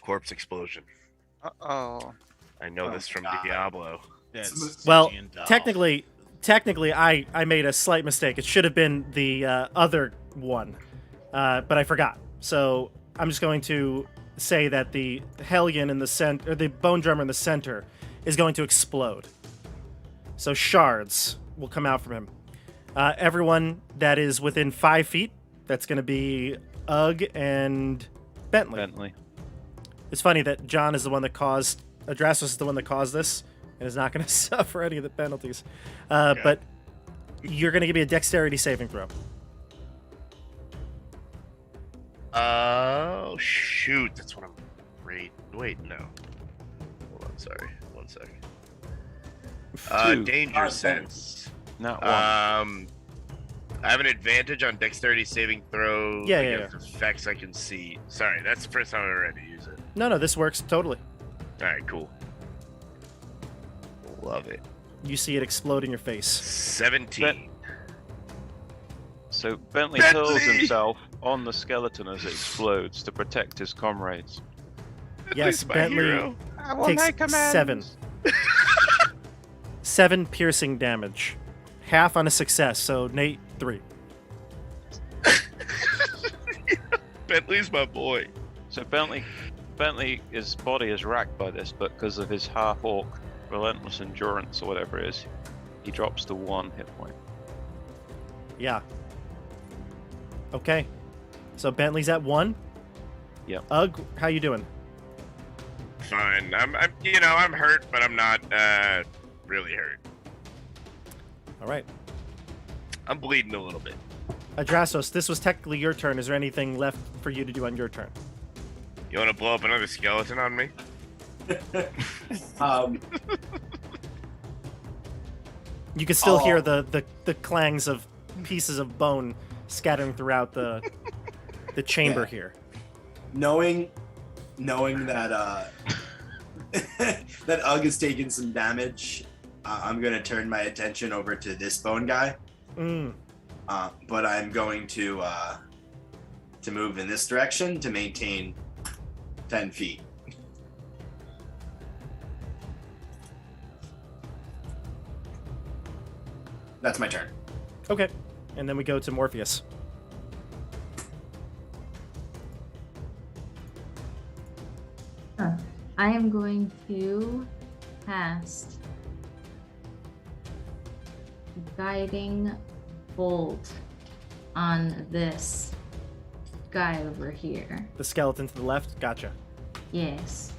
Corpse explosion. Uh-oh. I know this from Diablo. Yeah, it's well, Stygian Doll. technically, I made a slight mistake. It should have been the other one, but I forgot. So I'm just going to say that the Hellion in the center, or the Bone Drummer in the center, is going to explode. So shards will come out from him. Everyone that is within 5 feet, that's going to be Ugg and Bentley. It's funny that John is the one that caused, Adrastos is the one that caused this, and is not going to suffer any of the penalties. But you're going to give me a dexterity saving throw. Oh, shoot. That's what I'm afraid. Wait, no. Hold on, sorry. 1 second. Danger sense. Not one. I have an advantage on dexterity saving throw Yeah, against effects I can see. Sorry, that's the first time I've ever had to use it. No, this works totally. Alright, cool. Love it. You see it explode in your face. 17. So Bentley Bentley! hurls himself on the skeleton as it explodes to protect his comrades. Yes, my Bentley hero. I will make takes amends. 7 piercing damage. Half on a success, so Nate, 3. Bentley's my boy. So Bentley, his body is racked by this, but because of his half-orc relentless endurance or whatever it is, he drops to 1 hit point. Yeah. Okay. So Bentley's at 1. Yep. Ugg, how you doing? Fine. I'm hurt, but I'm not really hurt. All right. I'm bleeding a little bit. Adrastos, this was technically your turn. Is there anything left for you to do on your turn? You want to blow up another skeleton on me? You can still hear the clangs of pieces of bone scattering throughout the chamber here. Knowing that that Ugg has taken some damage, I'm gonna turn my attention over to this bone guy. But I'm going to move in this direction to maintain 10 feet. That's my turn. Okay. And then we go to Morpheus. I am going to cast Guiding Bolt on this guy over here. The skeleton to the left? Gotcha. Yes.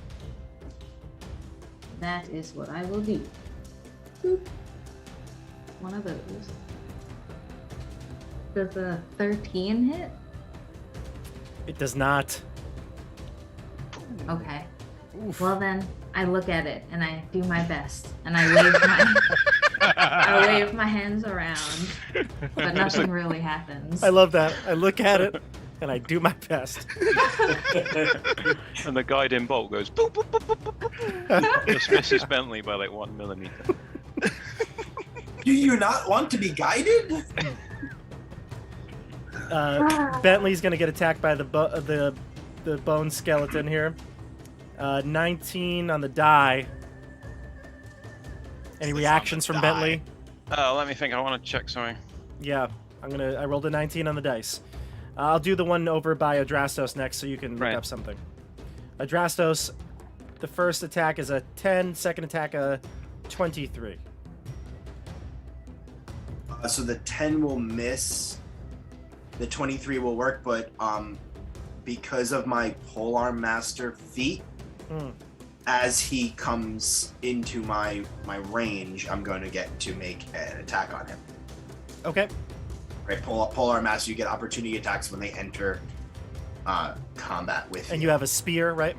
That is what I will do. Boop. One of those. Does a 13 hit? It does not. Okay. Well then, I look at it and I do my best and I wave my I wave my hands around, but nothing really happens. I love that. I look at it and I do my best. And the guiding bolt goes boop, boop, boop, boop, boop, boop. Just misses Bentley by like 1 millimeter. Do you not want to be guided? Bentley's gonna get attacked by the bone skeleton here. 19 on the die. Any It's reactions on the from die. Bentley? Let me think. I want to check something. Yeah, I rolled a 19 on the dice. I'll do the one over by Adrastos next, so you can look up something. Adrastos, the first attack is a 10, second attack a 23. So the 10 will miss. The 23 will work, but because of my Polearm Master feat, as he comes into my range, I'm going to get to make an attack on him. Okay. Right, Polearm Master, you get opportunity attacks when they enter combat with And you have a spear, right?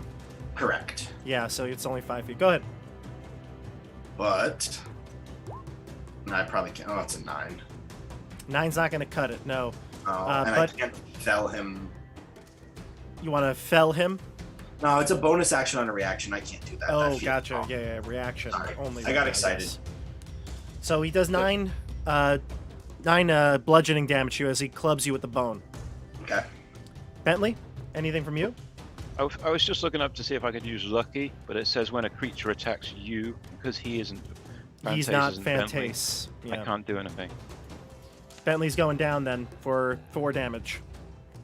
Correct. Yeah, so it's only 5 feet. Go ahead. But I probably can't. Oh, it's a 9. 9's not going to cut it, no. And but- I can't fell him. You want to fell him? No, it's a bonus action on a reaction. I can't do that. That Oh, feels gotcha. wrong. Yeah, reaction. Sorry. Only I got right, excited. guess. So he does 9 bludgeoning damage to you as he clubs you with the bone. Okay. Bentley, anything from you? I was just looking up to see if I could use Lucky, but it says when a creature attacks you, because he isn't. He's Fantace not isn't Bentley, Fantace. I Yeah. can't do anything. Bentley's going down then for 4 damage.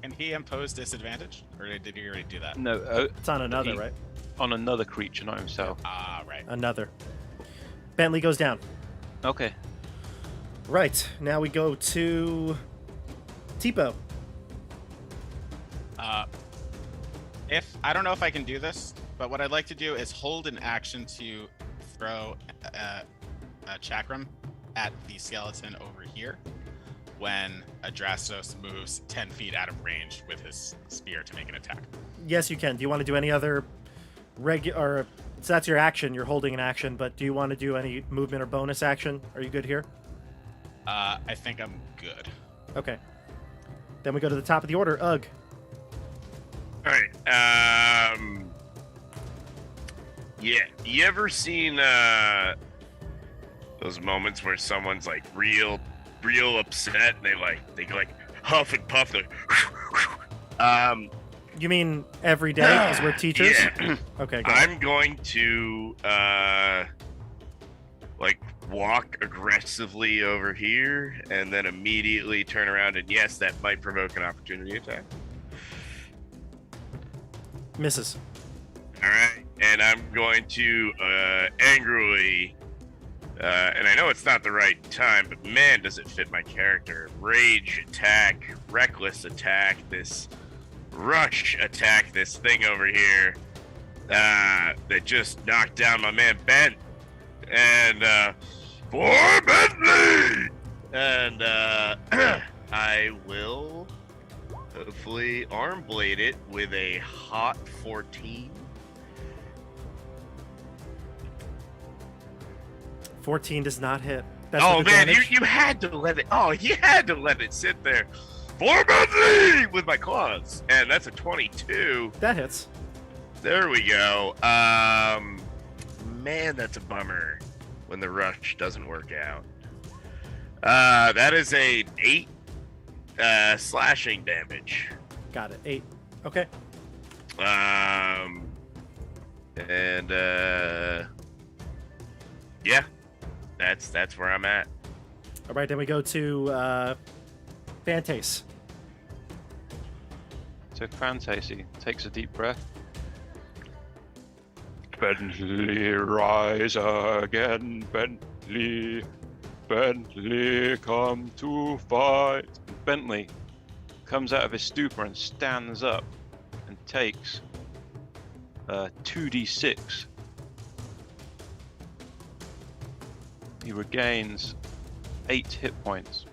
Can he impose disadvantage, or did he already do that? No, It's on another, He- right? on another creature, not himself. Ah, right. Another. Bentley goes down. Okay. Right. Now we go to Teepo. If I don't know if I can do this, but what I'd like to do is hold an action to throw a chakram at the skeleton over here when Adrastos moves 10 feet out of range with his spear to make an attack. Yes, you can. Do you want to do any other regular? So that's your action. You're holding an action, but do you want to do any movement or bonus action? Are you good here? I think I'm good. Okay. Then we go to the top of the order. Ugh. All right. Yeah. You ever seen those moments where someone's like real upset and they go like huff and puff? You mean every day because we're teachers? Yeah. Okay. Go ahead. I'm going to like walk aggressively over here and then immediately turn around, and yes, that might provoke an opportunity attack. Misses. All right, and I'm going to angrily, and I know it's not the right time, but man, does it fit my character. Rage attack, reckless attack, this rush attack, this thing over here that just knocked down my man Ben, and for Bentley, and I will hopefully arm blade it with a hot 14. 14 does not hit. That's Oh with man, advantage. you had to let it. Oh, you had to let it sit there. For Bentley with my claws, and that's a 22. That hits. There we go. Man, that's a bummer when the rush doesn't work out. That is a 8 slashing damage. Got it. 8. Okay. And yeah, that's where I'm at. All right. Then we go to Fantace. So Fantace takes a deep breath. Bentley, rise again, Bentley. Bentley, come to fight. Bentley comes out of his stupor and stands up and takes 2d6. He regains 8 hit points.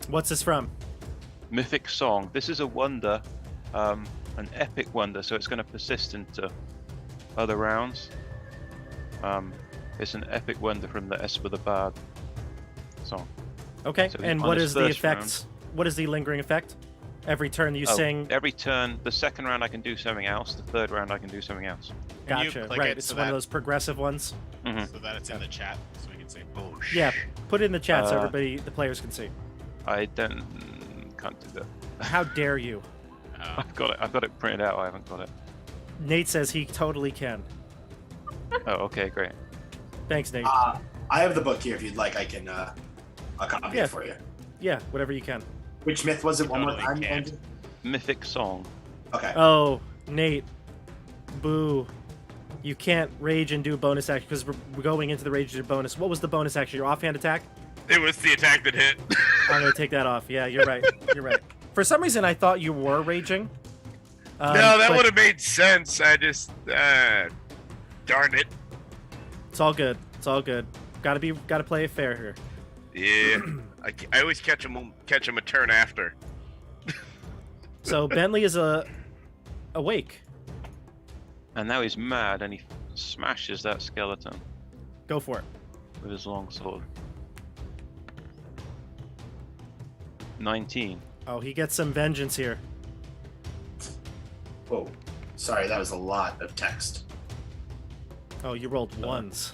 What's this from? Mythic Song. This is a wonder, an epic wonder, so it's going to persist into other rounds. It's an epic wonder from the Esper the Bard song. Okay. So And on what his is the first effect? What is the lingering effect? Every turn you Oh, sing. Every turn, the second round I can do something else, the third round I can do something else. Can you Gotcha. click Right. it It's so one of that- those progressive ones. So that it's in the chat, so we can say, Oh Yeah. Put it in the chat so Uh, everybody, the players, can see. I can't do that. How dare you? oh, I've got it printed out. I haven't got it. Nate says he totally can. Oh, okay, great. Thanks, Nate. I have the book here. If you'd like, I can. I'll copy Yeah. it for you. Yeah, whatever you can. Which myth was it? One more Totally time. can't. Andrew? Mythic Song. Okay. Oh, Nate. Boo. You can't rage and do a bonus action because we're going into the rage and do bonus. What was the bonus action? Your offhand attack? It was the attack that hit. I'm going to take that off. Yeah, you're right. You're right. For some reason, I thought you were raging. No, that but would have made sense. I just, darn it. It's all good. It's all good. Gotta play it fair here. Yeah, I always catch him a turn after. So Bentley is awake. And now he's mad and he smashes that skeleton Go for it. with his long sword. 19. Oh, he gets some vengeance here. Whoa. Sorry, that was a lot of text. Oh, you rolled ones.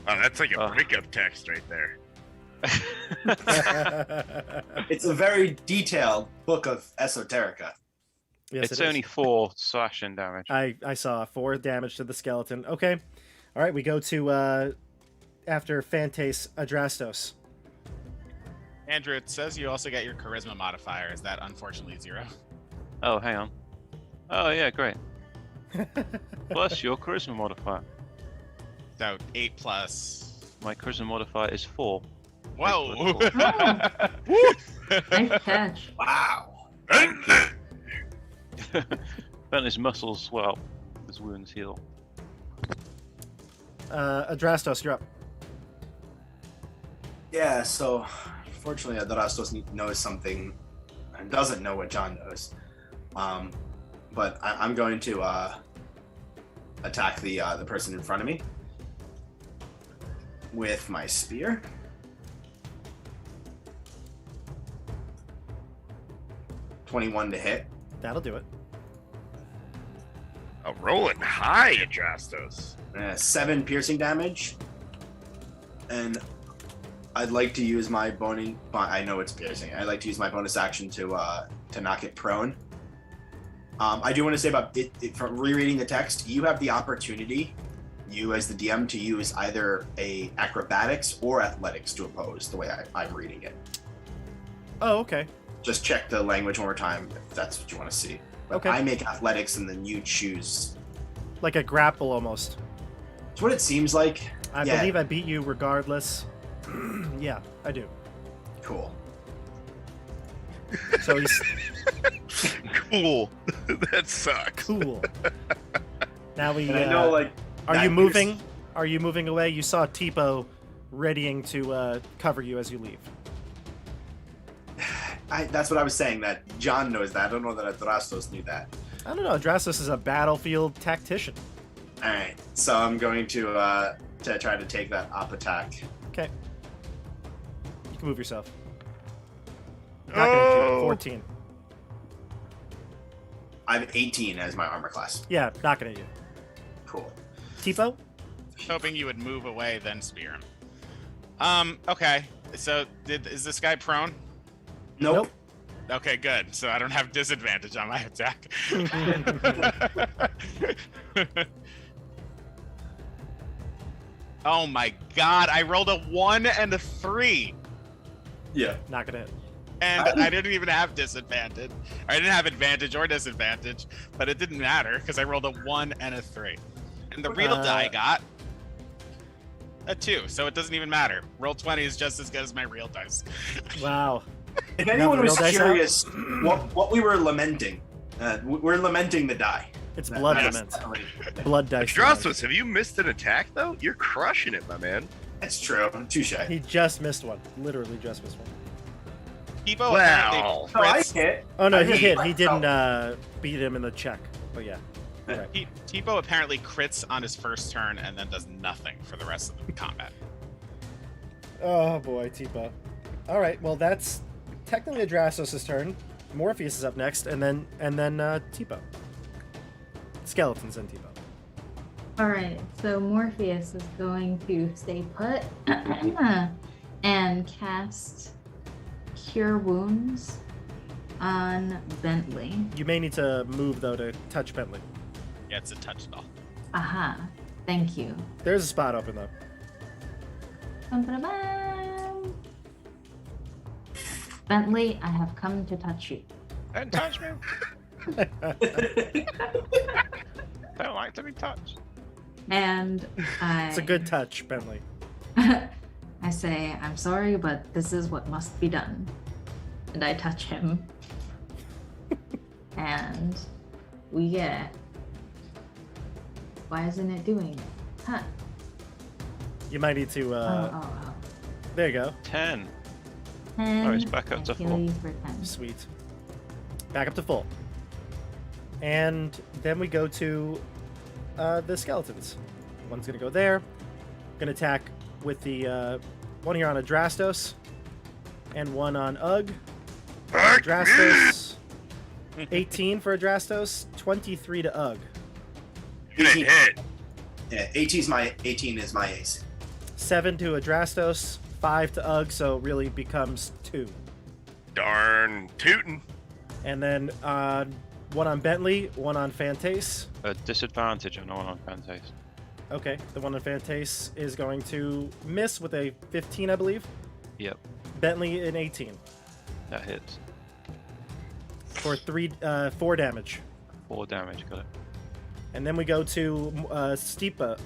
Oh, that's like a Oh. breakup text right there. It's a very detailed book of esoterica. Yes, It's it is. only 4 slashing damage. I saw 4 damage to the skeleton. Okay. All right, we go to after Fantace Adrastos. Andrew, it says you also get your charisma modifier. Is that unfortunately 0? Oh, hang on. Oh, yeah, great. Plus your charisma modifier. So 8 plus. My charisma modifier is 4. Whoa! Nice catch. Wow. Bentley's muscles swell. His wounds heal. Adrastos, you're up. Yeah, so fortunately Adrastos knows something and doesn't know what John knows. But I'm going to attack the person in front of me with my spear. $21 to hit. That'll do it. Oh, rolling high, Adrastos. 7 piercing damage. And I'd like to use my bonus. I know it's piercing. I'd like to use my bonus action to knock it prone. I do want to say about it from rereading the text. You have the opportunity, you as the DM, to use either a acrobatics or athletics to oppose. The way I'm reading it. Oh, okay. Just check the language one more time if that's what you want to see. But Okay. I make athletics and then you choose. Like a grapple almost. It's what it seems like. I Yeah. believe I beat you regardless. Yeah, I do. Cool. So he's Cool. That sucks. cool. Now we. And I know, like, Are that you is- moving? Are you moving away? You saw Teepo readying to cover you as you leave. That's what I was saying. That John knows that. I don't know that Adrastos knew that. I don't know. Adrastos is a battlefield tactician. All right, so I'm going to try to take that op attack. Okay. You can move yourself. Not gonna hit you. Oh. 14. I have 18 as my armor class. Yeah, not gonna hit you. Cool. Teepo? Hoping you would move away, then spear him. Okay. So, is this guy prone? Nope. Okay, good. So I don't have disadvantage on my attack. Oh my god, I rolled a 1 and a 3. Yeah. Not gonna hit. And I didn't even have disadvantage. I didn't have advantage or disadvantage, but it didn't matter because I rolled a 1 and a 3. And the real die got a 2, so it doesn't even matter. Roll 20 is just as good as my real dice. Wow. If anyone the was real dice out? curious what we were lamenting, we're lamenting the die. It's Blood That's- Lament. Blood dice. Adrastos, have you missed an attack though? You're crushing it, my man. That's true. Touche. He just missed one. Literally just missed one. Teepo Wow. apparently No, I crits. hit. Oh no, I he hit. hit. He didn't beat him in the check. But yeah. Teepo apparently crits on his first turn and then does nothing for the rest of the combat. Oh boy, Teepo. All right, well that's technically Adrastos' turn. Morpheus is up next, and then Teepo. Skeletons and Teepo. All right, so Morpheus is going to stay put and cast Cure Wounds on Bentley. You may need to move though to touch Bentley. Yeah, it's a touch spell. Aha, thank you. There's a spot open though. Bum-ba-da-bam. Bentley, I have come to touch you. Don't touch me. Don't like to be touched. And I It's a good touch, Bentley. I say, I'm sorry, but this is what must be done. And I touch him. And we get. Why isn't it doing it? Huh. You might need to. Oh. There you go. 10. 10. Oh, it's back up to I kill full. you for 10. Sweet. Back up to full. And then we go to the skeletons. One's going to go there. Going to attack with the one here on Adrastos. And one on Ugg. Adrastos. 18 for Adrastos. 23 to Ugg. Good hit. Yeah, 18 is my AC. 7 to Adrastos. 5 to Ugg, so it really becomes 2. Darn tootin'. And then one on Bentley, one on Fantace. A disadvantage on one on Fantace. Okay, the one on Fantace is going to miss with a 15, I believe. Yep, Bentley an 18 that hits. for 4 damage. 4 damage, got it. And then we go to Teepo.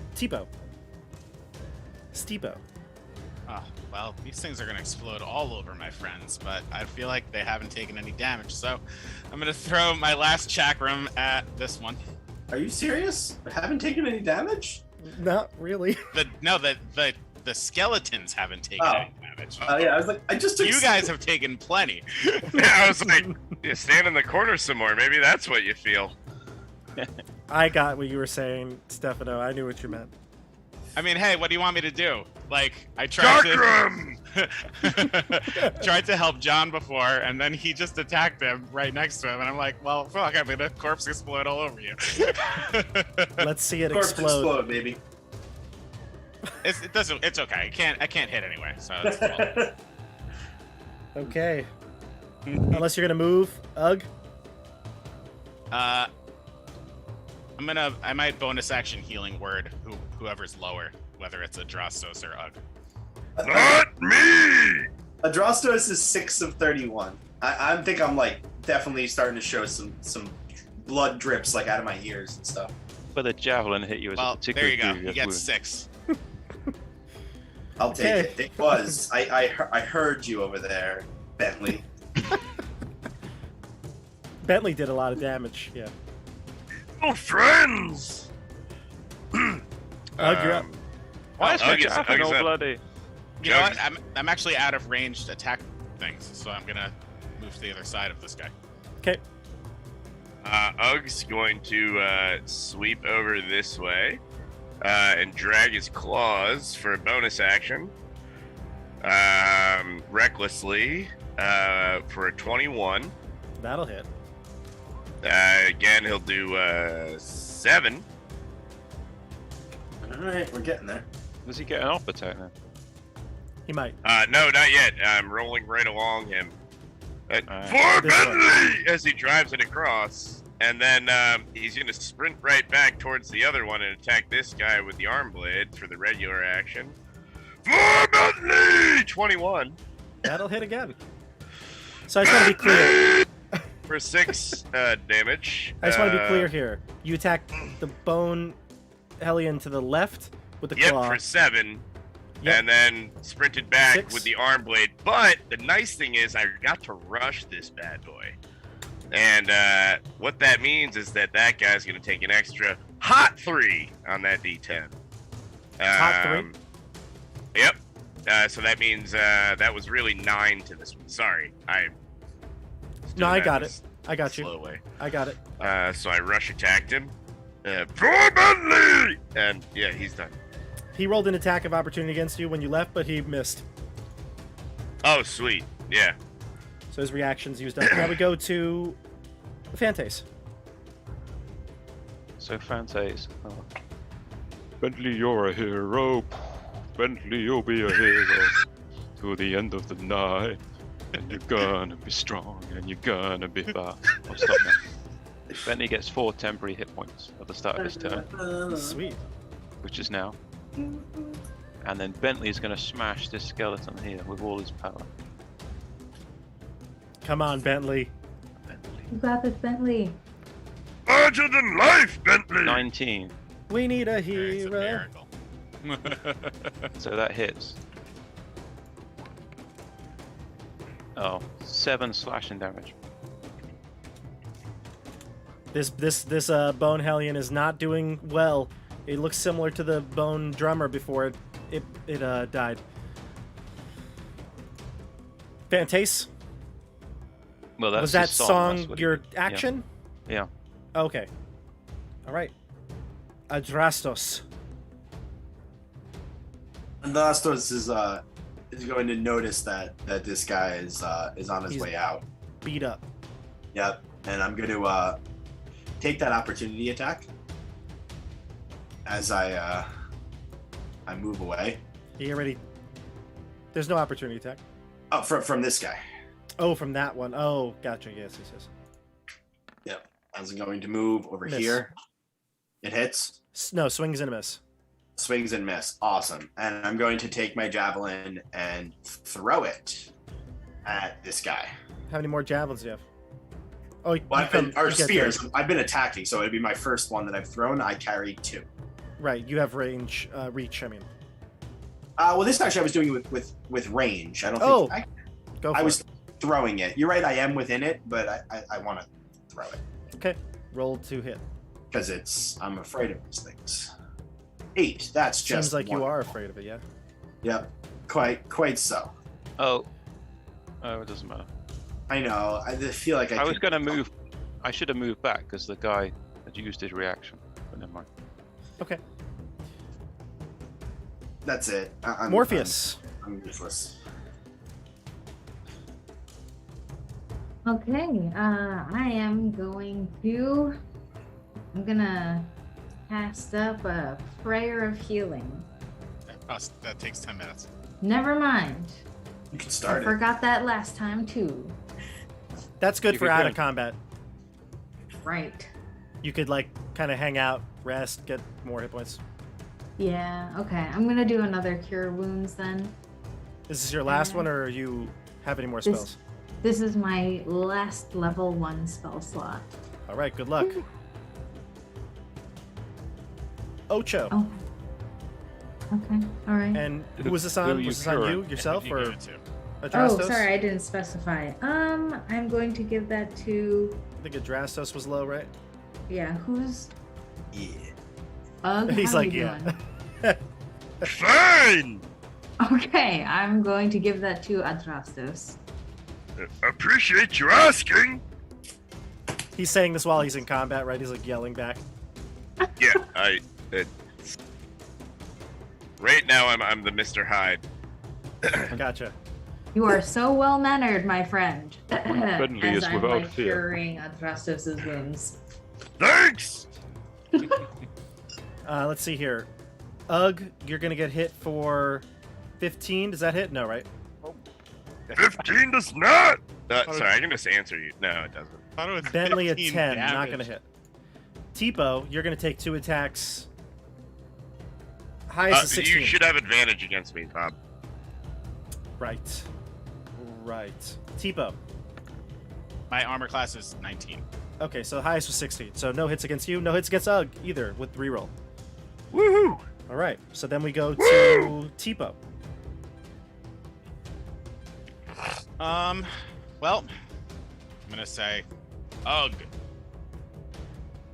Oh, well, these things are going to explode all over my friends, but I feel like they haven't taken any damage, so I'm going to throw my last chakram at this one. Are you serious? I haven't taken any damage? Not really. The skeletons haven't taken any damage. Oh yeah, I was like, I just took. You guys have taken plenty. Yeah, I was like, you stand in the corner some more. Maybe that's what you feel. I got what you were saying, Stefano. I knew what you meant. I mean, hey, what do you want me to do? Like, I tried tried to help John before, and then he just attacked him right next to him, and I'm like, well, fuck, I'm gonna corpse explode all over you. Let's see it Corpse explode. baby. It's okay. I can't hit anyway, so it's cool. Okay. Unless you're gonna move, Ugg. I might bonus action healing word whoever's lower, whether it's Adrastos or Ugg. Not me! Adrastos is 6 of 31. I think I'm like definitely starting to show some blood drips like out of my ears and stuff. But the javelin hit you as a Well, particular there you go. grievous You get wound. 6. I'll take Okay. it. It was. I heard you over there, Bentley. Bentley did a lot of damage. Yeah. Oh, friends! Ugg, you're up. Why is my Ugg is- javelin Ugg is all up. bloody? You know what? I'm actually out of range to attack things, so I'm gonna move to the other side of this guy. Okay. Ugg's going to sweep over this way and drag his claws for a bonus action. Recklessly for a 21. That'll hit. Again, he'll do 7. All right, we're getting there. Does he get an off attack now? He might. No, not yet. I'm rolling right along him. For This Bentley! As he drives it across. And then he's going to sprint right back towards the other one and attack this guy with the arm blade for the regular action. For Bentley! 21. That'll hit again. So I just want to be clear. For 6 damage. I just want to be clear here. You attack the bone hellion to the left with the claw. Yep, for 7. Yep. And then sprinted back 6. with the arm blade. But the nice thing is I got to rush this bad boy. And what that means is that guy's going to take an extra hot 3 on that D10. Hot 3? Yep. So that means that was really 9 to this one. Sorry. No, I got it. I got you. Slow way. I got it. So I rush attacked him. For Bentley! And yeah, he's done. He rolled an attack of opportunity against you when you left, but he missed. Oh, sweet. Yeah. So his reaction's used up. Now we go to Fantace. So Fantace. Oh. Bentley, you're a hero. Bentley, you'll be a hero to the end of the night. And you're gonna be strong and you're gonna be fast. I'll stop now. Bentley gets 4 temporary hit points at the start of his turn, Sweet. which is now. And then Bentley's gonna smash this skeleton here with all his power. Come on, Bentley. Bentley. You got this, Bentley. Larger than life, Bentley! 19. We need a It's a hero. miracle. So that hits. Oh, 7 slashing damage. This bone hellion is not doing well. It looks similar to the bone drummer before it died. Fantace, Well, that's was that his song that's what he your did. action? Yeah. Okay. All right. Adrastos. Adrastos is going to notice that this guy is on his He's- way out. Beat up. Yep. And I'm going to take that opportunity attack as I move away. He already. There's no opportunity attack. Oh, from this guy. Oh, from that one. Oh, gotcha. Yes. Yep. I was going to move over Miss. here. It hits. No, swings and a miss. Swings and miss. Awesome. And I'm going to take my javelin and throw it at this guy. How many more javelins do you have? Oh, Well, or you get spears. those. I've been attacking, so it'd be my first one that I've thrown. I carried 2. Right, you have reach. I mean, Well, this actually I was doing it with range. I don't think Oh, go for I it. was throwing it. You're right. I am within it, but I want to throw it Okay, roll to hit. because I'm afraid of these things. 8. That's just Seems like one. you are afraid of it. Yeah. Yep. Quite so. Oh, it doesn't matter. I know. I feel like I was could- going to move. I should have moved back because the guy had used his reaction. But never mind. Okay. That's it. I'm, Morpheus. I'm useless. Okay, I am going to. I'm gonna cast up a prayer of healing. Oh, that takes 10 minutes. Never mind. You can I start it. forgot that last time too. That's good You for could out go. of combat. Right. You could like kind of hang out, rest, get more hit points. Yeah. Okay. I'm gonna do another cure wounds then. Is this your last Okay. one, or you have any more This- spells? This is my last level 1 spell slot. All right, good luck. Ocho. Oh. Okay. All right. And who was this Who on? you Was this on cure? you yourself You or give it to. Adrastos? Oh, sorry, I didn't specify. I'm going to give that to. I think Adrastos was low, right? Yeah. Who's? Yeah. Ugh, He's how like, you yeah. doing? Fine. Okay, I'm going to give that to Adrastos. Appreciate you asking. He's saying this while he's in combat, right? He's like yelling back. Yeah, right now I'm the Mr. Hyde. Gotcha. You are so well mannered, my friend. Friendly As is I'm without like fear. curing Adrastos' wounds. Thanks. Let's see here. Ugh, you're gonna get hit for 15. Does that hit? No, right? 15 does not. Sorry, I can just answer you. No, it doesn't. I thought it was Bentley at 15 10. Not damage. gonna hit. Teepo, you're gonna take 2 attacks. Highest is 16. You should have advantage against me, Bob. Right. Teepo. My armor class is 19. Okay, so highest was 16. So no hits against you, no hits against Ugh either with reroll. Woohoo! All right, so then we go to Teepo. Well, I'm gonna say, ugh.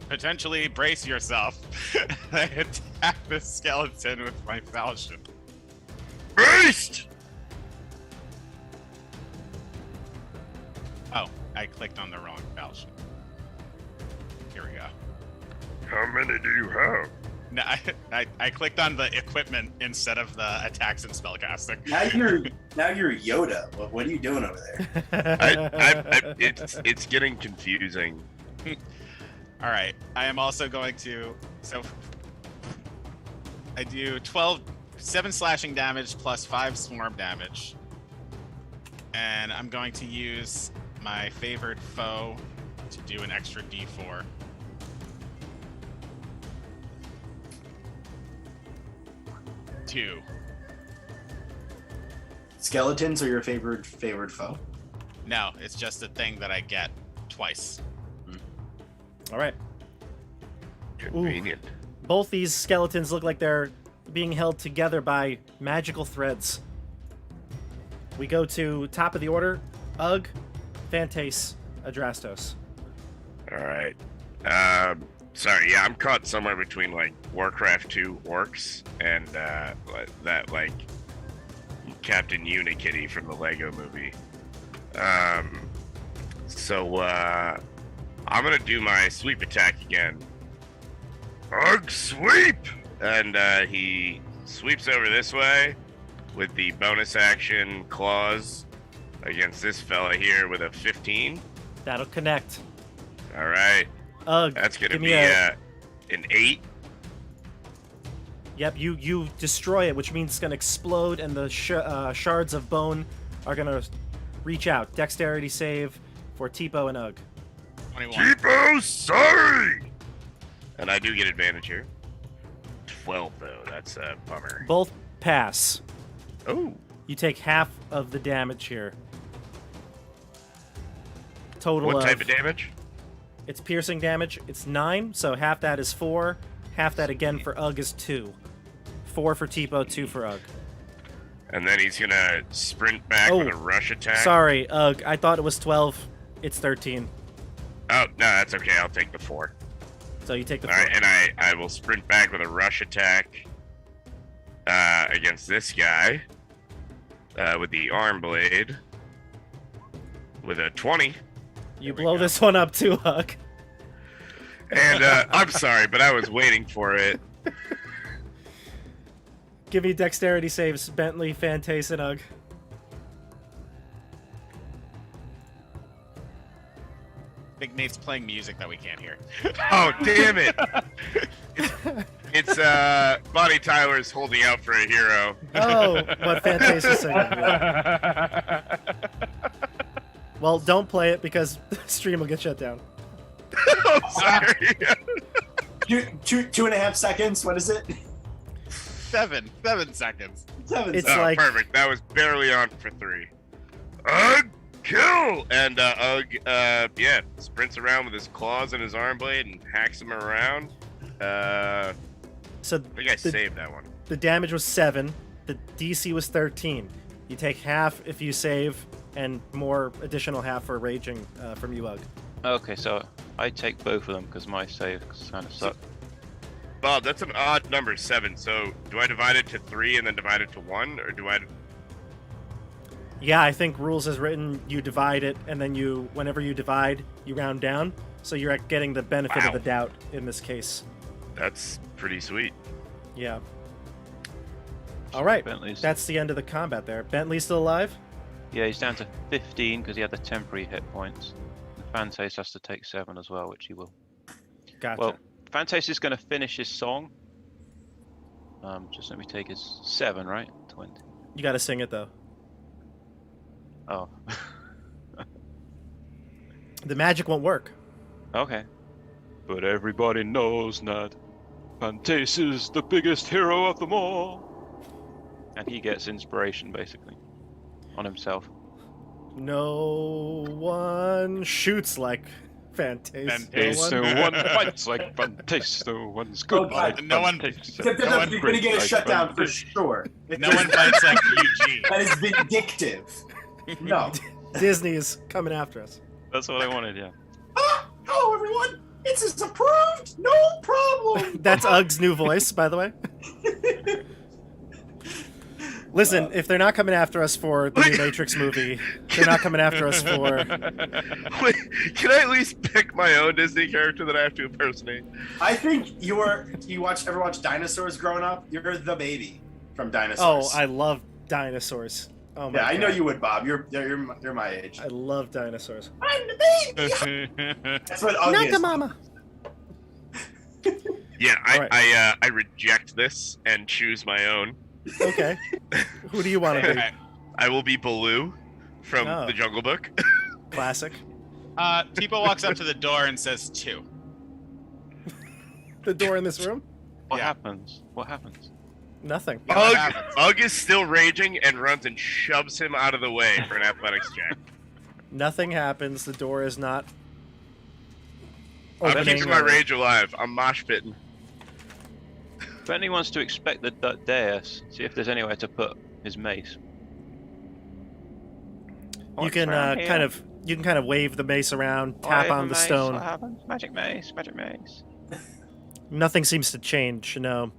Potentially brace yourself. I attack the skeleton with my falchion. Beast! Oh, I clicked on the wrong falchion. Here we go. How many do you have? No, I clicked on the equipment instead of the attacks and spellcasting. Now you're Yoda. What are you doing over there? It's getting confusing. All right, I am also going to. So I do 7 slashing damage plus 5 swarm damage, and I'm going to use my favored foe to do an extra D4. Two. Skeletons are your favorite foe. No, it's just a thing that I get twice. All right. Convenient. Both these skeletons look like they're being held together by magical threads. We go to top of the order. Ugh, Fantace, Adrastos. All right. Sorry. Yeah, I'm caught somewhere between like Warcraft 2 orcs and that like Captain Unikitty from the Lego Movie. So I'm gonna do my sweep attack again. Ugh, sweep! And he sweeps over this way with the bonus action claws against this fella here with a 15. That'll connect. All right. That's gonna give me be a- an 8. Yep, you destroy it, which means it's gonna explode, and the shards of bone are gonna reach out. Dexterity save for Teepo and Ugg. 21. Teepo, sorry! And I do get advantage here. 12 though, that's a bummer. Both pass. Oh. You take half of the damage here. Total What type of damage? It's piercing damage. It's 9, so half that is 4. Half that again for Ugg is 2. 4 for Teepo, 2 for Ugg. And then he's gonna sprint back with a rush attack. Sorry, Ugg. I thought it was 12. It's 13. Oh, no, that's okay. I'll take the 4. So you take the All 4. right, and I will sprint back with a rush attack against this guy with the arm blade with a 20. You blow this one up too, Ugg. And I'm sorry, but I was waiting for it. Give me dexterity saves, Bentley, Fantace, and Ugg. Big Nate's playing music that we can't hear. Oh, damn it! It's Bonnie Tyler's holding out for a hero. Oh, what Fantace is saying. Well, don't play it because the stream will get shut down. I'm sorry. 2.5 seconds. What is it? 7 seconds. 7 It's seconds. like- Perfect. That was barely on for 3. Ugh, kill! And yeah, sprints around with his claws and his arm blade and hacks him around. So I think I saved that one. the damage was 7. The DC was 13. You take half if you save, and more additional half for raging from you, Ugg. Okay, so I take both of them because my save kind of suck. Bob, that's an odd number, 7. So do I divide it to 3 and then divide it to 1, or do I? Yeah, I think rules as written, you divide it, and then whenever you divide, you round down. So you're getting the benefit of Wow. the doubt in this case. That's pretty sweet. Yeah. All right, Bentley's, that's the end of the combat there. Bentley's still alive? yeah, he's down to 15 because he had the temporary hit points. And Fantace has to take 7 as well, which he will. Gotcha. Well, Fantace is going to finish his song. Just let me take his 7, right? 20. You gotta sing it, though. Oh. The magic won't work. Okay. But everybody knows that Fantace is the biggest hero of them all. And he gets inspiration, basically, on himself. No one shoots like Fantace. Fantace. No No one... one fights like Fantace. No one's good Oh, like God. No one- Fantace. You're one gonna get a like shutdown for Fantace. sure. No one fights like Eugene. That is vindictive. No. Disney is coming after us. That's what I wanted, yeah. Hello, everyone. It's approved. No problem. That's Ugg's new voice, by the way. Listen, if they're not coming after us for the new Matrix movie, they're not coming after us for... Wait, can I at least pick my own Disney character that I have to impersonate? I think you ever watch Dinosaurs growing up? You're the baby from Oh, Dinosaurs. I love dinosaurs. Oh my yeah, I know God. you would, Bob. You're my age. I love dinosaurs. I'm the baby. That's what Ugg is. Nakamama! Yeah, Alright. I reject this and choose my own. Okay. Who do you want to be? I will be Baloo from Oh. the Jungle Book. Classic. Teepo walks up to the door and says 2. The door in this room? What Yeah. happens? What happens? Nothing. Yeah, what Ugg, happens? Ugg is still raging and runs and shoves him out of the way for an athletics check. Nothing happens. The door is not I'm opening. keeping my or- rage alive. I'm mosh pitting. Bentley wants to inspect the dais, see if there's anywhere to put his mace. You What's can around here? kind of wave the mace around, Oh, I tap have on a the mace, stone. What happens? Magic mace, magic mace. Nothing seems to change. No,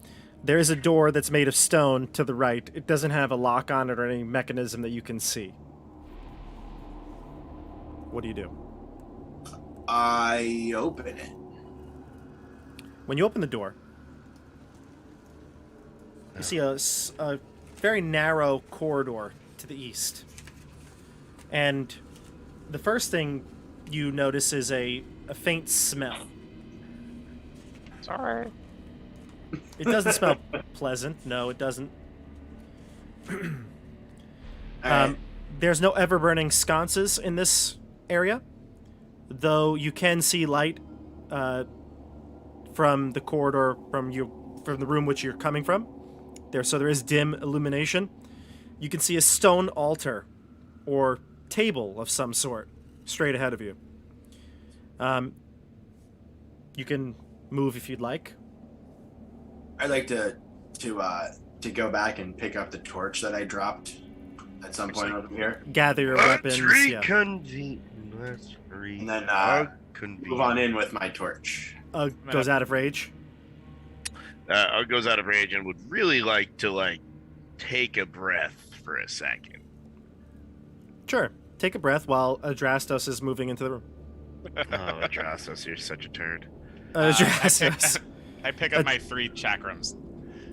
there is a door that's made of stone to the right. It doesn't have a lock on it or any mechanism that you can see. What do you do? I open it. When you open the door, you see a very narrow corridor to the east. And the first thing you notice is a faint smell. Sorry. It doesn't smell pleasant. No, it doesn't. All right. There's no ever-burning sconces in this area, though you can see light from the corridor from the room which you're coming from. So there is dim illumination. You can see a stone altar or table of some sort straight ahead of you. You can move if you'd like. I'd like to go back and pick up the torch that I dropped at some point over here, Gather your weapons. Yeah. Let's and then reconvene. move on in with my torch. Goes out of rage. Goes out of rage and would really like to take a breath for a second. Sure. Take a breath while Adrastos is moving into the room. Oh, Adrastos, you're such a turd. Adrastos. I pick up my 3 chakrams.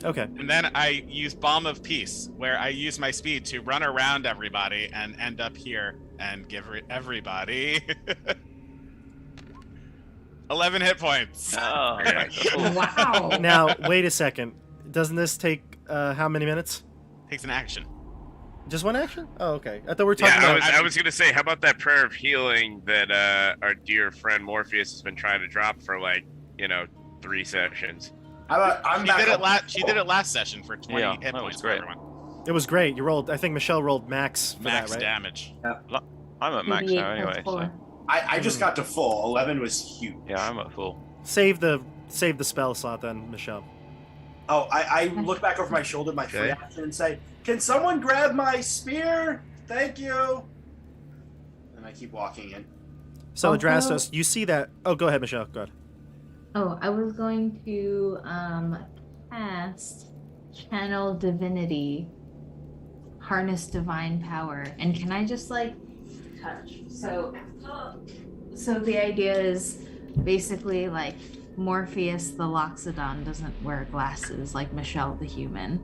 Okay. And then I use Balm of Peace, where I use my speed to run around everybody and end up here and give everybody 11 hit points. Oh, Wow. Now, wait a second. Doesn't this take how many minutes? Takes an action. Just one action? Oh, okay. I thought we were talking Yeah, about... I was gonna say, how about that prayer of healing that our dear friend Morpheus has been trying to drop for 3 sessions. How about I'm She back did it up- she did it last session for 20 Yeah, hit that was points great. for everyone. It was great. You rolled... I think Michelle rolled max for Max that, right? damage. I'm at max now anyway. So, I just got to full. 11 was huge. yeah, I'm at full. Save the spell slot then, Michelle. Oh, I look back over my shoulder, my free Okay. action, and say, "Can someone grab my spear? Thank you." And I keep walking in. So, Also- Adrastos, you see that... Oh, go ahead, Michelle. Go ahead. Oh, I was going to cast Channel Divinity, Harness Divine Power, and can I just touch? So the idea is basically Morpheus the Loxodon doesn't wear glasses like Michelle the human,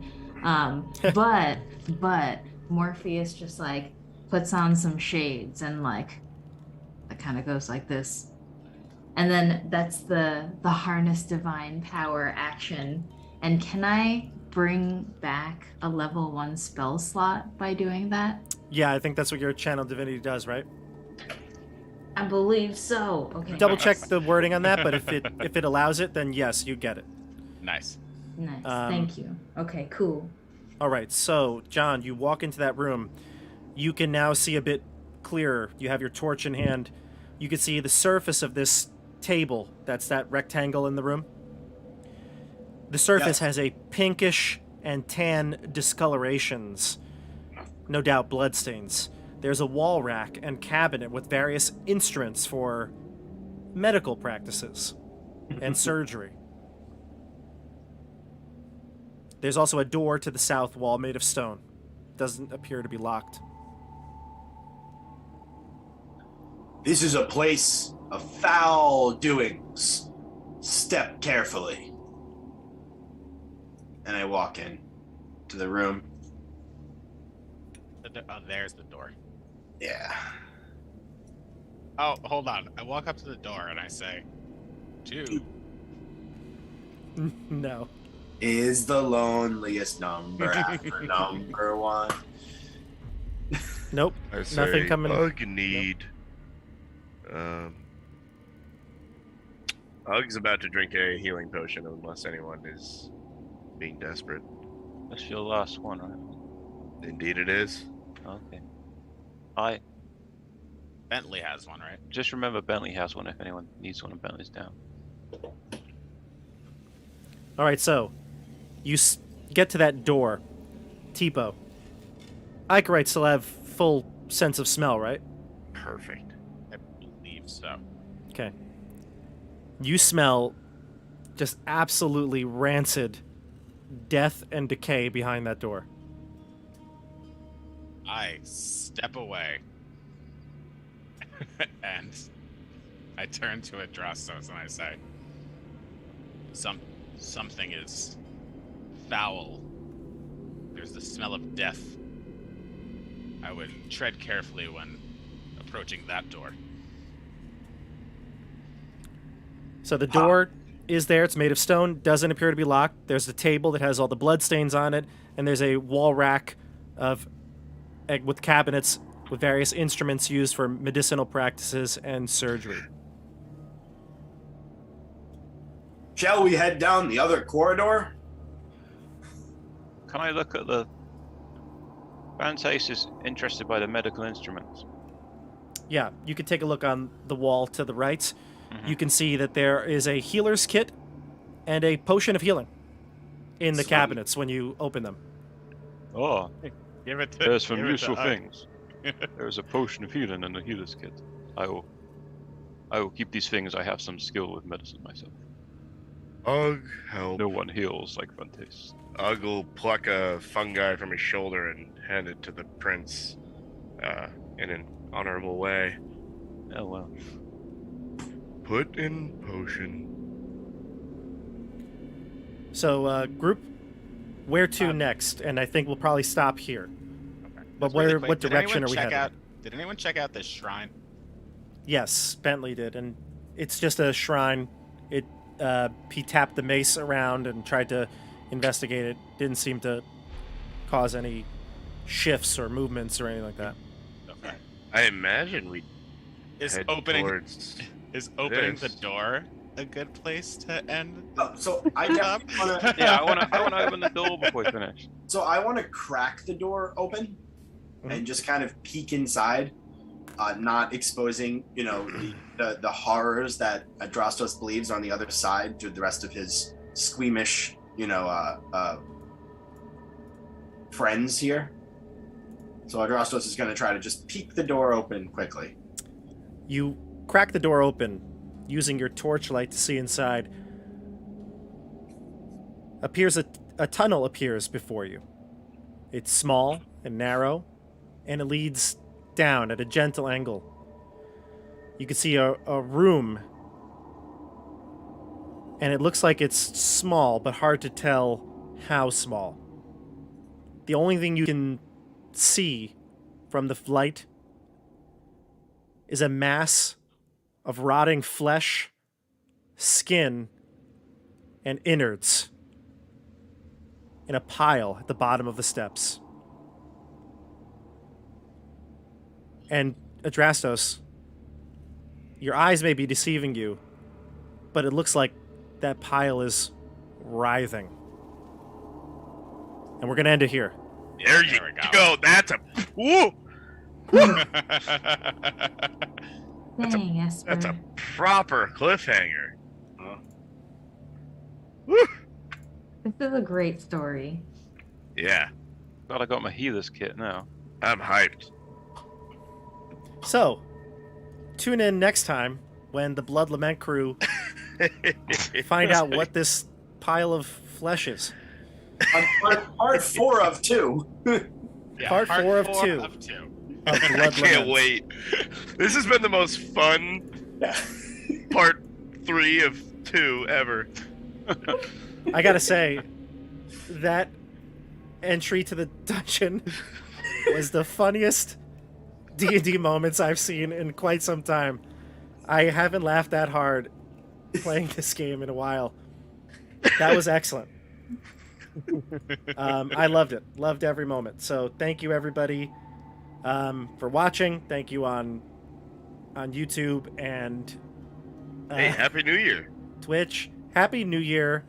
but Morpheus just puts on some shades and it kind of goes like this. And then that's the Harness Divine Power action. And can I bring back a level 1 spell slot by doing that? Yeah, I think that's what your Channel Divinity does, right? I believe so. Okay. Double check the wording on that, but if it allows it, then yes, you get it. Nice. Nice. Um, Thank you. Okay, cool. All right, so, John, you walk into that room. You can now see a bit clearer. You have your torch in hand. You can see the surface of this table. That's that rectangle in the room. The surface has a pinkish and tan discolorations. No doubt bloodstains. There's a wall rack and cabinet with various instruments for medical practices and surgery. There's also a door to the south wall made of stone. Doesn't appear to be locked. This is a place of foul doings. Step carefully. And I walk in to the room. Oh, there's the door. Yeah. Oh, hold on. I walk up to the door and I say, 2. No. Is the loneliest number after number 1? Nope. I say, Nothing coming. Ugneed. Ug's about to drink a healing potion unless anyone is being desperate. That's your last one, right? Indeed it is. Okay. I Bentley has one, right? just remember Bentley has one if anyone needs one and Bentley's down. All right, so you get to that door. Teepo. Ichorite still have full sense of smell, right? Perfect. I believe so. Okay. You smell just absolutely rancid death and decay behind that door. I step away and I turn to Adrastos and I say, something is foul. There's the smell of death. I would tread carefully when approaching that door. So the door is there. It's made of stone. Doesn't appear to be locked. There's the table that has all the blood stains on it, and there's a wall rack with cabinets with various instruments used for medicinal practices and surgery. Shall we head down the other corridor? Can I look at the... Fantace is interested by the medical instruments. Yeah, you can take a look on the wall to the right. Mhm. You can see that there is a healer's kit and a potion of healing in the Sweet. cabinets when you open them. Oh, Give it to. there's some give it useful to things. There's a potion of healing and a healer's kit. I will keep these things. I have some skill with medicine myself. Ugh, help. No one heals like Fantace. Ugg will pluck a fungi from his shoulder and hand it to the prince in an honorable way. Oh well. Put in potion. So, group, where to next? And I think we'll probably stop here. Okay. But Just really where? quick, What did direction anyone are we check heading? out- Did anyone check out this shrine? Yes, Bentley did, and it's just a shrine. He tapped the mace around and tried to investigate it. Didn't seem to cause any shifts or movements or anything like that. Okay. I imagine we Is head opening towards. is opening the this. door a good place to end? So I definitely want to. Yeah, I want to open the door before we finish. So I want to crack the door open and just kind of peek inside, not exposing, the horrors that Adrastos believes on the other side to the rest of his squeamish, friends here. So Adrastos is going to try to just peek the door open quickly. You crack the door open using your torchlight to see inside. A tunnel appears before you. It's small and narrow, and it leads down at a gentle angle. You can see a room, and it looks like it's small, but hard to tell how small. The only thing you can see from the light is a mass of rotting flesh, skin, and innards in a pile at the bottom of the steps. And Adrastos, your eyes may be deceiving you, but it looks like that pile is writhing. And we're going to end it here. There you There we go. That's a. Woo! Dang, Esper. That's a proper cliffhanger. Woo! This is a great story. Yeah, Glad I got my healer's kit now. I'm hyped. So, tune in next time when the Blood Lament crew find out what this pile of flesh is. Part 4 of 2. Yeah, Part 4 of 2. Of 2. Of I Blood can't Lament. wait. This has been the most fun part 3 of 2 ever. I gotta say, that entry to the dungeon was the funniest D&D moments I've seen in quite some time. I haven't laughed that hard playing this game in a while. That was excellent. I loved it. Loved every moment. So thank you, everybody, for watching. Thank you on YouTube and Hey, Happy New Year. Twitch. Happy New Year.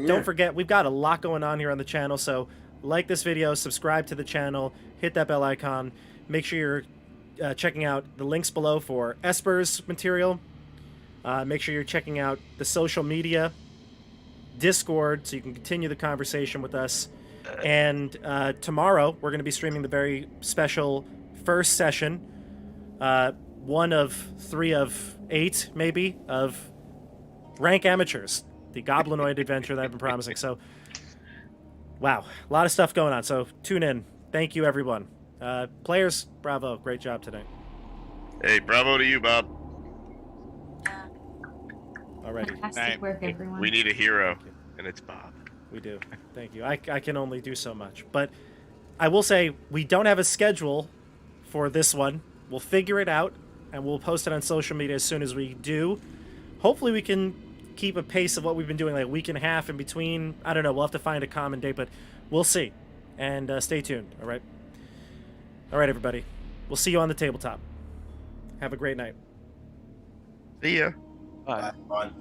Don't forget, we've got a lot going on here on the channel, so like this video, subscribe to the channel, hit that bell icon. Make sure you're checking out the links below for ESPER's material. Make sure you're checking out the social media, Discord, so you can continue the conversation with us. And tomorrow, we're going to be streaming the very special first session, 1 of 3 of 8, maybe, of Rank Amateurs, the Goblinoid adventure that I've been promising. So, wow, a lot of stuff going on. So tune in. Thank you, everyone. Players, bravo. Great job tonight. Hey, bravo to you, Bob. Alrighty. Fantastic Right. work, everyone. We need a hero, Thank you. and it's Bob. We do. Thank you. I can only do so much. But I will say we don't have a schedule for this one. We'll figure it out, and we'll post it on social media as soon as we do. Hopefully we can keep a pace of what we've been doing, like a week and a half in between. I don't know. We'll have to find a common date, but we'll see. And stay tuned, all right? All right, everybody. We'll see you on the tabletop. Have a great night. See ya. Bye. On.